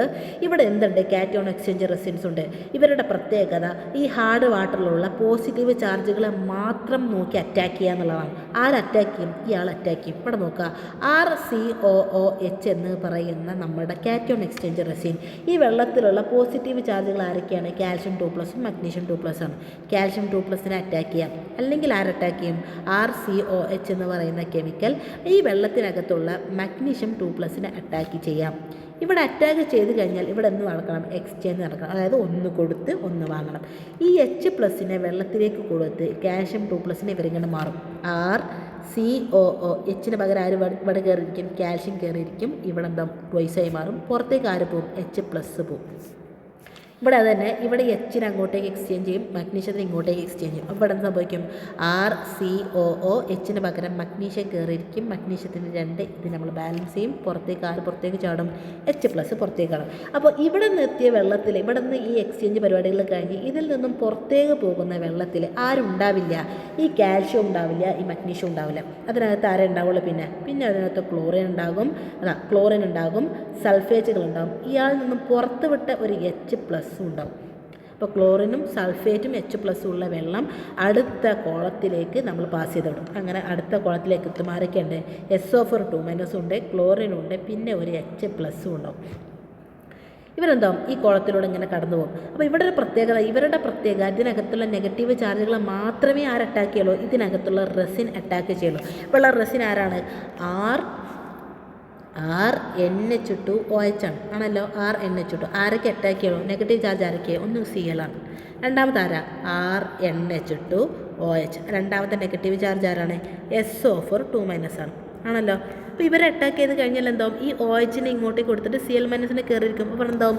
ഇവിടെ എന്തുണ്ട്? കാറ്റയോൺ എക്സ്ചേഞ്ച് റെസിൻസ് ഉണ്ട്. ഇവരുടെ പ്രത്യേകത ഈ ഹാർഡ് വാട്ടറിലുള്ള പോസിറ്റീവ് ചാർജുകളെ മാത്രം നോക്കി അറ്റാക്ക് ചെയ്യുക എന്നുള്ളതാണ്. അറ്റാക്ക് ചെയ്യും? ഇയാൾ അറ്റാക്ക് ചെയ്യും. ഇവിടെ നോക്കുക, RCOOH എന്ന് പറയുന്ന നമ്മുടെ കാറ്റയോൺ എക്സ്ചേഞ്ച് റെസിൻ. ഈ വെള്ളത്തിലുള്ള പോസിറ്റീവ് ചാർജുകൾ ആരൊക്കെയാണ്? കാൽഷ്യം 2+, മഗ്നീഷ്യം 2+ ആണ്. കാൽഷ്യം 2+നെ അറ്റാക്ക് ചെയ്യാം. അല്ലെങ്കിൽ ആരറ്റാക്ക് ചെയ്യും? RCOH എന്ന് പറയുന്ന കെമിക്കൽ ഈ വെള്ളത്തിനകത്തുള്ള മഗ്നീഷ്യം 2+നെ അറ്റാക്ക് ചെയ്യാം. ഇവിടെ അറ്റാക്ക് ചെയ്ത് കഴിഞ്ഞാൽ ഇവിടെ എന്ത് നടക്കണം? എക്സ്ചേഞ്ച് നടക്കണം. അതായത് ഒന്ന് കൊടുത്ത് ഒന്ന് വാങ്ങണം. ഈ H+നെ വെള്ളത്തിലേക്ക് കൊടുത്ത് കാൽഷ്യം 2+നെ ഇവരിങ്ങനെ മാറും. RCOOHന് പകരം ആര് ഇവിടെ കയറിയിരിക്കും? കാൽഷ്യം കയറിയിരിക്കും. ഇവിടെ എന്താ? ട്വൈസായി മാറും. പുറത്തേക്ക് ആര് പോവും? H+ പോവും. ഇവിടെ അത് തന്നെ, ഇവിടെ എച്ചിന് അങ്ങോട്ടേക്ക് എക്സ്ചേഞ്ച് ചെയ്യും, മഗ്നീഷ്യത്തിന് ഇങ്ങോട്ടേക്ക് എക്സ്ചേഞ്ച് ചെയ്യും. അപ്പോൾ ഇവിടെ എന്ത് സംഭവിക്കും? RCOOHന് പകരം മഗ്നീഷ്യം കയറിയിരിക്കും. മഗ്നീഷ്യത്തിന് 2 ഇത് നമ്മൾ ബാലൻസ് ചെയ്യും. പുറത്തേക്ക് ചാടും? H+ പുറത്തേക്ക് ചാടും. അപ്പോൾ ഇവിടെ നിർത്തിയ വെള്ളത്തിൽ, ഇവിടെ നിന്ന് ഈ എക്സ്ചേഞ്ച് പരിപാടികൾ കഴിഞ്ഞ് ഇതിൽ നിന്നും പുറത്തേക്ക് പോകുന്ന വെള്ളത്തിൽ ആരുണ്ടാവില്ല? ഈ കാൽഷ്യം ഉണ്ടാവില്ല, ഈ മഗ്നീഷ്യം ഉണ്ടാവില്ല. അതിനകത്ത് ആരേ ഉണ്ടാവുള്ളൂ? പിന്നെ അതിനകത്ത് ക്ലോറിൻ ഉണ്ടാകും, സൾഫേറ്റുകൾ ഉണ്ടാകും. ഇയാളിൽ നിന്നും പുറത്ത് വിട്ട ഒരു H+ ഉണ്ടാവും. അപ്പോൾ ക്ലോറിനും സൾഫേറ്റും H+ ഉള്ള വെള്ളം അടുത്ത കോളത്തിലേക്ക് നമ്മൾ പാസ് ചെയ്ത് വിടും. അങ്ങനെ അടുത്ത കോളത്തിലേക്ക് എത്തും. ആരൊക്കെയുണ്ട്? SO4 2- ഉണ്ട്, ക്ലോറിനുണ്ട്, പിന്നെ ഒരു H+ ഉണ്ടാവും. ഇവരെന്താവും ഈ കോളത്തിലൂടെ ഇങ്ങനെ കടന്നു പോകും. അപ്പോൾ ഇവിടെ ഒരു പ്രത്യേകത, ഇവരുടെ പ്രത്യേകത ഇതിനകത്തുള്ള നെഗറ്റീവ് ചാർജുകൾ മാത്രമേ അറ്റാക്ക് ചെയ്യുള്ളൂ, ഇതിനകത്തുള്ള റെസിൻ അറ്റാക്ക് ചെയ്യുള്ളൂ. ഇപ്പോൾ ഉള്ള റെസിൻ ആരാണ്? RNH2OH ആണല്ലോ. RNH2 ആരൊക്കെ അറ്റാക്ക് ചെയ്യുള്ളൂ? നെഗറ്റീവ് ചാർജ് ആരൊക്കെ? ഒന്ന് Cl ആണ്. രണ്ടാമത്തെ ആരാ? RNH2OH. രണ്ടാമത്തെ നെഗറ്റീവ് ചാർജ് ആരാണ്? SO4 2- ആണ് ആണല്ലോ. അപ്പോൾ ഇവരെ അറ്റാക്ക് ചെയ്ത് കഴിഞ്ഞാൽ എന്താവും? ഈ OHനെ ഇങ്ങോട്ടേക്ക് കൊടുത്തിട്ട് Cl- കയറിയിരിക്കും. അപ്പോൾ എന്താവും?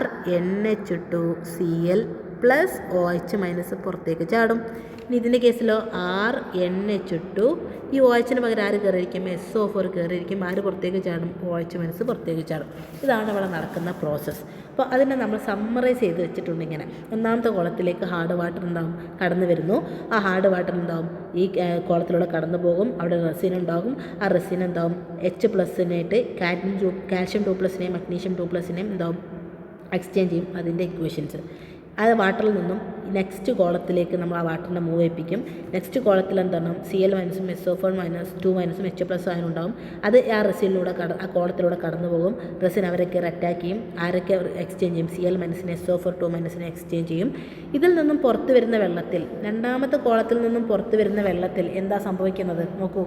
RNH2Cl പ്ലസ് OH- പുറത്തേക്ക് ചാടും. ഇനി ഇതിൻ്റെ കേസിലോ RNH2 ഈ OHന് പകരം ആര് കയറിയിരിക്കും? SO4 കയറിയിരിക്കും. ആര് പുറത്തേക്ക് ചാടും? OH- പുറത്തേക്ക് ചാടും. ഇതാണ് ഇവിടെ നടക്കുന്ന പ്രോസസ്സ്. അപ്പോൾ അതിനെ നമ്മൾ സമ്മറൈസ് ചെയ്ത് വെച്ചിട്ടുണ്ട് ഇങ്ങനെ. ഒന്നാമത്തെ കോളത്തിലേക്ക് ഹാർഡ് വാട്ടർ ഉണ്ടാകും, കടന്നു വരുന്നു. ആ ഹാർഡ് വാട്ടർ ഉണ്ടാകും ഈ കോളത്തിലൂടെ കടന്നു പോകും. അവിടെ റെസിൻ ഉണ്ടാകും. ആ റെസിൻ എന്താവും? H+നായിട്ട് കാൽഷ്യം 2+നെയും മഗ്നീഷ്യം 2+നെയും എന്താവും? എക്സ്ചേഞ്ച് ചെയ്യും. അതിൻ്റെ ഇക്വേഷൻസ് ആ വാട്ടറിൽ നിന്നും നെക്സ്റ്റ് കോളത്തിലേക്ക് നമ്മൾ ആ വാട്ടറിനെ മൂവ് ചെയ്യിപ്പിക്കും. നെക്സ്റ്റ് കോളത്തിൽ എന്താണ്? Cl- SO4 2- H+ ആയതുണ്ടാവും. അത് ആ റെസിനിലൂടെ ആ കോളത്തിലൂടെ കടന്നു പോകും. റെസിൻ അവരൊക്കെ അറ്റാക്ക് ചെയ്യും. ആരൊക്കെ എക്സ്ചേഞ്ച് ചെയ്യും? Cl- SO4 2- എക്സ്ചേഞ്ച് ചെയ്യും. ഇതിൽ നിന്നും പുറത്ത് വരുന്ന വെള്ളത്തിൽ, രണ്ടാമത്തെ കോളത്തിൽ നിന്നും പുറത്ത് വരുന്ന വെള്ളത്തിൽ എന്താ സംഭവിക്കുന്നത്? നോക്കൂ,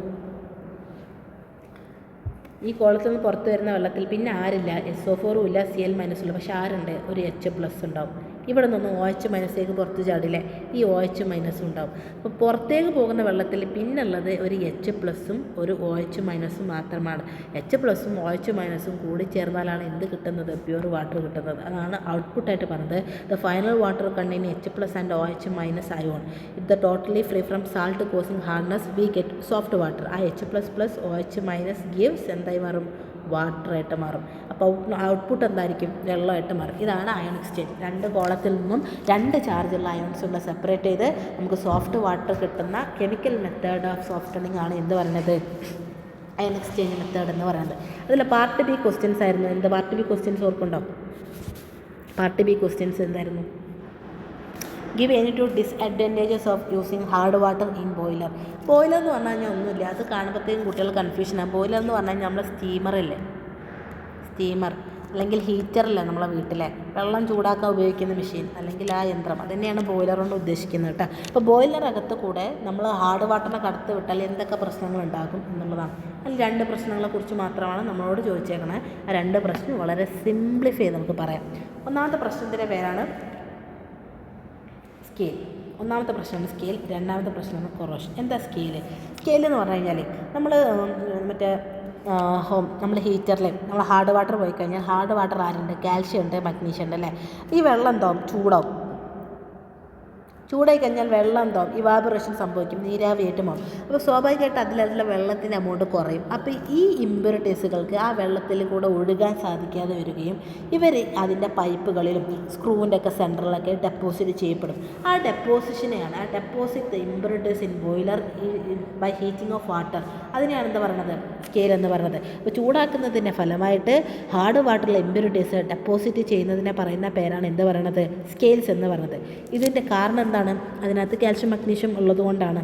ഈ കോളത്തിൽ നിന്ന് പുറത്ത് വരുന്ന വെള്ളത്തിൽ പിന്നെ ആരില്ല? SO4 ഇല്ല, Cl- ഉള്ളു. പക്ഷെ ആരുണ്ട്? ഒരു H+ ഉണ്ടാവും. ഇവിടെ നിന്ന് OH- പുറത്ത് ചാടില്ലേ? ഈ OH- ഉണ്ടാവും. അപ്പോൾ പുറത്തേക്ക് പോകുന്ന വെള്ളത്തിൽ പിന്നുള്ളത് ഒരു H+ഉം ഒരു OH- മാത്രമാണ്. H+ഉം OH- കൂടി ചേർന്നാലാണ് എന്ത് കിട്ടുന്നത്? പ്യുവർ വാട്ടർ കിട്ടുന്നത്. അതാണ് ഔട്ട്പുട്ടായിട്ട് പറഞ്ഞത്. The final water contain H+ and OH- ion. If the totally free from salt causing hardness we get soft water. ആ H++ OH- ഗിവ്സ് എന്തായി മാറും? വാട്ടറായിട്ട് മാറും. അപ്പോൾ ഔട്ട്പുട്ട് എന്തായിരിക്കും? വെള്ളമായിട്ട് മാറും. ഇതാണ് അയോൺ എക്സ്ചേഞ്ച്. രണ്ട് കോളത്തിൽ നിന്നും രണ്ട് ചാർജുള്ള അയോൺസുള്ള സെപ്പറേറ്റ് ചെയ്ത് നമുക്ക് സോഫ്റ്റ് വാട്ടർ കിട്ടുന്ന കെമിക്കൽ മെത്തേഡ് ഓഫ് സോഫ്റ്റനിങ് ആണ് എന്ത് പറയുന്നത്? അയോൺ എക്സ്ചേഞ്ച് മെത്തേഡ് എന്ന് പറയുന്നത്. അതിൽ പാർട്ട് ബി ക്വസ്റ്റ്യൻസ് ആയിരുന്നു. എന്ത് പാർട്ട് ബി ക്വസ്റ്റ്യൻസ് ഓർക്കുണ്ടോ? പാർട്ട് ബി ക്വസ്റ്റ്യൻസ് എന്തായിരുന്നു? Give any two disadvantages of using hard water in boiler. Boiler എന്ന് പറഞ്ഞു കഴിഞ്ഞാൽ ഒന്നുമില്ല, അത് കാണുമ്പോഴത്തേക്കും കുട്ടികൾ കൺഫ്യൂഷനാണ്. ബോയിലർ എന്ന് പറഞ്ഞു കഴിഞ്ഞാൽ നമ്മളെ സ്റ്റീമറില്ലേ, സ്റ്റീമർ അല്ലെങ്കിൽ ഹീറ്ററില്ലേ നമ്മളെ വീട്ടിലെ വെള്ളം ചൂടാക്കാൻ ഉപയോഗിക്കുന്ന മെഷീൻ അല്ലെങ്കിൽ ആ യന്ത്രം, അത് തന്നെയാണ് ബോയിലർ കൊണ്ട് ഉദ്ദേശിക്കുന്നത് കേട്ടോ. അപ്പോൾ ബോയിലറകത്ത് കൂടെ നമ്മൾ ഹാർഡ് വാട്ടറിനെ കടത്തി വിട്ടാൽ എന്തൊക്കെ പ്രശ്നങ്ങൾ ഉണ്ടാകും എന്നുള്ളതാണ്. അതിൽ രണ്ട് പ്രശ്നങ്ങളെക്കുറിച്ച് മാത്രമാണ് നമ്മളോട് ചോദിച്ചേക്കണേ. ആ രണ്ട് പ്രശ്നം വളരെ സിംപ്ലിഫൈ ചെയ്ത് നമുക്ക് പറയാം. ഒന്നാമത്തെ പ്രശ്നത്തിൻ്റെ പേരാണ് സ്കെയിൽ. ഒന്നാമത്തെ പ്രശ്നമാണ് സ്കെയിൽ, രണ്ടാമത്തെ പ്രശ്നമാണ് കൊറോഷൻ. എന്താ സ്കെയിൽ? സ്കെയിൽ എന്ന് പറഞ്ഞു കഴിഞ്ഞാൽ നമ്മൾ നമ്മൾ ഹീറ്ററിൽ നമ്മൾ ഹാർഡ് വാട്ടർ പോയി കഴിഞ്ഞാൽ ഹാർഡ് വാട്ടർ ആരുണ്ട്? കാൽഷ്യം ഉണ്ട്, മഗ്നീഷ്യം ഉണ്ട് അല്ലേ? ഈ വെള്ളം എന്താവും? ചൂടാവും. ചൂടായി കഴിഞ്ഞാൽ വെള്ളം എന്താവും? ഇവാപറേഷൻ സംഭവിക്കും, നീരാവിയായിട്ട് മാറും. അപ്പോൾ സ്വാഭാവികമായിട്ട് അതിലുള്ള വെള്ളത്തിൻ്റെ എമൗണ്ട് കുറയും. അപ്പോൾ ഈ ഇമ്പ്യൂരിറ്റീസുകൾക്ക് ആ വെള്ളത്തിൽ കൂടെ ഒഴുകാൻ സാധിക്കാതെ വരികയും ഇവർ അതിൻ്റെ പൈപ്പുകളിലും സ്ക്രൂവിൻ്റെ ഒക്കെ സെൻറ്ററിലൊക്കെ ഡെപ്പോസിറ്റ് ചെയ്യപ്പെടും. ആ ഡെപ്പോസിഷനെയാണ്, ആ deposit impurities in boiler by heating of water, അതിനെയാണ് എന്താ പറയുന്നത്? സ്കെയിൽ എന്ന് പറയുന്നത്. അപ്പോൾ ചൂടാക്കുന്നതിൻ്റെ ഫലമായിട്ട് ഹാർഡ് വാട്ടറിലെ ഇമ്പ്യൂരിറ്റീസ് ഡെപ്പോസിറ്റ് ചെയ്യുന്നതിനെ പറയുന്ന പേരാണ് എന്ത് പറയുന്നത്? സ്കെയിൽസ് എന്ന് പറയുന്നത്. ഇതിൻ്റെ കാരണം എന്താണ്? അതിനകത്ത് കാൽഷ്യം മഗ്നീഷ്യം ഉള്ളതുകൊണ്ടാണ്.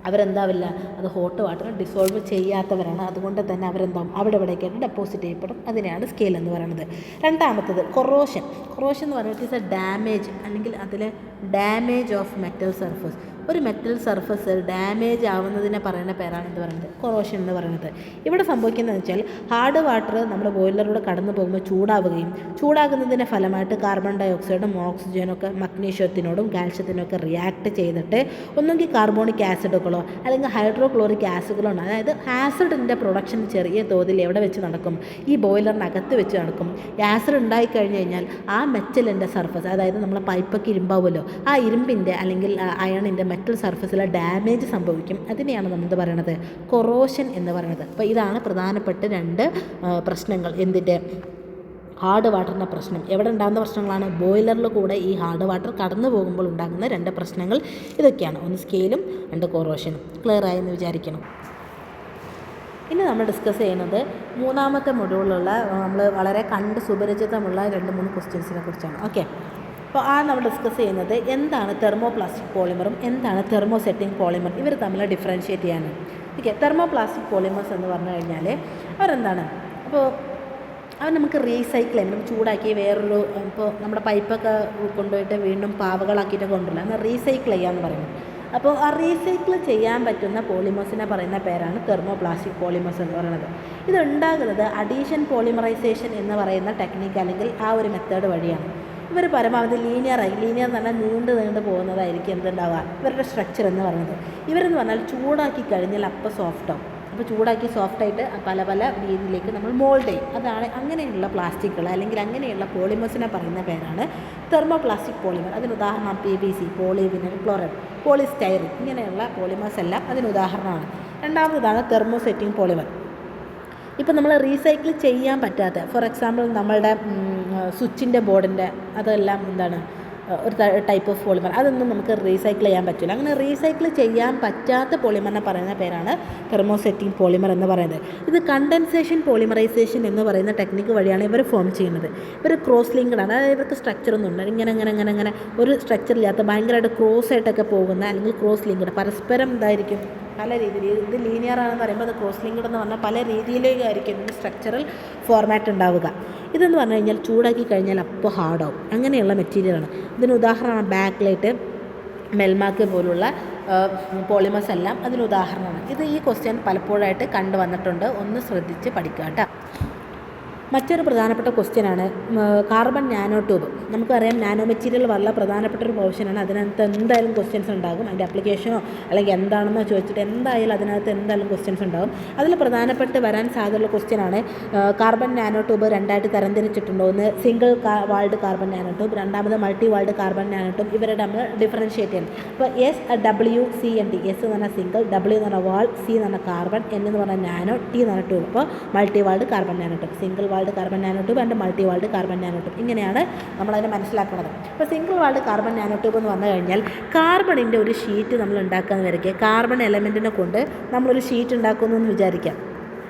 അവരെന്താവില്ല, അത് ഹോട്ട് വാട്ടർ ഡിസോൾവ് ചെയ്യാത്തവരാണ്. അതുകൊണ്ട് തന്നെ അവരെന്താവും? അവിടെ ഇവിടേക്കായിട്ട് ഡെപ്പോസിറ്റ് ചെയ്യപ്പെടും. അതിനെയാണ് സ്കെയിൽ എന്ന് പറയുന്നത്. രണ്ടാമത്തത് കൊറോഷൻ. കൊറോഷൻ എന്ന് പറയുന്നത് ഇറ്റ്സ് എ ഡാമേജ് അല്ലെങ്കിൽ അതിലെ ഡാമേജ് ഓഫ് മെറ്റൽ സർഫസ്. ഒരു മെറ്റൽ സർഫസ് ഡാമേജ് ആവുന്നതിനെ പറയുന്ന പേരാണ് എന്ത് പറയുന്നത്? കൊറോഷൻ എന്ന് പറയുന്നത്. ഇവിടെ സംഭവിക്കുന്നതെന്ന് വെച്ചാൽ ഹാർഡ് വാട്ടർ നമ്മുടെ ബോയിലറിലൂടെ കടന്നു പോകുമ്പോൾ ചൂടാവുകയും ചൂടാകുന്നതിൻ്റെ ഫലമായിട്ട് കാർബൺ ഡൈ ഓക്സൈഡും ഓക്സിജനൊക്കെ മഗ്നീഷ്യത്തിനോടും കാൽഷ്യത്തിനൊക്കെ റിയാക്ട് ചെയ്തിട്ട് ഒന്നുകിൽ കാർബോണിക് ആസിഡുകളോ അല്ലെങ്കിൽ ഹൈഡ്രോക്ലോറിക് ആസിഡുകളോ ഉണ്ട്. അതായത് ആസിഡിൻ്റെ പ്രൊഡക്ഷൻ ചെറിയ തോതിൽ എവിടെ വെച്ച് നടക്കും? ഈ ബോയിലറിനകത്ത് വെച്ച് നടക്കും. ആസിഡ് ഉണ്ടായിക്കഴിഞ്ഞ് കഴിഞ്ഞാൽ ആ മെറ്റലിൻ്റെ സർഫസ്, അതായത് നമ്മളെ പൈപ്പൊക്കെ ഇരുമ്പാവുമല്ലോ, ആ ഇരുമ്പിൻ്റെ അല്ലെങ്കിൽ അയണിൻ്റെ മെറ്റൽ സർഫസിൽ ഡാമേജ് സംഭവിക്കും. അതിനെയാണ് നമ്മൾ എന്ത് പറയണത്? കൊറോഷൻ എന്ന് പറയുന്നത്. അപ്പോൾ ഇതാണ് പ്രധാനപ്പെട്ട രണ്ട് പ്രശ്നങ്ങൾ. എന്തിൻ്റെ? ഹാർഡ് വാട്ടറിൻ്റെ പ്രശ്നം. എവിടെ ഉണ്ടാകുന്ന പ്രശ്നങ്ങളാണ്? ബോയിലറിൽ കൂടെ ഈ ഹാർഡ് വാട്ടർ കടന്നു പോകുമ്പോൾ ഉണ്ടാകുന്ന രണ്ട് പ്രശ്നങ്ങൾ ഇതൊക്കെയാണ്. ഒന്ന് സ്കെയിലും, രണ്ട് കൊറോഷനും. ക്ലിയർ ആയെന്ന് വിചാരിക്കണം. ഇനി നമ്മൾ ഡിസ്കസ് ചെയ്യുന്നത് മൂന്നാമത്തെ മൊഡ്യൂളിലുള്ള നമ്മൾ വളരെ കണ്ട് സുപരിചിതമുള്ള 2-3 ക്വസ്റ്റ്യൻസിനെ കുറിച്ചാണ്. ഓക്കെ, അപ്പോൾ നമ്മൾ ഡിസ്കസ് ചെയ്യുന്നത് എന്താണ് തെർമോപ്ലാസ്റ്റിക് പോളിമറും എന്താണ് തെർമോസെറ്റിംഗ് പോളിമർ, ഇവർ തമ്മിൽ ഡിഫറൻഷ്യേറ്റ് ചെയ്യാനാണ്. ഓക്കെ, തെർമോപ്ലാസ്റ്റിക് പോളിമേഴ്സ് എന്ന് പറഞ്ഞു കഴിഞ്ഞാൽ അവരെന്താണ്? അപ്പോൾ അവ നമുക്ക് റീസൈക്കിൾ ചെയ്യാം. നമുക്ക് ചൂടാക്കി വേറൊരു ഇപ്പോൾ നമ്മുടെ പൈപ്പൊക്കെ കൊണ്ടുപോയിട്ട് വീണ്ടും പാവകളാക്കിയിട്ട് കൊണ്ടുവരില്ല, എന്നാൽ റീസൈക്കിൾ ചെയ്യാമെന്ന് പറയുന്നത്. അപ്പോൾ ആ റീസൈക്കിൾ ചെയ്യാൻ പറ്റുന്ന പോളിമേഴ്സിനെ പറയുന്ന പേരാണ് തെർമോപ്ലാസ്റ്റിക് പോളിമേഴ്സ് എന്ന് പറയുന്നത്. ഇതുണ്ടാകുന്നത് അഡീഷൻ പോളിമറൈസേഷൻ എന്ന് പറയുന്ന ടെക്നിക്ക് അല്ലെങ്കിൽ ആ ഒരു മെത്തേഡ് വഴിയാണ്. ഇവർ പരമാവധി ലീനിയർ എന്ന് പറഞ്ഞാൽ നീണ്ടു പോകുന്നതായിരിക്കും എന്തുണ്ടാവുക ഇവരുടെ സ്ട്രക്ചർ എന്ന് പറയുന്നത്. ഇവരെന്ന് പറഞ്ഞാൽ ചൂടാക്കി കഴിഞ്ഞാൽ അപ്പോൾ സോഫ്റ്റാവും. അപ്പോൾ ചൂടാക്കി സോഫ്റ്റായിട്ട് പല പല രീതിയിലേക്ക് നമ്മൾ മോൾഡ് ചെയ്യും. അതാണ് അങ്ങനെയുള്ള പ്ലാസ്റ്റിക്കുകൾ അല്ലെങ്കിൽ അങ്ങനെയുള്ള പോളിമേഴ്സിനെ പറയുന്ന പേരാണ് തെർമോപ്ലാസ്റ്റിക് പോളിമർ. അതിന് ഉദാഹരണം PVC, പോളിവിനൽ ക്ലോറൈഡ്, പോളിസ്റ്റൈറിൻ ഇങ്ങനെയുള്ള പോളിമേഴ്സ് എല്ലാം അതിന് ഉദാഹരണമാണ്. രണ്ടാമതാണ് തെർമോസെറ്റിംഗ് പോളിമർ. ഇപ്പോൾ നമ്മൾ റീസൈക്കിൾ ചെയ്യാൻ പറ്റാത്ത, ഫോർ എക്സാമ്പിൾ നമ്മളുടെ സ്വിച്ചിൻ്റെ ബോർഡിൻ്റെ അതെല്ലാം എന്താണ് ഒരു ടൈപ്പ് ഓഫ് പോളിമർ, അതൊന്നും നമുക്ക് റീസൈക്കിൾ ചെയ്യാൻ പറ്റില്ല. അങ്ങനെ റീസൈക്കിൾ ചെയ്യാൻ പറ്റാത്ത പോളിമറിനെ പറയുന്ന പേരാണ് തെർമോസെറ്റിംഗ് പോളിമർ എന്ന് പറയുന്നത്. ഇത് കണ്ടൻസേഷൻ പോളിമറൈസേഷൻ എന്ന് പറയുന്ന ടെക്നിക്ക് വഴിയാണ് ഇവർ ഫോം ചെയ്യുന്നത്. ഇവർ ക്രോസ് ലിങ്ക്ഡ് ആണ്, അതായത് ഇവർക്ക് സ്ട്രക്ചറൊന്നും ഉണ്ട് ഇങ്ങനെ ഒരു സ്ട്രക്ചർ ഇല്ലാത്ത ഭയങ്കരമായിട്ട് ക്രോസ് ആയിട്ടൊക്കെ പോകുന്ന അല്ലെങ്കിൽ ക്രോസ് ലിങ്ക്ഡ് പരസ്പരം ഇതായിരിക്കും പല രീതിയിൽ. ഇത് ലീനിയർ ആണെന്ന് പറയുമ്പോൾ അത് ക്രോസ് ലിങ്ക്ഡ് എന്ന് പറഞ്ഞാൽ പല രീതിയിലേക്കായിരിക്കും ഇതിൻ്റെ സ്ട്രക്ചറൽ ഫോർമാറ്റ് ഉണ്ടാവുക. ഇതെന്ന് പറഞ്ഞു കഴിഞ്ഞാൽ ചൂടാക്കി കഴിഞ്ഞാൽ അപ്പോൾ ഹാർഡാവും. അങ്ങനെയുള്ള മെറ്റീരിയലാണ്. ഇതിന് ഉദാഹരണമാണ് ബാക്ക് ലൈറ്റ്, മെൽമാക്ക് പോലുള്ള പോളിമേഴ്സ് എല്ലാം അതിന് ഉദാഹരണമാണ്. ഈ ക്വസ്റ്റ്യൻ പലപ്പോഴായിട്ട് കണ്ടുവന്നിട്ടുണ്ട്, ഒന്ന് ശ്രദ്ധിച്ച് പഠിക്കുക കേട്ടോ. മറ്റൊരു പ്രധാനപ്പെട്ട ക്വസ്റ്റ്യനാണ് കാർബൺ നാനോ ട്യൂബ്. നമുക്കറിയാം നാനോ മെറ്റീരിയൽ വളരെ പ്രധാനപ്പെട്ട ഒരു പോർഷനാണ്. അതിനകത്ത് എന്തായാലും ക്വസ്റ്റ്യൻസ് ഉണ്ടാകും. അതിൻ്റെ അപ്ലിക്കേഷനോ അല്ലെങ്കിൽ എന്താണെന്നോ ചോദിച്ചിട്ട് എന്തായാലും അതിനകത്ത് എന്തായാലും ക്വസ്റ്റ്യൻസ് ഉണ്ടാകും. അതിൽ പ്രധാനപ്പെട്ട് വരാൻ സാധ്യതയുള്ള ക്വസ്റ്റ്യനാണ് കാർബൺ നാനോ ട്യൂബ് രണ്ടായിട്ട് തരംതിരിച്ചിട്ടുണ്ടോ. ഒന്ന് single walled carbon nanotube, രണ്ടാമത് multi walled carbon nanotube. ഇവരുടെ നമ്മൾ ഡിഫറൻഷ്യേറ്റ് ചെയ്യണം. അപ്പോൾ SWCND, S എന്ന് പറഞ്ഞാൽ സിംഗിൾ, W എന്ന് പറഞ്ഞാൽ വാൾ, C എന്ന് പറഞ്ഞാൽ കാർബൺ, N എന്ന് പറഞ്ഞാൽ നാനോ, T എന്ന് പറഞ്ഞാൽ ട്യൂബ്. അപ്പോൾ multi walled carbon nano tube, single walled carbon nano tube and multi walled carbon nano tube. ഇങ്ങനെയാണ് നമ്മളതിനെ മനസ്സിലാക്കുന്നത്. അപ്പോൾ single walled carbon nanotube എന്ന് പറഞ്ഞു കഴിഞ്ഞാൽ കാർബണിൻ്റെ ഒരു ഷീറ്റ് നമ്മൾ ഉണ്ടാക്കാമെന്ന് വിചാരിക്കുക. കാർബൺ എലമെൻറ്റിനെ കൊണ്ട് നമ്മളൊരു ഷീറ്റ് ഉണ്ടാക്കുന്നു എന്ന് വിചാരിക്കാം.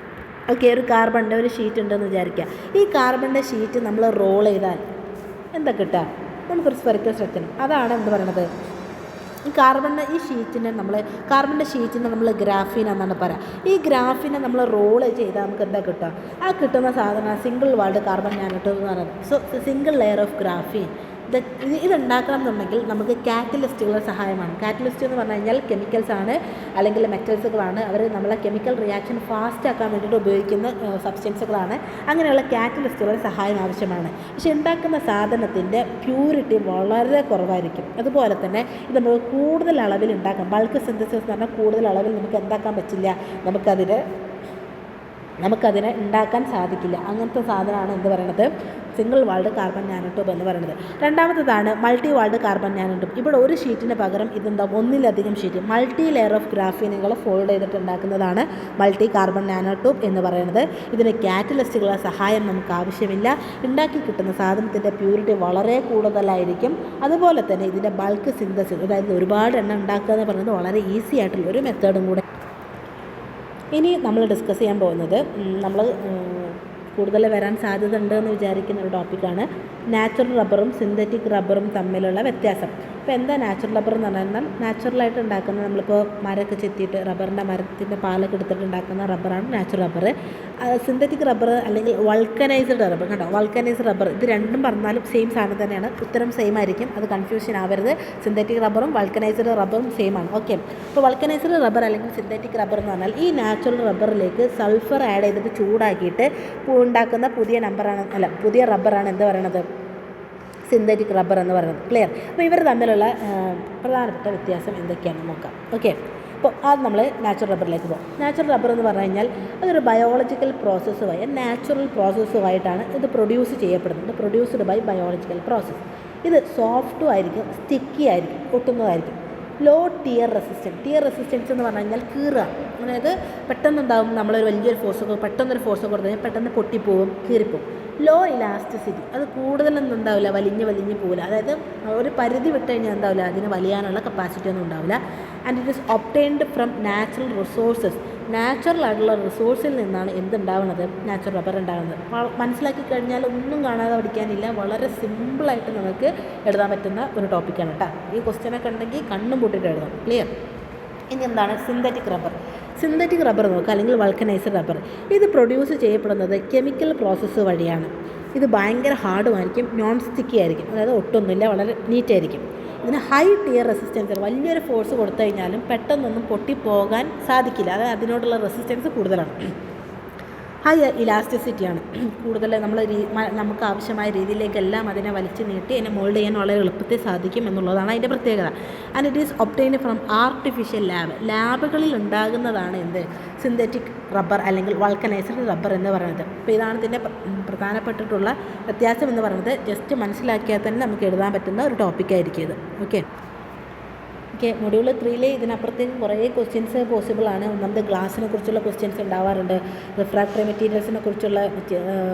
ഓക്കെ, ഒരു കാർബണിൻ്റെ ഒരു ഷീറ്റ് ഉണ്ടെന്ന് വിചാരിക്കുക. ഈ കാർബണിൻ്റെ ഷീറ്റ് നമ്മൾ റോൾ ചെയ്താൽ എന്താ കിട്ടുക? നമുക്കൊരു സ്ഫെറിക്കൽ സ്ട്രക്ചർ. അതാണ് എന്ത് പറയുന്നത്, ഈ കാർബണിൻ്റെ ഷീറ്റിനെ നമ്മൾ ഗ്രാഫീൻ എന്നാണ് പറയുക. ഈ ഗ്രാഫീനെ നമ്മൾ റോൾ ചെയ്താൽ നമുക്ക് എന്താ കിട്ടുക? ആ കിട്ടുന്ന സാധനം single walled carbon nanotube എന്ന് പറയുന്നത്. So single layer of graphene. ഇതുണ്ടാക്കണം എന്നുണ്ടെങ്കിൽ നമുക്ക് കാറ്റലിസ്റ്റുകളുടെ സഹായമാണ്. കാറ്റലിസ്റ്റ് എന്ന് പറഞ്ഞു കഴിഞ്ഞാൽ കെമിക്കൽസ് ആണ് അല്ലെങ്കിൽ മെറ്റൽസുകളാണ്. അവർ നമ്മളെ കെമിക്കൽ റിയാക്ഷൻ ഫാസ്റ്റ് ആക്കാൻ വേണ്ടിയിട്ട് ഉപയോഗിക്കുന്ന സബ്സ്റ്റൻസുകളാണ്. അങ്ങനെയുള്ള കാറ്റലിസ്റ്റുകളുടെ സഹായം ആവശ്യമാണ്. പക്ഷേ ഉണ്ടാക്കുന്ന സാധനത്തിൻ്റെ പ്യൂരിറ്റി വളരെ കുറവായിരിക്കും. അതുപോലെ തന്നെ ഇത് നമുക്ക് കൂടുതൽ അളവിൽ ഉണ്ടാക്കാം. ബൾക്ക് സിന്തസിസ് എന്ന് പറഞ്ഞാൽ കൂടുതൽ അളവിൽ നമുക്ക് എന്താക്കാൻ പറ്റില്ല, നമുക്കതിനെ ഉണ്ടാക്കാൻ സാധിക്കില്ല. അങ്ങനത്തെ സാധനമാണ് എന്ത് പറയുന്നത്, single walled carbon nanotube എന്ന് പറയുന്നത്. രണ്ടാമത്തേതാണ് multi walled carbon nanotube. ഇവിടെ ഒരു ഷീറ്റിന് പകരം ഇതെന്താ ഒന്നിലധികം ഷീറ്റ്, മൾട്ടി ലെയർ ഓഫ് ഗ്രാഫീനുകൾ ഫോൾഡ് ചെയ്തിട്ട് ഉണ്ടാക്കുന്നതാണ് മൾട്ടി കാർബൺ നാനോ ട്യൂബ് എന്ന് പറയുന്നത്. ഇതിന് കാറ്റലിസ്റ്റുകളുടെ സഹായം നമുക്ക് ആവശ്യമില്ല. ഉണ്ടാക്കി കിട്ടുന്ന സാധനത്തിൻ്റെ പ്യൂരിറ്റി വളരെ കൂടുതലായിരിക്കും. അതുപോലെ തന്നെ ഇതിൻ്റെ ബൾക്ക് സിന്തസിസ്, അതായത് ഒരുപാട് എണ്ണം ഉണ്ടാക്കുക എന്ന് പറയുന്നത് വളരെ ഈസി ആയിട്ടുള്ള ഒരു മെത്തേഡും കൂടെ. ഇനി നമ്മൾ ഡിസ്കസ് ചെയ്യാൻ പോകുന്നത് നമ്മൾ കൂടുതൽ വരാൻ സാധ്യത ഉണ്ടെന്ന് വിചാരിക്കുന്ന ഒരു ടോപ്പിക്കാണ് നാച്ചുറൽ റബ്ബറും സിന്തറ്റിക് റബ്ബറും തമ്മിലുള്ള വ്യത്യാസം. ഇപ്പോൾ എന്താ നാച്ചുറൽ റബ്ബർ എന്ന് പറഞ്ഞാൽ നാച്ചുറലായിട്ട് ഉണ്ടാക്കുന്ന, നമ്മളിപ്പോൾ മരമൊക്കെ ചെത്തിയിട്ട് മരത്തിൻ്റെ പാലൊക്കെ എടുത്തിട്ട് ഉണ്ടാക്കുന്ന റബ്ബറാണ് നാച്ചുറൽ റബ്ബർ. സിന്തറ്റിക് റബ്ബർ അല്ലെങ്കിൽ വൾക്കനൈസ്ഡ് റബ്ബർ, കേട്ടോ, വൾക്കനൈസ്ഡ് റബ്ബർ, ഇത് രണ്ടും പറഞ്ഞാലും സെയിം സാധനം തന്നെയാണ്. ഉത്തരം സെയിം ആയിരിക്കും, അത് കൺഫ്യൂഷൻ ആവരുത്. സിന്തറ്റിക് റബ്ബറും വൾക്കനൈസ്ഡ് റബ്ബറും സെയിം ആണ്. ഓക്കെ, അപ്പോൾ വൾക്കനൈസ്ഡ് റബ്ബർ അല്ലെങ്കിൽ സിന്തറ്റിക് റബ്ബർ എന്ന് പറഞ്ഞാൽ ഈ നാച്ചുറൽ റബ്ബറിലേക്ക് സൾഫർ ആഡ് ചെയ്തിട്ട് ചൂടാക്കിയിട്ട് ഉണ്ടാക്കുന്ന പുതിയ റബ്ബറാണ് എന്ത് പറയണത്, സിന്തറ്റിക് റബ്ബർ എന്ന് പറയുന്നത്. ക്ലിയർ? അപ്പോൾ ഇവർ തമ്മിലുള്ള പ്രധാനപ്പെട്ട വ്യത്യാസം എന്തൊക്കെയാണെന്ന് നോക്കാം. ഓക്കെ, അപ്പോൾ അത് നമ്മൾ നാച്ചുറൽ റബ്ബറിലേക്ക് പോകും. നാച്ചുറൽ റബ്ബർ എന്ന് പറഞ്ഞു കഴിഞ്ഞാൽ അതൊരു ബയോളജിക്കൽ പ്രോസസ്സുമായി, നാച്ചുറൽ പ്രോസസ്സുമായിട്ടാണ് ഇത് പ്രൊഡ്യൂസ് ചെയ്യപ്പെടുന്നത്. Produced by biological process. ഇത് സോഫ്റ്റും ആയിരിക്കും, സ്റ്റിക്കി ആയിരിക്കും, ഒട്ടുന്നതായിരിക്കും. ലോ ടിയർ റെസിസ്റ്റൻസ് എന്ന് പറഞ്ഞു കഴിഞ്ഞാൽ കീറുക, അതായത് പെട്ടെന്നുണ്ടാകും നമ്മളൊരു വലിയൊരു പെട്ടെന്നൊരു ഫോഴ്സ് കൊടുത്തു കഴിഞ്ഞാൽ പെട്ടെന്ന് പൊട്ടിപ്പോവും, കീറിപ്പോവും. ലോ ഇലാസ്റ്റിസിറ്റി, അത് കൂടുതലൊന്നും ഉണ്ടാവില്ല, വലിഞ്ഞ് പോവില്ല. അതായത് ഒരു പരിധി വിട്ട് കഴിഞ്ഞാൽ എന്താവില്ല, അതിന് വലിയാനുള്ള കപ്പാസിറ്റി ഒന്നും ഉണ്ടാവില്ല. And it is obtained from natural resources. Natural ആയിട്ടുള്ള റിസോഴ്സിൽ നിന്നാണ് എന്തുണ്ടാവുന്നത്, നാച്ചുറൽ റബ്ബർ ഉണ്ടാകുന്നത്. മനസ്സിലാക്കി കഴിഞ്ഞാൽ ഒന്നും കാണാതെ പഠിക്കാനില്ല, വളരെ സിമ്പിളായിട്ട് നമുക്ക് എഴുതാൻ പറ്റുന്ന ഒരു ടോപ്പിക്കാണ് കേട്ടോ. ഈ ക്വസ്റ്റ്യനൊക്കെ ഉണ്ടെങ്കിൽ കണ്ണും പൂട്ടിയിട്ട് എഴുതാം. ക്ലിയർ? ഇനി എന്താണ് സിന്തറ്റിക് റബ്ബർ? സിന്തറ്റിക് റബ്ബർ നോക്കുക, അല്ലെങ്കിൽ വൾക്കനൈസ്ഡ് റബ്ബർ. ഇത് പ്രൊഡ്യൂസ് ചെയ്യപ്പെടുന്നത് കെമിക്കൽ പ്രോസസ്സ് വഴിയാണ്. ഇത് ഭയങ്കര ഹാർഡുമായിരിക്കും, നോൺ സ്റ്റിക്കി ആയിരിക്കും, അതായത് ഒട്ടൊന്നുമില്ല, വളരെ നീറ്റായിരിക്കും. ഇതിന് ഹൈ ടിയർ റെസിസ്റ്റൻസ്, വലിയൊരു ഫോഴ്സ് കൊടുത്തു കഴിഞ്ഞാലും പെട്ടെന്നൊന്നും പൊട്ടിപ്പോകാൻ സാധിക്കില്ല, അതായത് അതിനോടുള്ള റെസിസ്റ്റൻസ് കൂടുതലാണ്. ഹൈ ഇലാസ്റ്റിസിറ്റിയാണ്, കൂടുതൽ നമുക്ക് ആവശ്യമായ രീതിയിലേക്കെല്ലാം അതിനെ വലിച്ചു നീട്ടി അതിനെ മോൾഡ് ചെയ്യാൻ വളരെ എളുപ്പത്തിൽ സാധിക്കും എന്നുള്ളതാണ് അതിൻ്റെ പ്രത്യേകത. And it is obtained from artificial ലാബുകളിൽ ഉണ്ടാകുന്നതാണ് എന്ത് സിന്തറ്റിക് റബ്ബർ അല്ലെങ്കിൽ വൾക്കനൈസ്ഡ് റബ്ബർ എന്ന് പറയുന്നത്. അപ്പോൾ ഇതാണ് ഇതിൻ്റെ പ്രധാനപ്പെട്ടിട്ടുള്ള വ്യത്യാസം എന്ന് പറയുന്നത്. ജസ്റ്റ് മനസ്സിലാക്കിയാൽ തന്നെ നമുക്ക് എഴുതാൻ പറ്റുന്ന ഒരു ടോപ്പിക്കായിരിക്കും ഇത്. ഓക്കെ, മൊഡ്യൂൾ 3 ഇതിനപ്പുറത്തേക്ക് കുറേ ക്വസ്റ്റ്യൻസ് പോസിബിളാണ്. ഒന്നാമത് ഗ്ലാസിനെ കുറിച്ചുള്ള ക്വസ്റ്റ്യൻസ് ഉണ്ടാവാറുണ്ട്, റിഫ്രാക്ടറി മെറ്റീരിയൽസിനെ കുറിച്ചുള്ള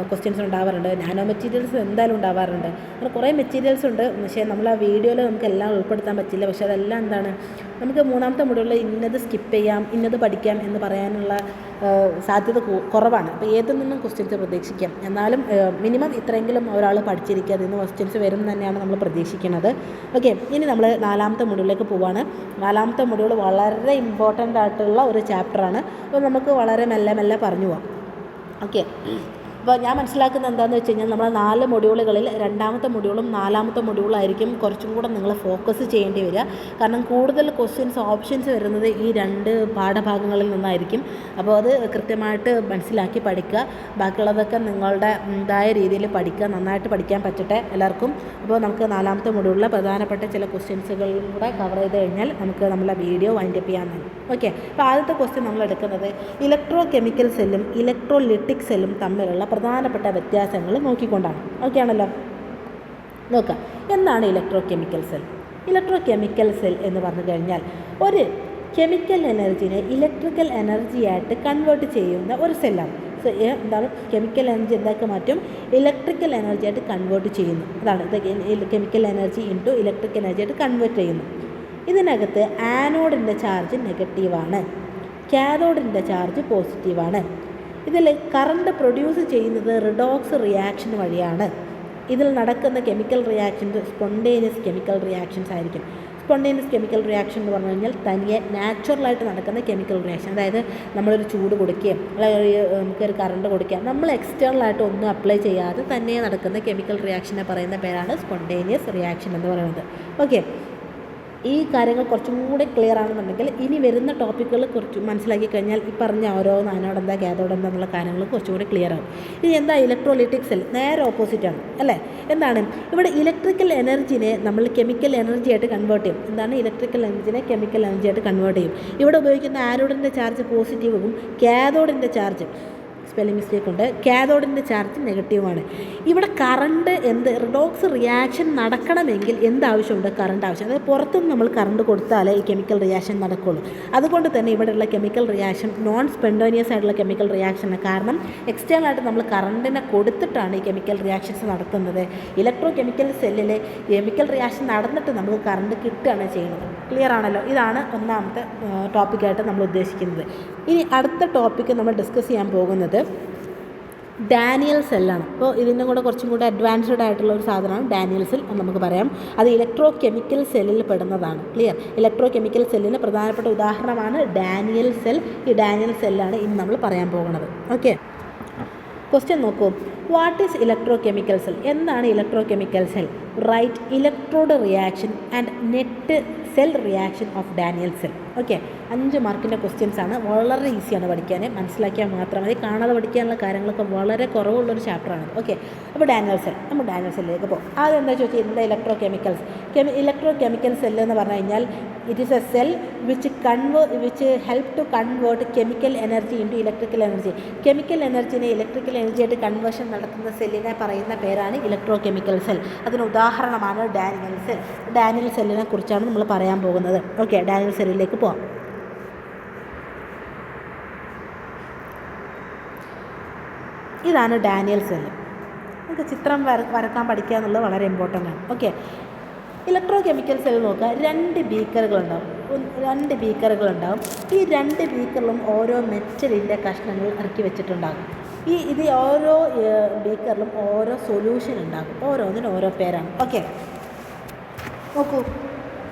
ക്വസ്റ്റ്യൻസ് ഉണ്ടാവാറുണ്ട്, നാനോ മെറ്റീരിയൽസ് എന്തായാലും ഉണ്ടാവാറുണ്ട്. അങ്ങനെ കുറേ മെറ്റീരിയൽസ് ഉണ്ട്. പക്ഷേ നമ്മൾ ആ വീഡിയോയിൽ നമുക്ക് എല്ലാം ഉൾപ്പെടുത്താൻ പറ്റില്ല. പക്ഷേ അതെല്ലാം എന്താണ്, നമുക്ക് മൂന്നാമത്തെ മൊഡ്യൂളിൽ ഇന്നത് സ്കിപ്പ് ചെയ്യാം, ഇന്നത് പഠിക്കാം എന്ന് പറയാനുള്ള സാധ്യത കുറവാണ്. അപ്പോൾ ഏതിൽ നിന്നും ക്വസ്റ്റ്യൻസ് പ്രതീക്ഷിക്കാം. എന്നാലും മിനിമം ഇത്രയെങ്കിലും ഒരാൾ പഠിച്ചിരിക്കുക, അതിൽ നിന്ന് ക്വസ്റ്റ്യൻസ് വരും തന്നെയാണ് നമ്മൾ പ്രതീക്ഷിക്കുന്നത്. ഓക്കെ, ഇനി നമ്മൾ 4ാമത്തെ മൊഡ്യൂളിലേക്ക് പോവാണ്. 4ാമത്തെ മൊഡ്യൂൾ വളരെ ഇമ്പോർട്ടൻ്റ് ആയിട്ടുള്ള ഒരു ചാപ്റ്ററാണ്. അപ്പോൾ നമുക്ക് വളരെ മെല്ലെ പറഞ്ഞു പോവാം. ഓക്കെ, അപ്പോൾ ഞാൻ മനസ്സിലാക്കുന്നത് എന്താണെന്ന് വെച്ച് കഴിഞ്ഞാൽ നമ്മൾ 4 മൊഡ്യൂളുകളിൽ 2ാമത്തെ മൊഡ്യൂളും 4ാമത്തെ മൊഡ്യൂളായിരിക്കും കുറച്ചും കൂടെ നിങ്ങൾ ഫോക്കസ് ചെയ്യേണ്ടി വരിക. കാരണം കൂടുതൽ ഓപ്ഷൻസ് വരുന്നത് ഈ 2 പാഠഭാഗങ്ങളിൽ നിന്നായിരിക്കും. അപ്പോൾ അത് കൃത്യമായിട്ട് മനസ്സിലാക്കി പഠിക്കുക. ബാക്കിയുള്ളതൊക്കെ നിങ്ങളുടെ ഇതായ രീതിയിൽ പഠിക്കുക, നന്നായിട്ട് പഠിക്കാൻ പറ്റട്ടെ എല്ലാവർക്കും. അപ്പോൾ നമുക്ക് 4ാമത്തെ മൊഡ്യൂളിലെ പ്രധാനപ്പെട്ട ചില ക്വസ്റ്റ്യൻസുകളും കൂടെ കവർ ചെയ്ത് കഴിഞ്ഞാൽ നമുക്ക് നമ്മളെ വീഡിയോ വൈൻഡപ്പ് ചെയ്യാമെന്നാണ്. ഓക്കെ, അപ്പോൾ ആദ്യത്തെ ക്വസ്റ്റ്യൻ നമ്മൾ എടുക്കുന്നത് ഇലക്ട്രോ കെമിക്കൽ സെല്ലും ഇലക്ട്രോലിറ്റിക് സെല്ലും തമ്മിലുള്ള പ്രധാനപ്പെട്ട വ്യത്യാസങ്ങൾ നോക്കിക്കൊണ്ടാണ്. ഓക്കെ ആണല്ലോ, നോക്കാം. എന്താണ് electro chemical cell? Electro chemical cell എന്ന് പറഞ്ഞു കഴിഞ്ഞാൽ ഒരു കെമിക്കൽ എനർജിനെ ഇലക്ട്രിക്കൽ എനർജിയായിട്ട് കൺവേർട്ട് ചെയ്യുന്ന ഒരു സെല്ലാണ്. എന്താണ് കെമിക്കൽ എനർജി എന്താക്കി മാറ്റും? ഇലക്ട്രിക്കൽ എനർജിയായിട്ട് കൺവേർട്ട് ചെയ്യുന്നു. അതാണ് കെമിക്കൽ എനർജി ഇൻറ്റു ഇലക്ട്രിക് എനർജിയായിട്ട് കൺവേർട്ട് ചെയ്യുന്നു. ഇതിനകത്ത് ആനോഡിൻ്റെ ചാർജ് നെഗറ്റീവാണ്, കാഥോഡിൻ്റെ ചാർജ് പോസിറ്റീവാണ്. ഇതിൽ കറണ്ട് പ്രൊഡ്യൂസ് ചെയ്യുന്നത് റിഡോക്സ് റിയാക്ഷൻ വഴിയാണ്. ഇതിൽ നടക്കുന്ന chemical reactions spontaneous chemical reactions ആയിരിക്കും. സ്പോണ്ടേനിയസ് കെമിക്കൽ റിയാക്ഷൻ എന്ന് പറഞ്ഞു കഴിഞ്ഞാൽ തനിയെ നാച്ചുറലായിട്ട് നടക്കുന്ന കെമിക്കൽ റിയാക്ഷൻ. അതായത് നമ്മളൊരു ചൂട് കൊടുക്കുകയും നമുക്കൊരു കറണ്ട് കൊടുക്കുകയും നമ്മൾ എക്സ്റ്റേണലായിട്ട് ഒന്നും അപ്ലൈ ചെയ്യാതെ തന്നെ നടക്കുന്ന കെമിക്കൽ റിയാക്ഷനെ പറയുന്ന പേരാണ് സ്പോണ്ടേനിയസ് റിയാക്ഷൻ എന്ന് പറയുന്നത്. ഓക്കെ, ഈ കാര്യങ്ങൾ കുറച്ചും കൂടി ക്ലിയർ ആണെന്നുണ്ടെങ്കിൽ ഇനി വരുന്ന ടോപ്പിക്കുകൾ കുറച്ച് മനസ്സിലാക്കി കഴിഞ്ഞാൽ ഈ പറഞ്ഞ ഓരോ ആനോഡ് എന്താ കാഥോഡ് എന്നുള്ള കാര്യങ്ങൾ കുറച്ചും കൂടി ക്ലിയർ ആകും. ഇനി എന്താ ഇലക്ട്രോലിറ്റിക് സെൽ? നേരെ ഓപ്പോസിറ്റാണ് അല്ലേ? എന്താണ് ഇവിടെ ഇലക്ട്രിക്കൽ എനർജിനെ നമ്മൾ കെമിക്കൽ എനർജി ആയിട്ട് കൺവേർട്ട് ചെയ്യും. എന്താണ് ഇലക്ട്രിക്കൽ എനർജിനെ കെമിക്കൽ എനർജി ആയിട്ട് കൺവേർട്ട് ചെയ്യും. ഇവിടെ ഉപയോഗിക്കുന്ന ആനോഡിൻ്റെ ചാർജ് പോസിറ്റീവും കാഥോഡിൻ്റെ ചാർജ് സ്പെല്ലിംഗ് മിസ്റ്റേക്ക് ഉണ്ട്, കാഥോഡിൻ്റെ ചാർജ് നെഗറ്റീവാണ്. ഇവിടെ കറണ്ട് റിഡോക്സ് റിയാക്ഷൻ നടക്കണമെങ്കിൽ എന്താവശ്യമുണ്ട്? കറണ്ട് ആവശ്യം. അതായത് പുറത്തുനിന്ന് നമ്മൾ കറണ്ട് കൊടുത്താലേ ഈ കെമിക്കൽ റിയാക്ഷൻ നടക്കുകയുള്ളൂ. അതുകൊണ്ട് തന്നെ ഇവിടെയുള്ള കെമിക്കൽ റിയാക്ഷൻ നോൺ സ്പോണ്ടേനിയസ് ആയിട്ടുള്ള കെമിക്കൽ റിയാക്ഷനാണ്. കാരണം എക്സ്റ്റേണൽ ആയിട്ട് നമ്മൾ കറണ്ടിനെ കൊടുത്തിട്ടാണ് ഈ കെമിക്കൽ റിയാക്ഷൻസ് നടത്തുന്നത്. ഇലക്ട്രോ കെമിക്കൽ സെല്ലിൽ കെമിക്കൽ റിയാക്ഷൻ നടന്നിട്ട് നമുക്ക് കറണ്ട് കിട്ടുകയാണ് ചെയ്യുന്നത്. ക്ലിയർ ആണല്ലോ? ഇതാണ് ഒന്നാമത്തെ ടോപ്പിക്കായിട്ട് നമ്മൾ ഉദ്ദേശിക്കുന്നത്. ഇനി അടുത്ത ടോപ്പിക്ക് നമ്മൾ ഡിസ്കസ് ചെയ്യാൻ പോകുന്നത് ഡാനിയൽ സെല്ലാണ്. അപ്പോൾ ഇതിൻ്റെ കൂടെ കുറച്ചും കൂടെ അഡ്വാൻസ്ഡ് ആയിട്ടുള്ള ഒരു സാധനമാണ് ഡാനിയൽ സെൽ എന്ന് നമുക്ക് പറയാം. അത് ഇലക്ട്രോ കെമിക്കൽ സെല്ലിൽ പെടുന്നതാണ്. ക്ലിയർ? ഇലക്ട്രോ കെമിക്കൽ സെല്ലിന് പ്രധാനപ്പെട്ട ഉദാഹരണമാണ് ഡാനിയൽ സെൽ. ഈ ഡാനിയൽ സെല്ലാണ് ഇനി നമ്മൾ പറയാൻ പോകുന്നത്. ഓക്കെ, ക്വസ്റ്റ്യൻ നോക്കൂ. What is electro chemical cell? എന്താണ് electro chemical cell? Right electrode reaction and net cell reaction of Daniel cell. Okay, 5 മാർക്കിൻ്റെ ക്വസ്റ്റ്യൻസ് ആണ്. വളരെ ഈസിയാണ് പഠിക്കാൻ, മനസ്സിലാക്കിയാൽ മാത്രം മതി. കാണാതെ പഠിക്കാനുള്ള കാര്യങ്ങളൊക്കെ വളരെ കുറവുള്ളൊരു ചാപ്റ്ററാണ്. ഓക്കെ, അപ്പോൾ ഡാനിയൽ സെൽ, നമ്മൾ ഡാനിയൽ സെല്ലിലേക്ക് പോകും. ആദ്യം എന്താ ചോദിച്ചാൽ എന്താ electro chemicals? Electro chemical cell എന്ന് പറഞ്ഞു കഴിഞ്ഞാൽ it is a cell which help to convert chemical energy into electrical energy. Chemical എനർജിനെ ഇലക്ട്രിക്കൽ എനർജിയായിട്ട് കൺവേർഷൻ നടത്തുന്ന സെല്ലിനെ പറയുന്ന പേരാണ് ഇലക്ട്രോ കെമിക്കൽ സെൽ. അതിന് ഉദാഹരണമാണ് ഡാനിയൽ സെൽ. ഡാനിയൽ സെല്ലിനെ കുറിച്ചാണ് നമ്മൾ പറയാൻ പോകുന്നത്. ഓക്കെ, ഡാനിയൽ സെല്ലിലേക്ക് പോകാം. ഇതാണ് ഡാനിയൽ സെൽ. നമുക്ക് ചിത്രം വരക്കാൻ പഠിക്കുക എന്നുള്ളത് വളരെ ഇമ്പോർട്ടൻ്റ് ആണ്. ഓക്കെ, ഇലക്ട്രോ കെമിക്കൽ സെൽ നോക്കുക. 2 ബീക്കറുകളുണ്ടാവും. ഈ 2 ബീക്കറിലും ഓരോ മെറ്റലിൻ്റെ കഷ്ണങ്ങൾ ഇറക്കി വെച്ചിട്ടുണ്ടാകും. ഇത് ഓരോ ബീക്കറിലും ഓരോ സൊല്യൂഷൻ ഉണ്ടാകും. ഓരോന്നിനും ഓരോ പേരാണ്. ഓക്കെ, നോക്കൂ.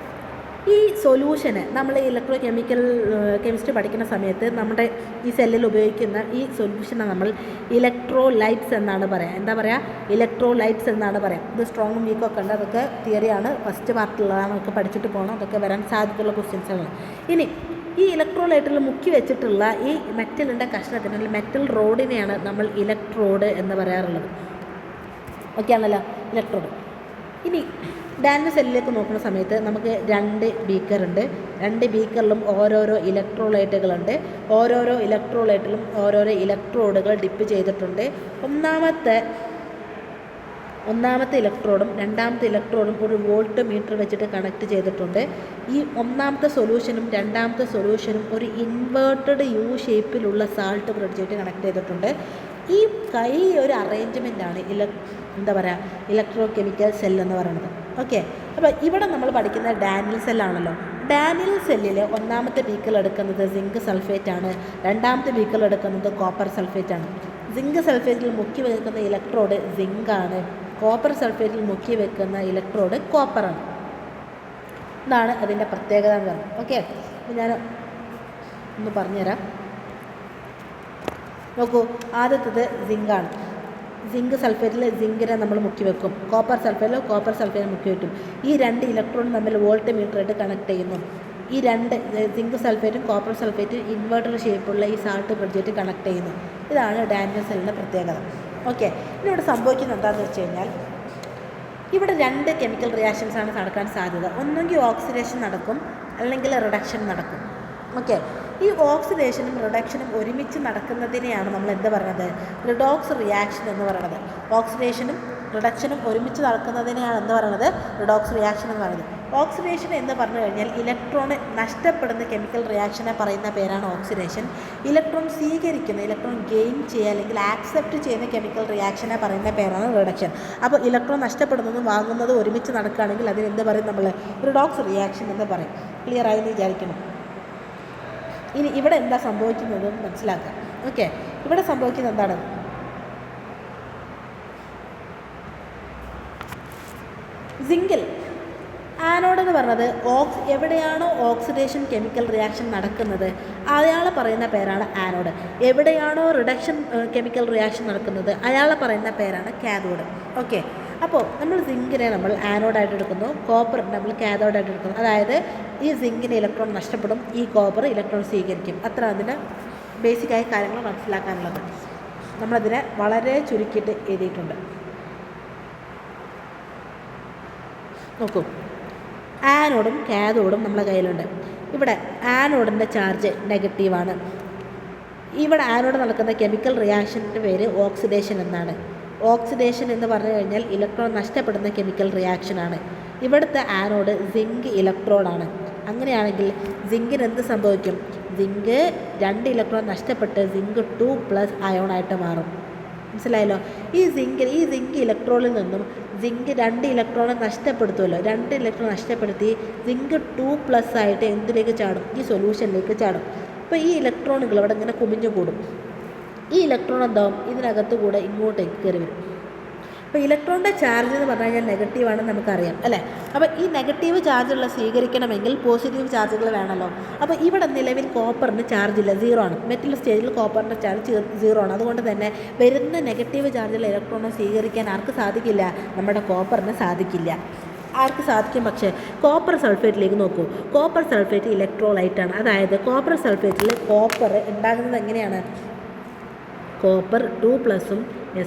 ഈ സൊല്യൂഷന് നമ്മൾ ഇലക്ട്രോ കെമിസ്ട്രി പഠിക്കുന്ന സമയത്ത് നമ്മുടെ ഈ സെല്ലിൽ ഉപയോഗിക്കുന്ന ഈ സൊല്യൂഷനെ നമ്മൾ ഇലക്ട്രോലൈറ്റ്സ് എന്നാണ് പറയുക. എന്താ പറയുക? ഇലക്ട്രോലൈറ്റ്സ് എന്നാണ് പറയുക. ഇത് സ്ട്രോങ്ങും വീക്കും ഒക്കെ ഉണ്ട്. അതൊക്കെ തിയറിയാണ്, ഫസ്റ്റ് പാർട്ടിലുള്ളതാണ്, ഒക്കെ പഠിച്ചിട്ട് പോകണം. അതൊക്കെ വരാൻ സാധ്യതയുള്ള ക്വസ്റ്റ്യൻസുകളാണ്. ഇനി ഈ ഇലക്ട്രോലൈറ്റിൽ മുക്കി വെച്ചിട്ടുള്ള ഈ മെറ്റലിൻ്റെ കഷ്ണത്തിന് അല്ലെങ്കിൽ മെറ്റൽ റോഡിനെയാണ് നമ്മൾ ഇലക്ട്രോഡ് എന്ന് പറയാറുള്ളത്. ഓക്കെ ആണല്ലോ, ഇലക്ട്രോഡ്. ഇനി ഡാനിൻ്റെ സെല്ലിലേക്ക് നോക്കുന്ന സമയത്ത് നമുക്ക് 2 ബീക്കറുണ്ട്. 2 ബീക്കറിലും ഓരോരോ ഇലക്ട്രോലൈറ്റുകളുണ്ട്. ഓരോരോ ഇലക്ട്രോലൈറ്റിലും ഓരോരോ ഇലക്ട്രോഡുകൾ ഡിപ്പ് ചെയ്തിട്ടുണ്ട്. ഒന്നാമത്തെ ഇലക്ട്രോഡും രണ്ടാമത്തെ ഇലക്ട്രോഡും ഒരു വോൾട്ട് മീറ്റർ വെച്ചിട്ട് കണക്ട് ചെയ്തിട്ടുണ്ട്. ഈ ഒന്നാമത്തെ സൊല്യൂഷനും രണ്ടാമത്തെ സൊല്യൂഷനും ഒരു ഇൻവേർട്ടഡ് യു ഷേപ്പിലുള്ള സാൾട്ട് ബ്രിഡ്ജായിട്ട് കണക്ട് ചെയ്തിട്ടുണ്ട്. ഈ ഒരു അറേഞ്ച്മെൻറ്റാണ് എന്താ പറയുക, ഇലക്ട്രോ കെമിക്കൽ സെൽ എന്ന് പറയുന്നത്. ഓക്കെ, അപ്പോൾ ഇവിടെ നമ്മൾ പഠിക്കുന്ന ഡാനിയൽ സെല്ലാണല്ലോ. ഡാനിയൽ സെല്ലിൽ ഒന്നാമത്തെ ബീക്കർ എടുക്കുന്നത് സിങ്ക് സൾഫേറ്റാണ്, രണ്ടാമത്തെ ബീക്കർ എടുക്കുന്നത് കോപ്പർ സൾഫേറ്റാണ്. സിങ്ക് സൾഫേറ്റിൽ മുക്കി വെക്കുന്ന ഇലക്ട്രോഡ് സിങ്കാണ്, കോപ്പർ സൾഫേറ്റിൽ മുക്കി വെക്കുന്ന ഇലക്ട്രോഡ് കോപ്പറാണ്. ഇതാണ് അതിൻ്റെ പ്രത്യേകത എന്ന് പറയുന്നത്. ഓക്കെ, അപ്പോൾ ഞാൻ ഒന്ന് പറഞ്ഞുതരാം. നോക്കൂ, ആദ്യത്തേത് സിങ്കാണ്. സിങ്ക് സൾഫേറ്റിൽ സിങ്കിനെ നമ്മൾ മുക്കി വെക്കും, കോപ്പർ സൾഫേറ്റിൽ മുക്കി വെക്കും. ഈ 2 ഇലക്ട്രോൺ തമ്മിൽ വോൾട്ട് മീറ്റർ ആയിട്ട് കണക്ട് ചെയ്യുന്നു. ഈ 2 സിങ്ക് സൾഫേറ്റും കോപ്പർ സൾഫേറ്റും ഇൻവേർട്ടർ ഷേപ്പുള്ള ഈ സാൾട്ട് ബ്രിഡ്ജായിട്ട് കണക്ട് ചെയ്യുന്നു. ഇതാണ് ഡാനിയൽ സെല്ലിൻ്റെ പ്രത്യേകത. ഓക്കെ, ഇനി ഇവിടെ സംഭവിക്കുന്നത് എന്താണെന്ന് വെച്ച് കഴിഞ്ഞാൽ ഇവിടെ 2 കെമിക്കൽ റിയാക്ഷൻസാണ് നടക്കാൻ സാധ്യത. ഒന്നെങ്കിൽ ഓക്സിഡേഷൻ നടക്കും, അല്ലെങ്കിൽ റിഡക്ഷൻ നടക്കും. ഓക്കെ, ഈ ഓക്സിഡേഷനും റിഡക്ഷനും ഒരുമിച്ച് നടക്കുന്നതിനെയാണ് നമ്മൾ എന്ത് പറയുന്നത്? റിഡോക്സ് റിയാക്ഷൻ എന്ന് പറയുന്നത്. ഓക്സിഡേഷനും റിഡക്ഷനും ഒരുമിച്ച് നടക്കുന്നതിനെയാണ് എന്ത് പറയുന്നത്? റിഡോക്സ് റിയാക്ഷൻ എന്ന് പറയുന്നത്. ഓക്സിഡേഷൻ എന്ന് പറഞ്ഞു കഴിഞ്ഞാൽ ഇലക്ട്രോൺ നഷ്ടപ്പെടുന്ന കെമിക്കൽ റിയാക്ഷനെ പറയുന്ന പേരാണ് ഓക്സിഡേഷൻ. ഇലക്ട്രോൺ ഗെയിൻ ചെയ്യുക അല്ലെങ്കിൽ ആക്സെപ്റ്റ് ചെയ്യുന്ന കെമിക്കൽ റിയാക്ഷനെ പറയുന്ന പേരാണ് റിഡക്ഷൻ. അപ്പോൾ ഇലക്ട്രോൺ നഷ്ടപ്പെടുന്നതും വാങ്ങുന്നതും ഒരുമിച്ച് നടക്കുകയാണെങ്കിൽ അതിന് എന്ത് പറയും? നമ്മൾ റിഡോക്സ് റിയാക്ഷൻ എന്ന് പറയും. ക്ലിയർ ആയി എന്ന് വിചാരിക്കണം. ഇനി ഇവിടെ എന്താ സംഭവിക്കുന്നത് മനസ്സിലാക്കാം. ഓക്കെ, ഇവിടെ സംഭവിക്കുന്നത് എന്താണ്? സിങ്കിൽ ആനോഡ് എന്ന് പറഞ്ഞത് എവിടെയാണോ ഓക്സിഡേഷൻ കെമിക്കൽ റിയാക്ഷൻ നടക്കുന്നത് അയാൾ പറയുന്ന പേരാണ് ആനോഡ്. എവിടെയാണോ റിഡക്ഷൻ കെമിക്കൽ റിയാക്ഷൻ നടക്കുന്നത് അയാൾ പറയുന്ന പേരാണ് കാഥോഡ്. ഓക്കെ, അപ്പോൾ നമ്മൾ സിങ്കിനെ നമ്മൾ ആനോഡായിട്ട് എടുക്കുന്നു, കോപ്പർ നമ്മൾ കാഥോഡായിട്ട് എടുക്കുന്നു. അതായത് ഈ സിങ്കിന് ഇലക്ട്രോൺ നഷ്ടപ്പെടും, ഈ കോപ്പർ ഇലക്ട്രോൺ സ്വീകരിക്കും. അത്ര അതിന് ബേസിക്കായ കാര്യങ്ങൾ മനസ്സിലാക്കാനുള്ളത്. നമ്മളതിനെ വളരെ ചുരുക്കിയിട്ട് എഴുതിയിട്ടുണ്ട്. നോക്കൂ, ആനോഡും കാഥോഡും നമ്മുടെ കയ്യിലുണ്ട്. ഇവിടെ ആനോഡിൻ്റെ ചാർജ് നെഗറ്റീവാണ്. ഇവിടെ ആനോഡ് നടക്കുന്ന കെമിക്കൽ റിയാക്ഷൻ്റെ പേര് ഓക്സിഡേഷൻ എന്നാണ്. ഓക്സിഡേഷൻ എന്ന് പറഞ്ഞു കഴിഞ്ഞാൽ ഇലക്ട്രോൺ നഷ്ടപ്പെടുന്ന കെമിക്കൽ റിയാക്ഷനാണ്. ഇവിടുത്തെ ആനോഡ് സിങ്ക് ഇലക്ട്രോഡാണ്. അങ്ങനെയാണെങ്കിൽ സിങ്കിന് എന്ത് സംഭവിക്കും? സിങ്ക് 2 ഇലക്ട്രോൺ നഷ്ടപ്പെട്ട് സിങ്ക് 2+ അയോണായിട്ട് മാറും. മനസ്സിലായല്ലോ? ഈ സിങ്ക് ഇലക്ട്രോണിൽ നിന്നും സിങ്ക് 2 ഇലക്ട്രോൺ നഷ്ടപ്പെടുത്തുമല്ലോ. 2 ഇലക്ട്രോൺ നഷ്ടപ്പെടുത്തി സിങ്ക് 2+ ആയിട്ട് എന്തിലേക്ക് ചാടും? ഈ സൊല്യൂഷനിലേക്ക് ചാടും. അപ്പോൾ ഈ ഇലക്ട്രോണുകൾ ഇവിടെ ഇങ്ങനെ കുമിഞ്ഞു കൂടും. ഈ ഇലക്ട്രോൺ എന്താവും? ഇതിനകത്ത് കൂടെ ഇങ്ങോട്ടേക്ക് കയറി വരും. അപ്പോൾ ഇലക്ട്രോണിൻ്റെ ചാർജ് എന്ന് പറഞ്ഞു കഴിഞ്ഞാൽ നെഗറ്റീവാണെന്ന് നമുക്കറിയാം അല്ലേ? അപ്പോൾ ഈ നെഗറ്റീവ് ചാർജുള്ള സ്വീകരിക്കണമെങ്കിൽ പോസിറ്റീവ് ചാർജുകൾ വേണമല്ലോ. അപ്പോൾ ഇവിടെ നിലവിൽ കോപ്പറിന് ചാർജില്ല, 0 ആണ്. മെറ്റൽ സ്റ്റേജിൽ കോപ്പറിൻ്റെ ചാർജ് 0 ആണ്. അതുകൊണ്ട് തന്നെ വരുന്ന നെഗറ്റീവ് ചാർജുള്ള ഇലക്ട്രോണെ സ്വീകരിക്കാൻ ആർക്ക് സാധിക്കില്ല? നമ്മുടെ കോപ്പറിന് സാധിക്കില്ല. ആർക്ക് സാധിക്കും? പക്ഷേ കോപ്പർ സൾഫേറ്റിലേക്ക് നോക്കൂ. കോപ്പർ സൾഫേറ്റ് ഇലക്ട്രോലൈറ്റാണ്. അതായത് കോപ്പർ സൾഫേറ്റിൽ കോപ്പർ ഉണ്ടാകുന്നത് എങ്ങനെയാണ്? കോപ്പർ 2+ഉം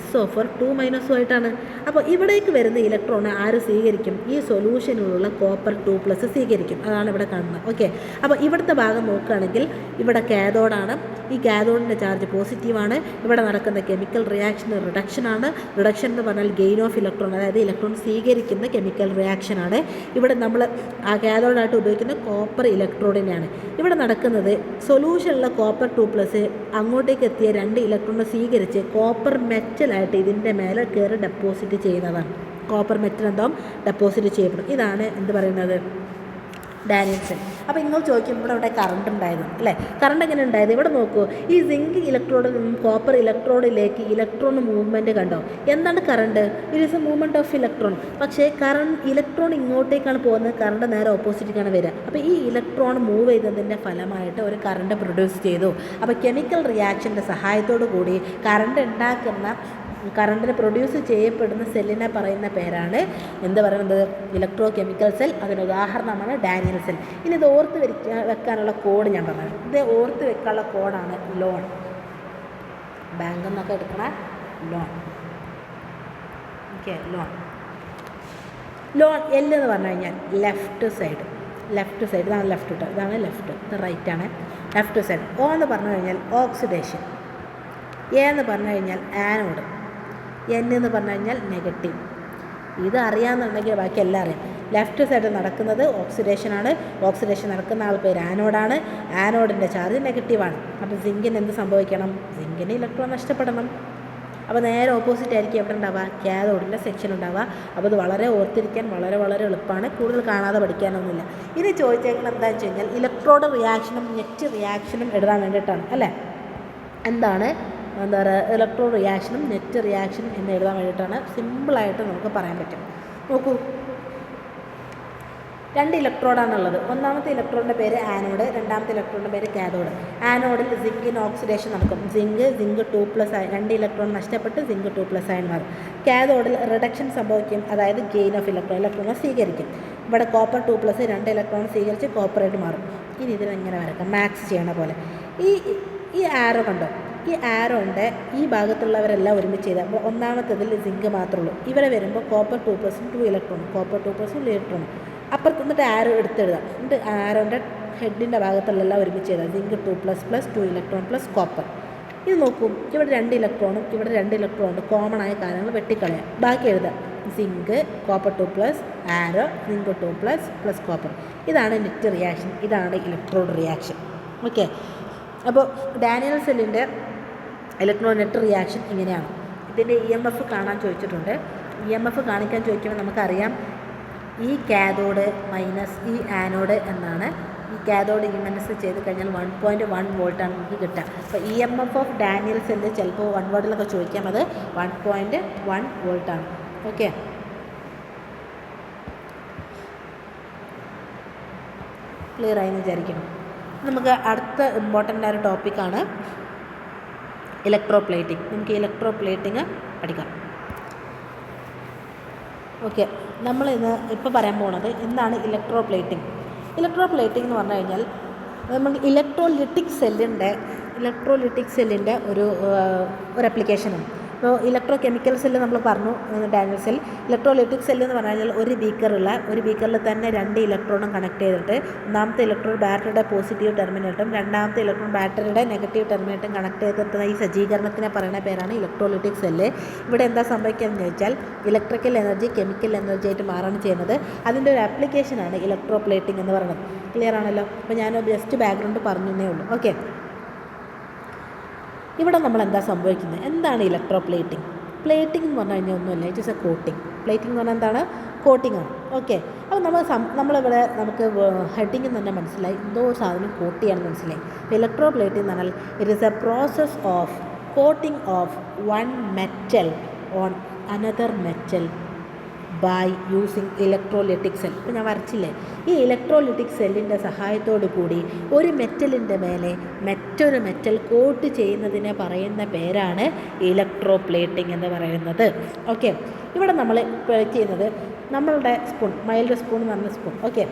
SO4 2- ആയിട്ടാണ്. അപ്പോൾ ഇവിടേക്ക് വരുന്ന ഇലക്ട്രോൺ ആര് സ്വീകരിക്കും? ഈ സൊല്യൂഷനിലുള്ള കോപ്പർ 2+ സ്വീകരിക്കും. അതാണ് ഇവിടെ കാണുന്നത്. ഓക്കെ, അപ്പോൾ ഇവിടുത്തെ ഭാഗം നോക്കുകയാണെങ്കിൽ ഇവിടെ കാഥോഡാണ്. ഈ കാഥോഡിൻ്റെ ചാർജ് പോസിറ്റീവാണ്. ഇവിടെ നടക്കുന്ന കെമിക്കൽ റിയാക്ഷൻ റിഡക്ഷനാണ്. റിഡക്ഷൻ എന്ന് പറഞ്ഞാൽ ഗെയിൻ ഓഫ് ഇലക്ട്രോൺ, അതായത് ഇലക്ട്രോൺ സ്വീകരിക്കുന്ന കെമിക്കൽ റിയാക്ഷനാണ്. ഇവിടെ നമ്മൾ ആ കാഥോഡായിട്ട് ഉപയോഗിക്കുന്ന കോപ്പർ ഇലക്ട്രോഡിനെയാണ്. ഇവിടെ നടക്കുന്നത് സൊല്യൂഷനിലുള്ള കോപ്പർ 2+ അങ്ങോട്ടേക്ക് എത്തിയ 2 ഇലക്ട്രോണിനെ സ്വീകരിച്ച് കോപ്പർ മെറ്റലായിട്ട് ഇതിൻ്റെ മേലെ കയറി ഡെപ്പോസിറ്റ് ചെയ്യുന്നതാണ്. കോപ്പർ മെറ്റൽ എന്താവും? ഡെപ്പോസിറ്റ് ചെയ്യപ്പെടും. ഇതാണ് എന്ത് പറയുന്നത്? Daniel cell. അപ്പോൾ നിങ്ങൾ ചോദിക്കും ഇവിടെ കറണ്ട് ഉണ്ടായിരുന്നു അല്ലേ? കറണ്ട് എങ്ങനെ ഉണ്ടായത്? ഇവിടെ നോക്കൂ, ഈ സിങ്ക് ഇലക്ട്രോഡിൽ നിന്നും കോപ്പർ ഇലക്ട്രോഡിലേക്ക് ഇലക്ട്രോൺ മൂവ്മെൻറ്റ് കണ്ടോ? എന്താണ് current? It is A movement of electron. പക്ഷേ ഇലക്ട്രോൺ ഇങ്ങോട്ടേക്കാണ് പോകുന്നത്, കറണ്ട് നേരെ ഓപ്പോസിറ്റിലേക്കാണ് വരിക. അപ്പോൾ ഈ ഇലക്ട്രോൺ മൂവ് ചെയ്തതിൻ്റെ ഫലമായിട്ട് ഒരു കറണ്ട് പ്രൊഡ്യൂസ് ചെയ്തു. അപ്പോൾ കെമിക്കൽ റിയാക്ഷൻ്റെ സഹായത്തോടു കൂടി കറണ്ടിന് പ്രൊഡ്യൂസ് ചെയ്യപ്പെടുന്ന സെല്ലിനെ പറയുന്ന പേരാണ് എന്ത് പറയുന്നത്? Electro chemical cell. അതിന് ഉദാഹരണമാണ് ഡാനിയൽ സെൽ. ഇനി ഇത് ഓർത്ത് വെക്കാനുള്ള കോഡ് ഞാൻ പറഞ്ഞു. ഇത് ഓർത്ത് വെക്കാനുള്ള കോഡാണ് ലോൺ. ബാങ്കിൽ നിന്നൊക്കെ എടുക്കണ ലോൺ. ഓക്കെ, ലോൺ എൽ എന്ന് പറഞ്ഞു കഴിഞ്ഞാൽ ലെഫ്റ്റ് സൈഡ്. ഇതാണ് ലെഫ്റ്റ് കേട്ടോ, ഇതാണ് ലെഫ്റ്റ്, ഇത് റൈറ്റ് ആണ്. Left side. ഓ എന്ന് പറഞ്ഞു കഴിഞ്ഞാൽ ഓക്സിഡേഷൻ. എ എന്ന് പറഞ്ഞു കഴിഞ്ഞാൽ ആനോഡ്. എൻ എന്ന് പറഞ്ഞു കഴിഞ്ഞാൽ നെഗറ്റീവ്. ഇത് അറിയാമെന്നുണ്ടെങ്കിൽ ബാക്കി എല്ലാം അറിയാം. ലെഫ്റ്റ് സൈഡിൽ നടക്കുന്നത് ഓക്സിഡേഷനാണ്. ഓക്സിഡേഷൻ നടക്കുന്ന ആൾ പേര് ആനോഡാണ്. ആനോഡിൻ്റെ ചാർജ് നെഗറ്റീവാണ്. അപ്പോൾ സിങ്കിന് എന്ത് സംഭവിക്കണം? സിങ്കിന് ഇലക്ട്രോൺ നഷ്ടപ്പെടണം. അപ്പോൾ നേരെ ഓപ്പോസിറ്റ് ആയിരിക്കും എവിടെ ഉണ്ടാവുക? കാഥോഡിൻ്റെ സെക്ഷൻ ഉണ്ടാവുക. അപ്പോൾ ഇത് വളരെ ഓർത്തിരിക്കാൻ വളരെ എളുപ്പമാണ്. കൂടുതൽ കാണാതെ പഠിക്കാനൊന്നുമില്ല. ഇനി ചോദിച്ചേക്കുന്നത് എന്താണെന്ന് വെച്ച് കഴിഞ്ഞാൽ ഇലക്ട്രോഡ് റിയാക്ഷനും നെറ്റ് റിയാക്ഷനും എഴുതാൻ വേണ്ടിയിട്ടാണ് അല്ലേ? എന്താ പറയുക, ഇലക്ട്രോ റിയാക്ഷനും നെറ്റ് റിയാക്ഷനും എന്ന് എഴുതാൻ വേണ്ടിയിട്ടാണ്. സിമ്പിളായിട്ട് നമുക്ക് പറയാൻ പറ്റും. നോക്കൂ, 2 ഇലക്ട്രോഡാണുള്ളത്. ഒന്നാമത്തെ ഇലക്ട്രോണിൻ്റെ പേര് ആനോഡ്, രണ്ടാമത്തെ ഇലക്ട്രോണിൻ്റെ പേര് കാഥോഡ്. ആനോഡിൽ സിങ്കിന് ഓക്സിഡേഷൻ നടക്കും. സിങ്ക് 2+ 2 ഇലക്ട്രോൺ നഷ്ടപ്പെട്ട് സിങ്ക് 2+ ആയി മാറും. കാഥോഡിൽ റിഡക്ഷൻ സംഭവിക്കും, അതായത് ഗെയിൻ ഓഫ് ഇലക്ട്രോണെ സ്വീകരിക്കും. ഇവിടെ കോപ്പർ 2+ 2 ഇലക്ട്രോൺ സ്വീകരിച്ച് കോപ്പറായിട്ട് മാറും. ഇനി ഇതിനെങ്ങനെ വരക്കാം? മാക്സ് ചെയ്യണ പോലെ. ഈ ആരോ കണ്ടോ? ഈ ആരോൻ്റെ ഈ ഭാഗത്തുള്ളവരെല്ലാം ഒരുമിച്ച് ചെയ്താൽ അപ്പോൾ ഒന്നാമത്തതിൽ സിങ്ക് മാത്രമേ ഉള്ളൂ. ഇവിടെ വരുമ്പോൾ കോപ്പർ 2+ഉം 2 ഇലക്ട്രോൺ, കോപ്പർ 2+ഉം ഇലക്ട്രോൺ. അപ്പുറത്ത് എന്നിട്ട് ആരോ എടുത്തെഴുതാം. എന്നിട്ട് ആരോൻ്റെ ഹെഡിൻ്റെ ഭാഗത്തുള്ളതെല്ലാം ഒരുമിച്ച് ചെയ്താൽ സിങ്ക് 2++ 2 ഇലക്ട്രോൺ പ്ലസ് കോപ്പർ. ഇത് നോക്കും, ഇവിടെ 2 ഇലക്ട്രോണും ഇവിടെ 2 ഇലക്ട്രോണും കോമൺ ആയ കാര്യങ്ങൾ വെട്ടിക്കളയാം. ബാക്കി എഴുതാം സിങ്ക് കോപ്പർ 2+, ആരോ സിങ്ക് 2+ പ്ലസ് കോപ്പർ. ഇതാണ് നെറ്റ് റിയാക്ഷൻ, ഇതാണ് ഇലക്ട്രോഡ് റിയാക്ഷൻ. ഓക്കെ, അപ്പോൾ ഡാനിയൽ സെല്ലിൻ്റെ ഇലക്ട്രോ നെറ്റ് റിയാക്ഷൻ ഇങ്ങനെയാണ്. ഇതിൻ്റെ EMF കാണാൻ ചോദിച്ചിട്ടുണ്ട്. EMF കാണിക്കാൻ ചോദിക്കുമ്പോൾ നമുക്കറിയാം ഈ കാഥോഡ് മൈനസ് ഈ ആനോഡ് എന്നാണ്. ഈ കാഥോഡ് EMS ചെയ്ത് കഴിഞ്ഞാൽ 1.1 വോൾട്ടാണ് നമുക്ക് കിട്ടുക. അപ്പോൾ EMF ഓഫ് ഡാനിയൽ സെല്ല് ചിലപ്പോൾ 1 വേർഡിലൊക്കെ ചോദിക്കാം. അത് 1.1 വോൾട്ടാണ്. ഓക്കെ, ക്ലിയർ ആയെന്ന് വിചാരിക്കണം. നമുക്ക് അടുത്ത ഇമ്പോർട്ടൻ്റ് ആയ ഒരു ടോപ്പിക്കാണ് ഇലക്ട്രോ പ്ലേറ്റിംഗ്. നമുക്ക് ഇലക്ട്രോ പ്ലേറ്റിംഗ് പഠിക്കാം. ഓക്കെ, നമ്മൾ ഇപ്പോൾ പറയാൻ പോകുന്നത് എന്താണ് ഇലക്ട്രോ പ്ലേറ്റിംഗ്. ഇലക്ട്രോ പ്ലേറ്റിംഗ് എന്ന് പറഞ്ഞു കഴിഞ്ഞാൽ നമ്മൾ ഇലക്ട്രോലിറ്റിക് സെല്ലിൻ്റെ ഒരു ആപ്ലിക്കേഷനാണ്. ഇപ്പോൾ ഇലക്ട്രോ കെമിക്കൽ സെല്ല് നമ്മൾ പറഞ്ഞു, ഡാനിയൽ സെൽ. ഇലക്ട്രോലിറ്റിക് സെല്ല് എന്ന് പറഞ്ഞു കഴിഞ്ഞാൽ ഒരു ബീക്കറിൽ തന്നെ 2 ഇലക്ട്രോണും കണക്ട് ചെയ്തിട്ട് ഒന്നാമത്തെ ഇലക്ട്രോൺ ബാറ്ററിയുടെ പോസിറ്റീവ് ടെർമിനേറ്റും രണ്ടാമത്തെ ഇലക്ട്രോൺ ബാറ്ററിയുടെ നെഗറ്റീവ് ടെർമിനേറ്റും കണക്ട് ചെയ്തിട്ടുള്ള ഈ സജ്ജീകരണത്തിനെ പറയുന്ന പേരാണ് ഇലക്ട്രോലിറ്റിക് സെല്ല്. ഇവിടെ എന്താ സംഭവിക്കുകയെന്ന് ചോദിച്ചാൽ ഇലക്ട്രിക്കൽ എനർജി കെമിക്കൽ എനർജി ആയിട്ട് മാറാണ് ചെയ്യുന്നത്. അതിൻ്റെ ഒരു ആപ്ലിക്കേഷനാണ് ഇലക്ട്രോ പ്ലേറ്റിംഗ് എന്ന് പറയുന്നത്. ക്ലിയർ ആണല്ലോ? അപ്പോൾ ഞാൻ ജസ്റ്റ് ബാക്ക്ഗ്രൗണ്ട് പറഞ്ഞേ ഉള്ളൂ. ഓക്കെ, ഇവിടെ നമ്മൾ എന്താ സംഭവിക്കുന്നത്? എന്താണ് ഇലക്ട്രോ പ്ലേറ്റിംഗ്? പ്ലേറ്റിംഗ് എന്ന് പറഞ്ഞു കഴിഞ്ഞാൽ ഒന്നുമില്ല, it is A coating. Plating എന്ന് പറഞ്ഞാൽ എന്താണ്? കോട്ടിംഗ് ആണ്. ഓക്കെ, അപ്പോൾ നമ്മളിവിടെ നമുക്ക് ഹെഡിങ്ങിൽ തന്നെ മനസ്സിലായി എന്തോ സാധനം കോട്ട് ചെയ്യാൻ മനസ്സിലായി. ഇലക്ട്രോ പ്ലേറ്റിംഗ് എന്ന് പറഞ്ഞാൽ it is a process of coating of one metal on another metal by using electrolytic cell. ഇപ്പോൾ ഞാൻ വരച്ചില്ലേ, ഈ ഇലക്ട്രോലിറ്റിക് സെല്ലിൻ്റെ സഹായത്തോടു കൂടി ഒരു മെറ്റലിൻ്റെ മേലെ മറ്റൊരു മെറ്റൽ കോട്ട് ചെയ്യുന്നതിനെ പറയുന്ന പേരാണ് ഇലക്ട്രോ പ്ലേറ്റിംഗ് എന്ന് പറയുന്നത്. ഓക്കെ, ഇവിടെ നമ്മൾ ചെയ്യുന്നത് നമ്മളുടെ സ്പൂൺ, മൈൽഡ് സ്പൂൺ എന്ന് പറഞ്ഞ സ്പൂൺ. ഓക്കെ,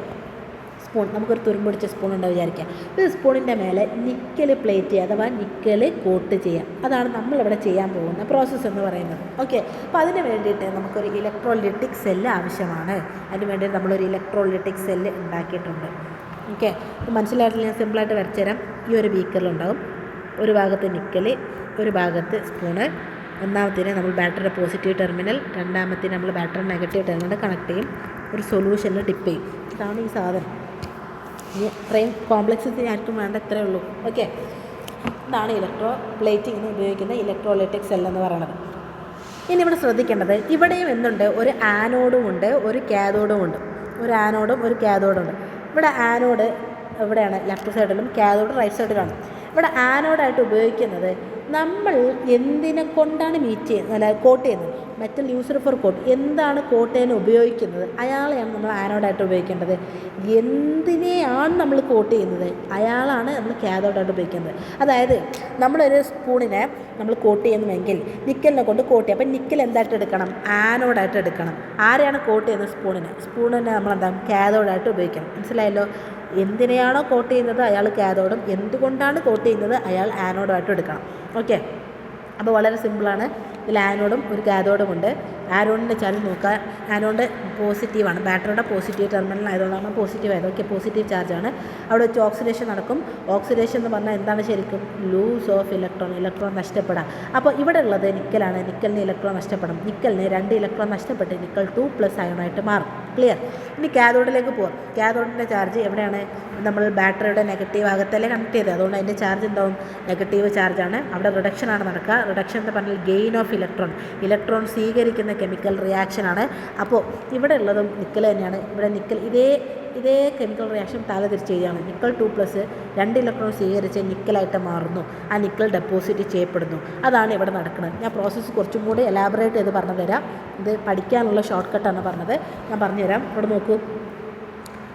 സ്പൂൺ, നമുക്കൊരു തുരുമ്പ് പിടിച്ച സ്പൂൺ ഉണ്ടെന്ന് വിചാരിക്കുക. ഈ സ്പൂണിൻ്റെ മേലെ നിക്കൽ പ്ലേറ്റ് ചെയ്യുക, അഥവാ നിക്കൽ കോട്ട് ചെയ്യുക. അതാണ് നമ്മളിവിടെ ചെയ്യാൻ പോകുന്ന പ്രോസസ്സ് എന്ന് പറയുന്നത്. ഓക്കെ, അപ്പോൾ അതിന് വേണ്ടിയിട്ട് നമുക്കൊരു ഇലക്ട്രോലിറ്റിക് സെല്ല് ആവശ്യമാണ്. അതിന് വേണ്ടിയിട്ട് നമ്മളൊരു ഇലക്ട്രോലിറ്റിക് സെല്ല് ഉണ്ടാക്കിയിട്ടുണ്ട്. ഓക്കെ, മനസ്സിലായിട്ടില്ല, ഞാൻ സിമ്പിളായിട്ട് വരച്ചുതരാം. ഈ ഒരു ബീക്കറിലുണ്ടാകും ഒരു ഭാഗത്ത് നിക്കൽ, ഒരു ഭാഗത്ത് സ്പൂണ്. ഒന്നാമത്തേന് നമ്മൾ ബാറ്ററിയുടെ പോസിറ്റീവ് ടെർമിനൽ, രണ്ടാമത്തേന് നമ്മൾ ബാറ്ററി നെഗറ്റീവ് ടെർമിനൽ കണക്ട് ചെയ്യും, ഒരു സൊല്യൂഷനിൽ ഡിപ്പ് ചെയ്യും. ഇതാണ് ഈ സാധനം. ഇത്രയും കോംപ്ലക്സിറ്റി ആർക്കും വേണ്ട, ഇത്രയേ ഉള്ളൂ. ഓക്കെ, ഇതാണ് ഇലക്ട്രോ പ്ലേറ്റിങ്ങിന് ഉപയോഗിക്കുന്ന ഇലക്ട്രോലൈറ്റിക് സെൽ എന്ന് പറയുന്നത്. ഇനി ഇവിടെ ശ്രദ്ധിക്കേണ്ടത്, ഇവിടെയും എന്തുണ്ട്? ഒരു ആനോഡും ഉണ്ട്, ഒരു കാഥോഡും ഉണ്ട്. ഒരു ആനോഡും ഒരു കാഥോഡും ഉണ്ട്. ഇവിടെ ആനോഡ് എവിടെയാണ്? ലെഫ്റ്റ് സൈഡിലും കാഥോഡ് റൈറ്റ് സൈഡിലാണ്. ഇവിടെ ആനോഡായിട്ട് ഉപയോഗിക്കുന്നത് നമ്മൾ എന്തിനെ കൊണ്ടാണ് കോട്ട് ചെയ്യുന്നത്, മെറ്റൽ യൂസ്ഡ് ഫോർ കോട്ട്, എന്താണ് കോട്ട് ചെയ്യാൻ ഉപയോഗിക്കുന്നത് അയാളെയാണ് നമ്മൾ ആനോഡായിട്ട് ഉപയോഗിക്കേണ്ടത്. എന്തിനെയാണ് നമ്മൾ കോട്ട് ചെയ്യുന്നത് അയാളാണ് നമ്മൾ കാഥോഡായിട്ട് ഉപയോഗിക്കുന്നത്. അതായത് നമ്മളൊരു സ്പൂണിനെ നമ്മൾ കോട്ട് ചെയ്യുന്നുവെങ്കിൽ നിക്കലിനെ കൊണ്ട് കോട്ട് ചെയ്യും. അപ്പം നിക്കൽ എന്തായിട്ട് എടുക്കണം? ആനോഡായിട്ട് എടുക്കണം. ആരെയാണ് കോട്ട് ചെയ്യുന്നത്? സ്പൂണിനെ നമ്മളെന്താ കാഥോഡായിട്ട് ഉപയോഗിക്കണം. മനസ്സിലായല്ലോ? എന്തിനെയാണോ കോട്ട് ചെയ്യുന്നത് അയാൾ കാഥോഡും, എന്തുകൊണ്ടാണ് കോട്ട് ചെയ്യുന്നത് അയാൾ ആനോഡുമായിട്ടും എടുക്കണം. ഓക്കെ, അപ്പോൾ വളരെ സിമ്പിളാണ്. ഇതിൽ ആനോഡും ഒരു കാഥോഡും ഉണ്ട്. ആനോഡിൻ്റെ ചാർജ് നോക്കുക. ആനോഡ് പോസിറ്റീവാണ്, ബാറ്ററിയുടെ പോസിറ്റീവ് ടെർമിനൽ ആയതുകൊണ്ടാണ് പോസിറ്റീവ് ആയത്. ഓക്കെ, പോസിറ്റീവ് ചാർജാണ്. അവിടെ വെച്ച് ഓക്സിഡേഷൻ നടക്കും. ഓക്സിഡേഷൻ എന്ന് പറഞ്ഞാൽ എന്താണ് ശരിക്കും? ലൂസ് ഓഫ് ഇലക്ട്രോൺ നഷ്ടപ്പെടാം. അപ്പോൾ ഇവിടെ ഉള്ളത് നിക്കലാണ്. നിക്കലിന് ഇലക്ട്രോൺ നഷ്ടപ്പെടും. നിക്കലിന് 2 ഇലക്ട്രോൺ നഷ്ടപ്പെട്ട് നിക്കൽ 2+ അയോണായിട്ട് മാറും. ക്ലിയർ? ഇനി കാഥോഡിലേക്ക് പോകാം. കാഥോഡിൻ്റെ ചാർജ് എവിടെയാണ്? നമ്മൾ ബാറ്ററിയുടെ നെഗറ്റീവ് ഭാഗത്തല്ലേ കണക്ട് ചെയ്തത്, അതുകൊണ്ട് അതിൻ്റെ ചാർജ് എന്താവും? നെഗറ്റീവ് ചാർജാണ്. അവിടെ റിഡക്ഷനാണ് നടക്കുക. റിഡക്ഷൻ എന്ന് പറഞ്ഞാൽ ഗെയിൻ ഓഫ് ഇലക്ട്രോൺ സ്വീകരിക്കുന്ന കെമിക്കൽ റിയാക്ഷനാണ്. അപ്പോൾ ഇവിടെ ഉള്ളതും നിക്കൽ തന്നെയാണ്. ഇവിടെ നിക്കൽ ഇതേ കെമിക്കൽ റിയാക്ഷൻ തല തിരിച്ച് ചെയ്യുകയാണ്. നിക്കൽ 2+ 2 ഇലക്ട്രോൺ സ്വീകരിച്ച് നിക്കലായിട്ട് മാറുന്നു. ആ നിക്കൽ ഡെപ്പോസിറ്റ് ചെയ്യപ്പെടുന്നു. അതാണ് ഇവിടെ നടക്കുന്നത്. ഞാൻ പ്രോസസ്സ് കുറച്ചും കൂടി എലാബറേറ്റ് ചെയ്ത് പറഞ്ഞു തരാം. ഇത് പഠിക്കാനുള്ള ഷോർട്ട് കട്ടാണ് പറഞ്ഞത്. ഞാൻ പറഞ്ഞുതരാം. ഇവിടെ നോക്കൂ,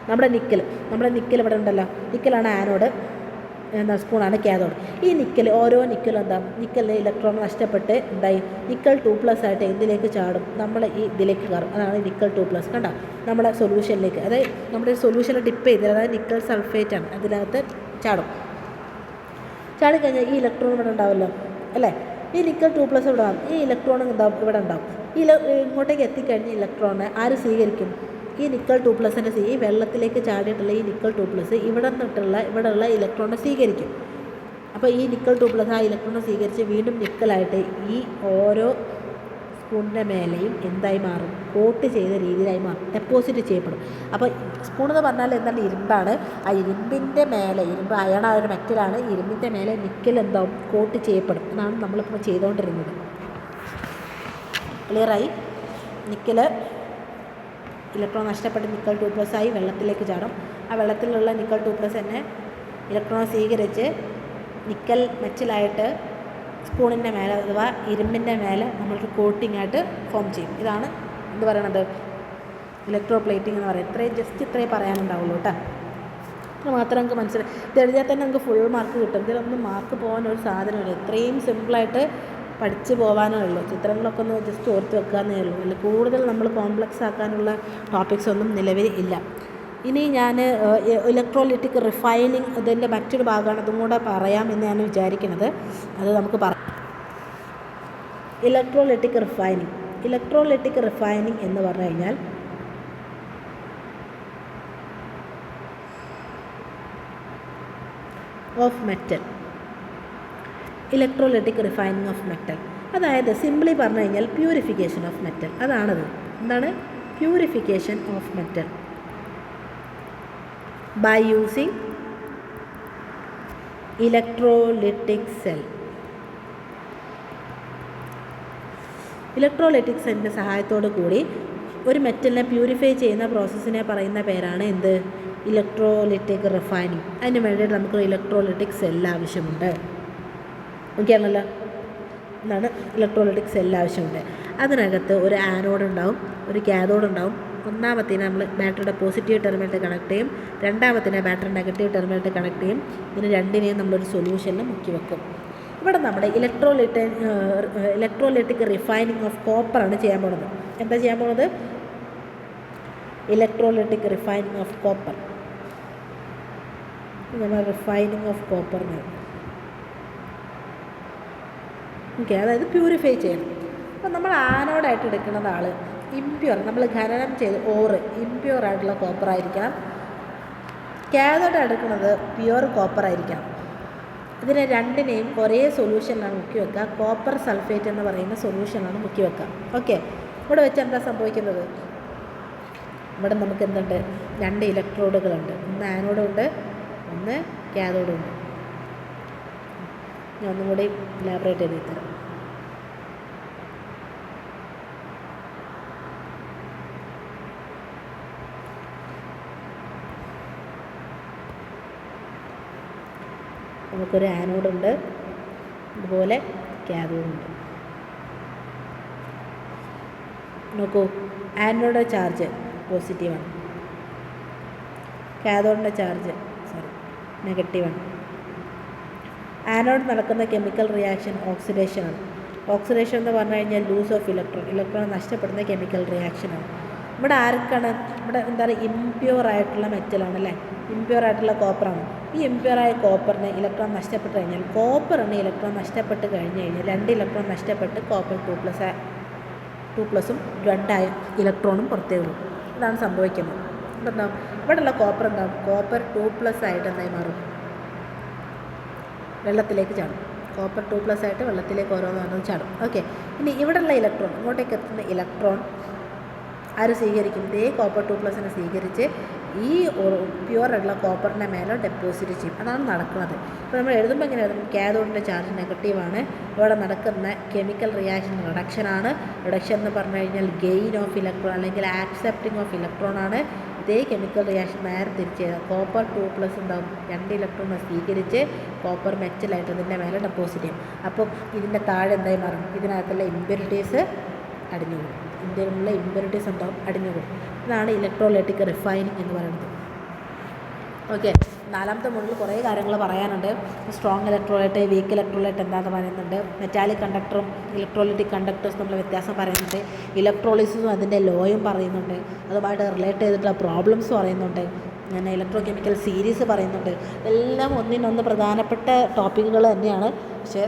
നമ്മുടെ നിക്കൽ ഇവിടെ ഉണ്ടല്ലോ. നിക്കലാണ് ആനോഡ്, സ്പൂണാണ് കാഥോഡ്. ഈ ഓരോ നിക്കലും നിക്കലിന് ഇലക്ട്രോൺ നഷ്ടപ്പെട്ട് എന്തായി? നിക്കൽ 2+ ആയിട്ട് എന്തിലേക്ക് ചാടും? നമ്മൾ ഈ ഇതിലേക്ക് കയറും. അതാണ് നിക്കൽ 2+. കണ്ടോ? നമ്മുടെ സൊല്യൂഷനിലേക്ക്, അതായത് നമ്മുടെ സൊല്യൂഷനിൽ ഡിപ്പ് ചെയ്ത്, അതായത് നിക്കൽ സൾഫേറ്റ് ആണ്, അതിനകത്ത് ചാടിക്കഴിഞ്ഞാൽ ഈ ഇലക്ട്രോൺ ഇവിടെ ഉണ്ടാവുമല്ലോ അല്ലേ? ഈ നിക്കൽ 2+ ഇവിടെ ഉണ്ടാവും. ഈ ഇലക്ട്രോൺ ഇവിടെ ഉണ്ടാവും. ഇങ്ങോട്ടേക്ക് എത്തിക്കഴിഞ്ഞ് ഇലക്ട്രോണിനെ ആര് സ്വീകരിക്കും? ഈ നിക്കൽ 2+ൻ്റെ ഈ വെള്ളത്തിലേക്ക് ചാടിയിട്ടുള്ള ഈ നിക്കൽ 2+ ഇവിടെയുള്ള ഇലക്ട്രോണിനെ സ്വീകരിക്കും. അപ്പോൾ ഈ നിക്കൽ 2+ ആ ഇലക്ട്രോണിനെ സ്വീകരിച്ച് വീണ്ടും നിക്കലായിട്ട് ഈ ഓരോ സ്പൂണിൻ്റെ മേലെയും എന്തായി മാറും? കോട്ട് ചെയ്ത രീതിയിലായി മാറും, ഡെപ്പോസിറ്റ് ചെയ്യപ്പെടും. അപ്പോൾ സ്പൂൺ എന്ന് പറഞ്ഞാൽ എന്താണ്? ഇരുമ്പാണ്. ആ ഇരുമ്പിൻ്റെ മേലെ, ഇരുമ്പ് അയണ ഒരു മെറ്റലാണ്, ഇരുമ്പിൻ്റെ മേലെ നിക്കൽ എന്താവും? കോട്ട് ചെയ്യപ്പെടും. എന്നാണ് നമ്മളിപ്പോൾ ചെയ്തുകൊണ്ടിരുന്നത്. ക്ലിയറായി? നിക്കൽ ഇലക്ട്രോൺ നഷ്ടപ്പെട്ട് നിക്കൽ 2+ ആയി വെള്ളത്തിലേക്ക് ചാടും. ആ വെള്ളത്തിലുള്ള നിക്കൽ 2+ തന്നെ ഇലക്ട്രോൺ സ്വീകരിച്ച് നിക്കൽ മെറ്റലായിട്ട് സ്പൂണിൻ്റെ മേലെ അഥവാ ഇരുമ്പിൻ്റെ മേലെ നമ്മൾക്ക് കോട്ടിങ്ങായിട്ട് ഫോം ചെയ്യും. ഇതാണ് എന്ത് പറയണത്? ഇലക്ട്രോപ്ലേറ്റിംഗ് എന്ന് പറയുന്നത്. ഇത്രേ പറയാനുണ്ടാവുള്ളൂ കേട്ടോ. ഇത് മാത്രം നമുക്ക് മനസ്സിലായി. ഇത് എഴുതിയാൽ തന്നെ നമുക്ക് ഫുൾ മാർക്ക് കിട്ടും. ഇതിലൊന്നും മാർക്ക് പോകാനൊരു സാധനമില്ല. ഇത്രയും സിമ്പിളായിട്ട് പഠിച്ച് പോകാനേ ഉള്ളൂ. ചിത്രങ്ങളൊക്കെ ഒന്ന് ജസ്റ്റ് ഓർത്ത് വെക്കാനേ ഉള്ളൂ. അല്ല കൂടുതൽ നമ്മൾ കോംപ്ലക്സ് ആക്കാനുള്ള ടോപ്പിക്സ് ഒന്നും നിലവിൽ ഇല്ല. ഇനി ഞാൻ ഇലക്ട്രോലൈറ്റിക് റിഫൈനിങ് ഇതിൻ്റെ മറ്റൊരു ഭാഗമാണ്, അതും കൂടെ പറയാം എന്ന് ഞാൻ വിചാരിക്കുന്നത്. അത് നമുക്ക് പറയാം. ഇലക്ട്രോലൈറ്റിക് റിഫൈനിങ് എന്ന് പറഞ്ഞു കഴിഞ്ഞാൽ of metal. Electrolytic refining of metal, അതായത് സിംപ്ലി പറഞ്ഞു കഴിഞ്ഞാൽ പ്യൂരിഫിക്കേഷൻ ഓഫ് മെറ്റൽ. അതാണത്. എന്താണ്? Purification of metal by using electrolytic cell. Electrolytic സെല്ലിൻ്റെ സഹായത്തോടു കൂടി ഒരു മെറ്റലിനെ പ്യൂരിഫൈ ചെയ്യുന്ന പ്രോസസ്സിനെ പറയുന്ന പേരാണ് എന്ത്? Electrolytic refining. അതിന് വേണ്ടിയിട്ട് നമുക്ക് ഇലക്ട്രോലൈറ്റിക് സെല്ല് ആവശ്യമുണ്ട്. ഓക്കെ ആണല്ലോ? എന്നാണ് ഇലക്ട്രോലൈറ്റിക് സെല്ല് ആവശ്യമുണ്ട്. അതിനകത്ത് ഒരു ആനോഡ് ഉണ്ടാവും, ഒരു കാഥോഡ് ഉണ്ടാവും. ഒന്നാമത്തേനെ നമ്മൾ ബാറ്ററിയുടെ പോസിറ്റീവ് ടെർമിനലിൽ കണക്ട് ചെയ്യും, രണ്ടാമത്തേനെ ബാറ്ററി നെഗറ്റീവ് ടെർമിനലിൽ കണക്ട് ചെയ്യും. ഇതിന് രണ്ടിനെയും നമ്മളൊരു സൊല്യൂഷനിൽ മുക്കി വെക്കും. ഇവിടെ നമ്മുടെ ഇലക്ട്രോലൈറ്റിക് റിഫൈനിങ് ഓഫ് കോപ്പറാണ് ചെയ്യാൻ പോകുന്നത്. എന്താ ചെയ്യാൻ പോകുന്നത്? Electrolytic refining of copper. നമ്മൾ റിഫൈനിങ് ഓഫ് കോപ്പർ എന്ന് പറയും. ഓക്കെ, അതായത് പ്യൂരിഫൈ ചെയ്യണം. അപ്പം നമ്മൾ ആനോഡായിട്ട് എടുക്കുന്നത് ആൾ ഇംപ്യൂർ, നമ്മൾ ഖനനം ചെയ്ത് ഇംപ്യൂർ ആയിട്ടുള്ള കോപ്പർ ആയിരിക്കണം. കാഥോഡ് എടുക്കുന്നത് പ്യുവർ കോപ്പർ ആയിരിക്കണം. ഇതിനെ രണ്ടിനെയും ഒരേ സൊല്യൂഷനാണ് മുക്കി വെക്കുക. കോപ്പർ സൾഫേറ്റ് എന്ന് പറയുന്ന സൊല്യൂഷനാണ് മുക്കി വെക്കുക. ഓക്കെ, ഇവിടെ വെച്ച് എന്താ സംഭവിക്കുന്നത്? ഇവിടെ നമുക്ക് എന്തുണ്ട്? 2 ഇലക്ട്രോഡുകളുണ്ട്. ഒന്ന് ആനോഡുണ്ട്, ഒന്ന് കാഥോഡുണ്ട്. ഞാൻ ഒന്നും കൂടി ഇലാബറേറ്റ് ചെയ്ത് തരാം. നമുക്കൊരു ആനോഡുണ്ട്, അതുപോലെ കാഥോഡുണ്ട്. നോക്കൂ, ആനോഡ് ചാർജ് പോസിറ്റീവാണ്, കാഥോഡിൻ്റെ ചാർജ് നെഗറ്റീവാണ്. ആനോഡ് നടക്കുന്ന കെമിക്കൽ റിയാക്ഷൻ ഓക്സിഡേഷനാണ്. ഓക്സിഡേഷൻ എന്ന് പറഞ്ഞു കഴിഞ്ഞാൽ ലൂസ് ഓഫ് ഇലക്ട്രോൺ നഷ്ടപ്പെടുന്ന കെമിക്കൽ റിയാക്ഷനാണ്. ഇവിടെ ആർക്കാണ്, ഇവിടെ എന്താ പറയുക, ഇംപ്യൂർ ആയിട്ടുള്ള മെറ്റലാണ് അല്ലേ, ഇംപ്യൂർ ആയിട്ടുള്ള കോപ്പറാണ്. ഈ ഇംപ്യൂറായ കോപ്പറിന് ഇലക്ട്രോൺ നഷ്ടപ്പെട്ട് കഴിഞ്ഞാൽ, കോപ്പറിന് ഇലക്ട്രോൺ നഷ്ടപ്പെട്ട് കഴിഞ്ഞ് കഴിഞ്ഞാൽ 2 ഇലക്ട്രോൺ നഷ്ടപ്പെട്ട് കോപ്പർ 2+ഉം 2 ഇലക്ട്രോണും പുറത്തേക്ക് പോകും. ഇതാണ് സംഭവിക്കുന്നത്. എന്താ ഇവിടെയുള്ള കോപ്പർ എന്താകും, കോപ്പർ 2+ ആയിട്ട് എന്തായി മാറും, വെള്ളത്തിലേക്ക് ചാടും. കോപ്പർ 2+ ആയിട്ട് വെള്ളത്തിലേക്ക് ഓരോന്നും ചാടും. ഓക്കെ, ഇനി ഇവിടെയുള്ള ഇലക്ട്രോൺ, ഇങ്ങോട്ടേക്ക് എത്തുന്ന ഇലക്ട്രോൺ ആര് സ്വീകരിക്കും, ഇതേ കോപ്പർ 2+നെ സ്വീകരിച്ച് ഈ പ്യുവറായിട്ടുള്ള കോപ്പറിൻ്റെ മേലെ ഡെപ്പോസിറ്റ് ചെയ്യും. അതാണ് നടക്കുന്നത്. ഇപ്പോൾ നമ്മൾ എഴുതുമ്പോൾ എങ്ങനെ എഴുതും, കാഥോഡിൻ്റെ ചാർജ് നെഗറ്റീവാണ്. ഇവിടെ നടക്കുന്ന കെമിക്കൽ റിയാക്ഷൻ റിഡക്ഷനാണ്. റിഡക്ഷൻ എന്ന് പറഞ്ഞു കഴിഞ്ഞാൽ ഗെയിൻ ഓഫ് ഇലക്ട്രോൺ അല്ലെങ്കിൽ ആക്സെപ്റ്റിംഗ് ഓഫ് ഇലക്ട്രോൺ ആണ്. ഇതേ കെമിക്കൽ റിയാക്ഷൻ നേരെ തിരിച്ച് ചെയ്താൽ കോപ്പർ 2+ ഉണ്ടാകും, 2 ഇലക്ട്രോൺ സ്വീകരിച്ച് കോപ്പർ മെറ്റലായിട്ട് ഇതിൻ്റെ മേലെ ഡെപ്പോസിറ്റ് ചെയ്യും. അപ്പം ഇതിൻ്റെ താഴെ എന്തായി മാറും, ഇതിനകത്തുള്ള ഇമ്പ്യൂരിറ്റീസ് അടിഞ്ഞു പോകും, ഇന്ത്യയിലുള്ള ഇമ്പ്യൂരിറ്റീസ് ഉണ്ടാവും, അടിഞ്ഞു പോകും. ഇതാണ് ഇലക്ട്രോലൈറ്റിക് റിഫൈനിങ് എന്ന് പറയുന്നത്. ഓക്കെ, 4ാമത്തെ മോഡിൽ കുറേ കാര്യങ്ങൾ പറയാനുണ്ട്. സ്ട്രോങ് ഇലക്ട്രോലൈറ്റ്, വീക്ക് ഇലക്ട്രോലൈറ്റ് എന്താണെന്ന് പറയുന്നുണ്ട്. മെറ്റാലിക് കണ്ടക്ടറും ഇലക്ട്രോലൈറ്റിക് കണ്ടക്ടേഴ്സും തമ്മിൽ വ്യത്യാസം പറയുന്നുണ്ട്. ഇലക്ട്രോളിസിസും അതിൻ്റെ ലോയും പറയുന്നുണ്ട്. അതുമായിട്ട് റിലേറ്റ് ചെയ്തിട്ടുള്ള പ്രോബ്ലംസ് പറയുന്നുണ്ട്. അങ്ങനെ ഇലക്ട്രോ കെമിക്കൽ സീരീസ് പറയുന്നുണ്ട്. എല്ലാം ഒന്നിനൊന്ന് പ്രധാനപ്പെട്ട ടോപ്പിക്കുകൾ തന്നെയാണ്. പക്ഷേ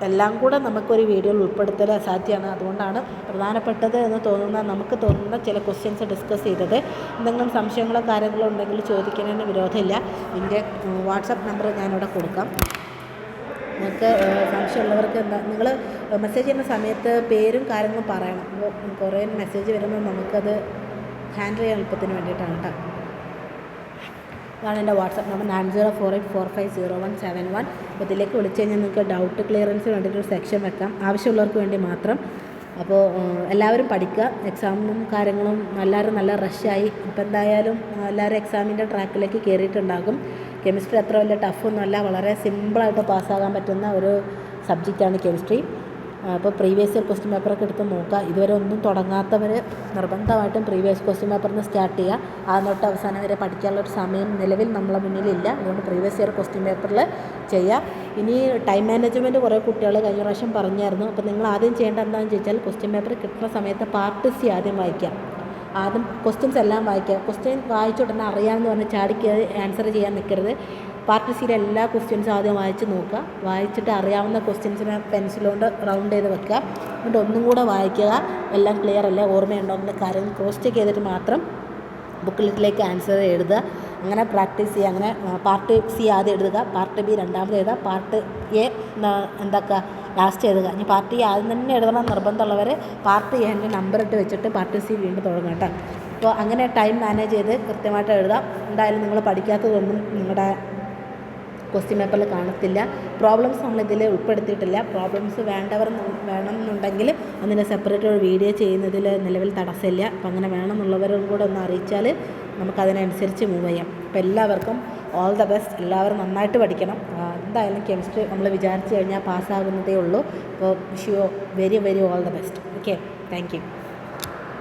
എല്ലാം കൂടെ നമുക്കൊരു വീഡിയോയിൽ ഉൾപ്പെടുത്തൽ അസാധ്യമാണ്. അതുകൊണ്ടാണ് പ്രധാനപ്പെട്ടത് എന്ന് തോന്നുന്ന, നമുക്ക് തോന്നുന്ന ചില ക്വസ്റ്റ്യൻസ് ഡിസ്കസ് ചെയ്തത്. എന്തെങ്കിലും സംശയങ്ങളോ കാര്യങ്ങളോ ഉണ്ടെങ്കിൽ ചോദിക്കുന്നതിന് വിരോധമില്ല. എൻ്റെ വാട്സപ്പ് നമ്പർ ഞാനിവിടെ കൊടുക്കാം. നിങ്ങൾക്ക് സംശയമുള്ളവർക്ക് നിങ്ങൾ മെസ്സേജ് ചെയ്യുന്ന സമയത്ത് പേരും കാര്യങ്ങളും പറയണം. അപ്പോൾ കുറേ മെസ്സേജ് വരുമ്പോൾ നമുക്കത് ഹാൻഡിൽ ചെയ്യാൻ എളുപ്പത്തിന് വേണ്ടിയിട്ടാണ് കേട്ടോ. അതാണ് എൻ്റെ വാട്സപ്പ് നമ്പർ 9048450171. അപ്പോൾ ഇതിലേക്ക് വിളിച്ചു കഴിഞ്ഞാൽ നിങ്ങൾക്ക് ഡൗട്ട് ക്ലിയറൻസിന് വേണ്ടിയിട്ടൊരു സെക്ഷൻ വെക്കാം, ആവശ്യമുള്ളവർക്ക് വേണ്ടി മാത്രം. അപ്പോൾ എല്ലാവരും പഠിക്കുക. എക്സാമും കാര്യങ്ങളും എല്ലാവരും നല്ല റഷായി. ഇപ്പോൾ എന്തായാലും എല്ലാവരും എക്സാമിൻ്റെ ട്രാക്കിലേക്ക് കയറിയിട്ടുണ്ടാകും. കെമിസ്ട്രി അത്ര വലിയ ടഫൊന്നുമല്ല, വളരെ സിമ്പിളായിട്ട് പാസ്സാകാൻ പറ്റുന്ന ഒരു സബ്ജക്റ്റാണ് കെമിസ്ട്രി. അപ്പോൾ പ്രീവിയസ് ഇയർ ക്വസ്റ്റ്യൻ പേപ്പറൊക്കെ എടുത്ത് നോക്കുക. ഇതുവരെ ഒന്നും തുടങ്ങാത്തവർ നിർബന്ധമായിട്ടും പ്രീവിയസ് ക്വസ്റ്റ്യൻ പേപ്പറിൽ നിന്ന് സ്റ്റാർട്ട് ചെയ്യുക. ആദ്യം തൊട്ട് അവസാനം വരെ പഠിക്കാനുള്ളൊരു സമയം നിലവിൽ നമ്മളെ മുന്നിലില്ല. അതുകൊണ്ട് പ്രീവിയസ് ഇയർ ക്വസ്റ്റ്യൻ പേപ്പറിൽ ചെയ്യുക. ഇനി ടൈം മാനേജ്മെൻറ്റ് കുറേ കുട്ടികൾ കഴിഞ്ഞ പ്രാവശ്യം പറഞ്ഞായിരുന്നു. അപ്പോൾ നിങ്ങൾ ആദ്യം ചെയ്യേണ്ട എന്താണെന്ന് ചോദിച്ചാൽ, ക്വസ്റ്റ്യൻ പേപ്പർ കിട്ടുന്ന സമയത്ത് പാർട്ട് സി ആദ്യം വായിക്കുക. ആദ്യം ക്വസ്റ്റ്യൻസ് എല്ലാം വായിക്കുക. ക്വസ്റ്റ്യൻ വായിച്ച ഉടനെ അറിയാമെന്ന് പറഞ്ഞ് ചാടിക്ക് ആൻസർ ചെയ്യാൻ നിൽക്കരുത്. പാർട്ട് സിയിലെ എല്ലാ ക്വസ്റ്റ്യൻസും ആദ്യം വായിച്ച് നോക്കുക. വായിച്ചിട്ട് അറിയാവുന്ന ക്വസ്റ്റ്യൻസിനെ പെൻസിലുകൊണ്ട് റൗണ്ട് ചെയ്ത് വെക്കുക. എന്നിട്ട് ഒന്നും കൂടെ വായിക്കുക. എല്ലാം ക്ലിയർ അല്ലേ, ഓർമ്മയുണ്ടോ എന്നുള്ള കാര്യം ക്രോസ് ചെക്ക് ചെയ്തിട്ട് മാത്രം ബുക്കിലേക്ക് ആൻസർ എഴുതുക. അങ്ങനെ പ്രാക്ടീസ് ചെയ്യുക. അങ്ങനെ പാർട്ട് സി ആദ്യം എഴുതുക, പാർട്ട് ബി രണ്ടാമത് എഴുതുക, പാർട്ട് എ എന്താക്കുക ലാസ്റ്റ് എഴുതുക. ഇനി പാർട്ട് എ ആദ്യം തന്നെ എഴുതണം നിർബന്ധമുള്ളവർ പാർട്ട് എൻ്റെ നമ്പർ ഇട്ട് വെച്ചിട്ട് പാർട്ട് സി വീണ്ടും തുടങ്ങുക കേട്ടോ. അപ്പോൾ അങ്ങനെ ടൈം മാനേജ് ചെയ്ത് കൃത്യമായിട്ട് എഴുതാം. എന്തായാലും നിങ്ങൾ പഠിക്കാത്തതൊന്നും നിങ്ങളുടെ ക്വസ്റ്റ്യൻ പേപ്പറിൽ കാണത്തില്ല. പ്രോബ്ലംസ് നമ്മളിതിൽ ഉൾപ്പെടുത്തിയിട്ടില്ല. പ്രോബ്ലംസ് വേണമെന്നുണ്ടെങ്കിൽ അതിന് സെപ്പറേറ്റ് ഒരു വീഡിയോ ചെയ്യുന്നതിൽ നിലവിൽ തടസ്സമില്ല. അപ്പോൾ അങ്ങനെ വേണമെന്നുള്ളവരും കൂടെ ഒന്ന് അറിയിച്ചാൽ നമുക്കതിനനുസരിച്ച് മൂവ് ചെയ്യാം. അപ്പോൾ എല്ലാവർക്കും ഓൾ ദ ബെസ്റ്റ്. എല്ലാവരും നന്നായിട്ട് പഠിക്കണം. എന്തായാലും കെമിസ്ട്രി നമ്മൾ വിചാരിച്ചു കഴിഞ്ഞാൽ പാസ്സാകുന്നതേ ഉള്ളൂ. അപ്പോൾ wish you very very all the best. Okay, thank you.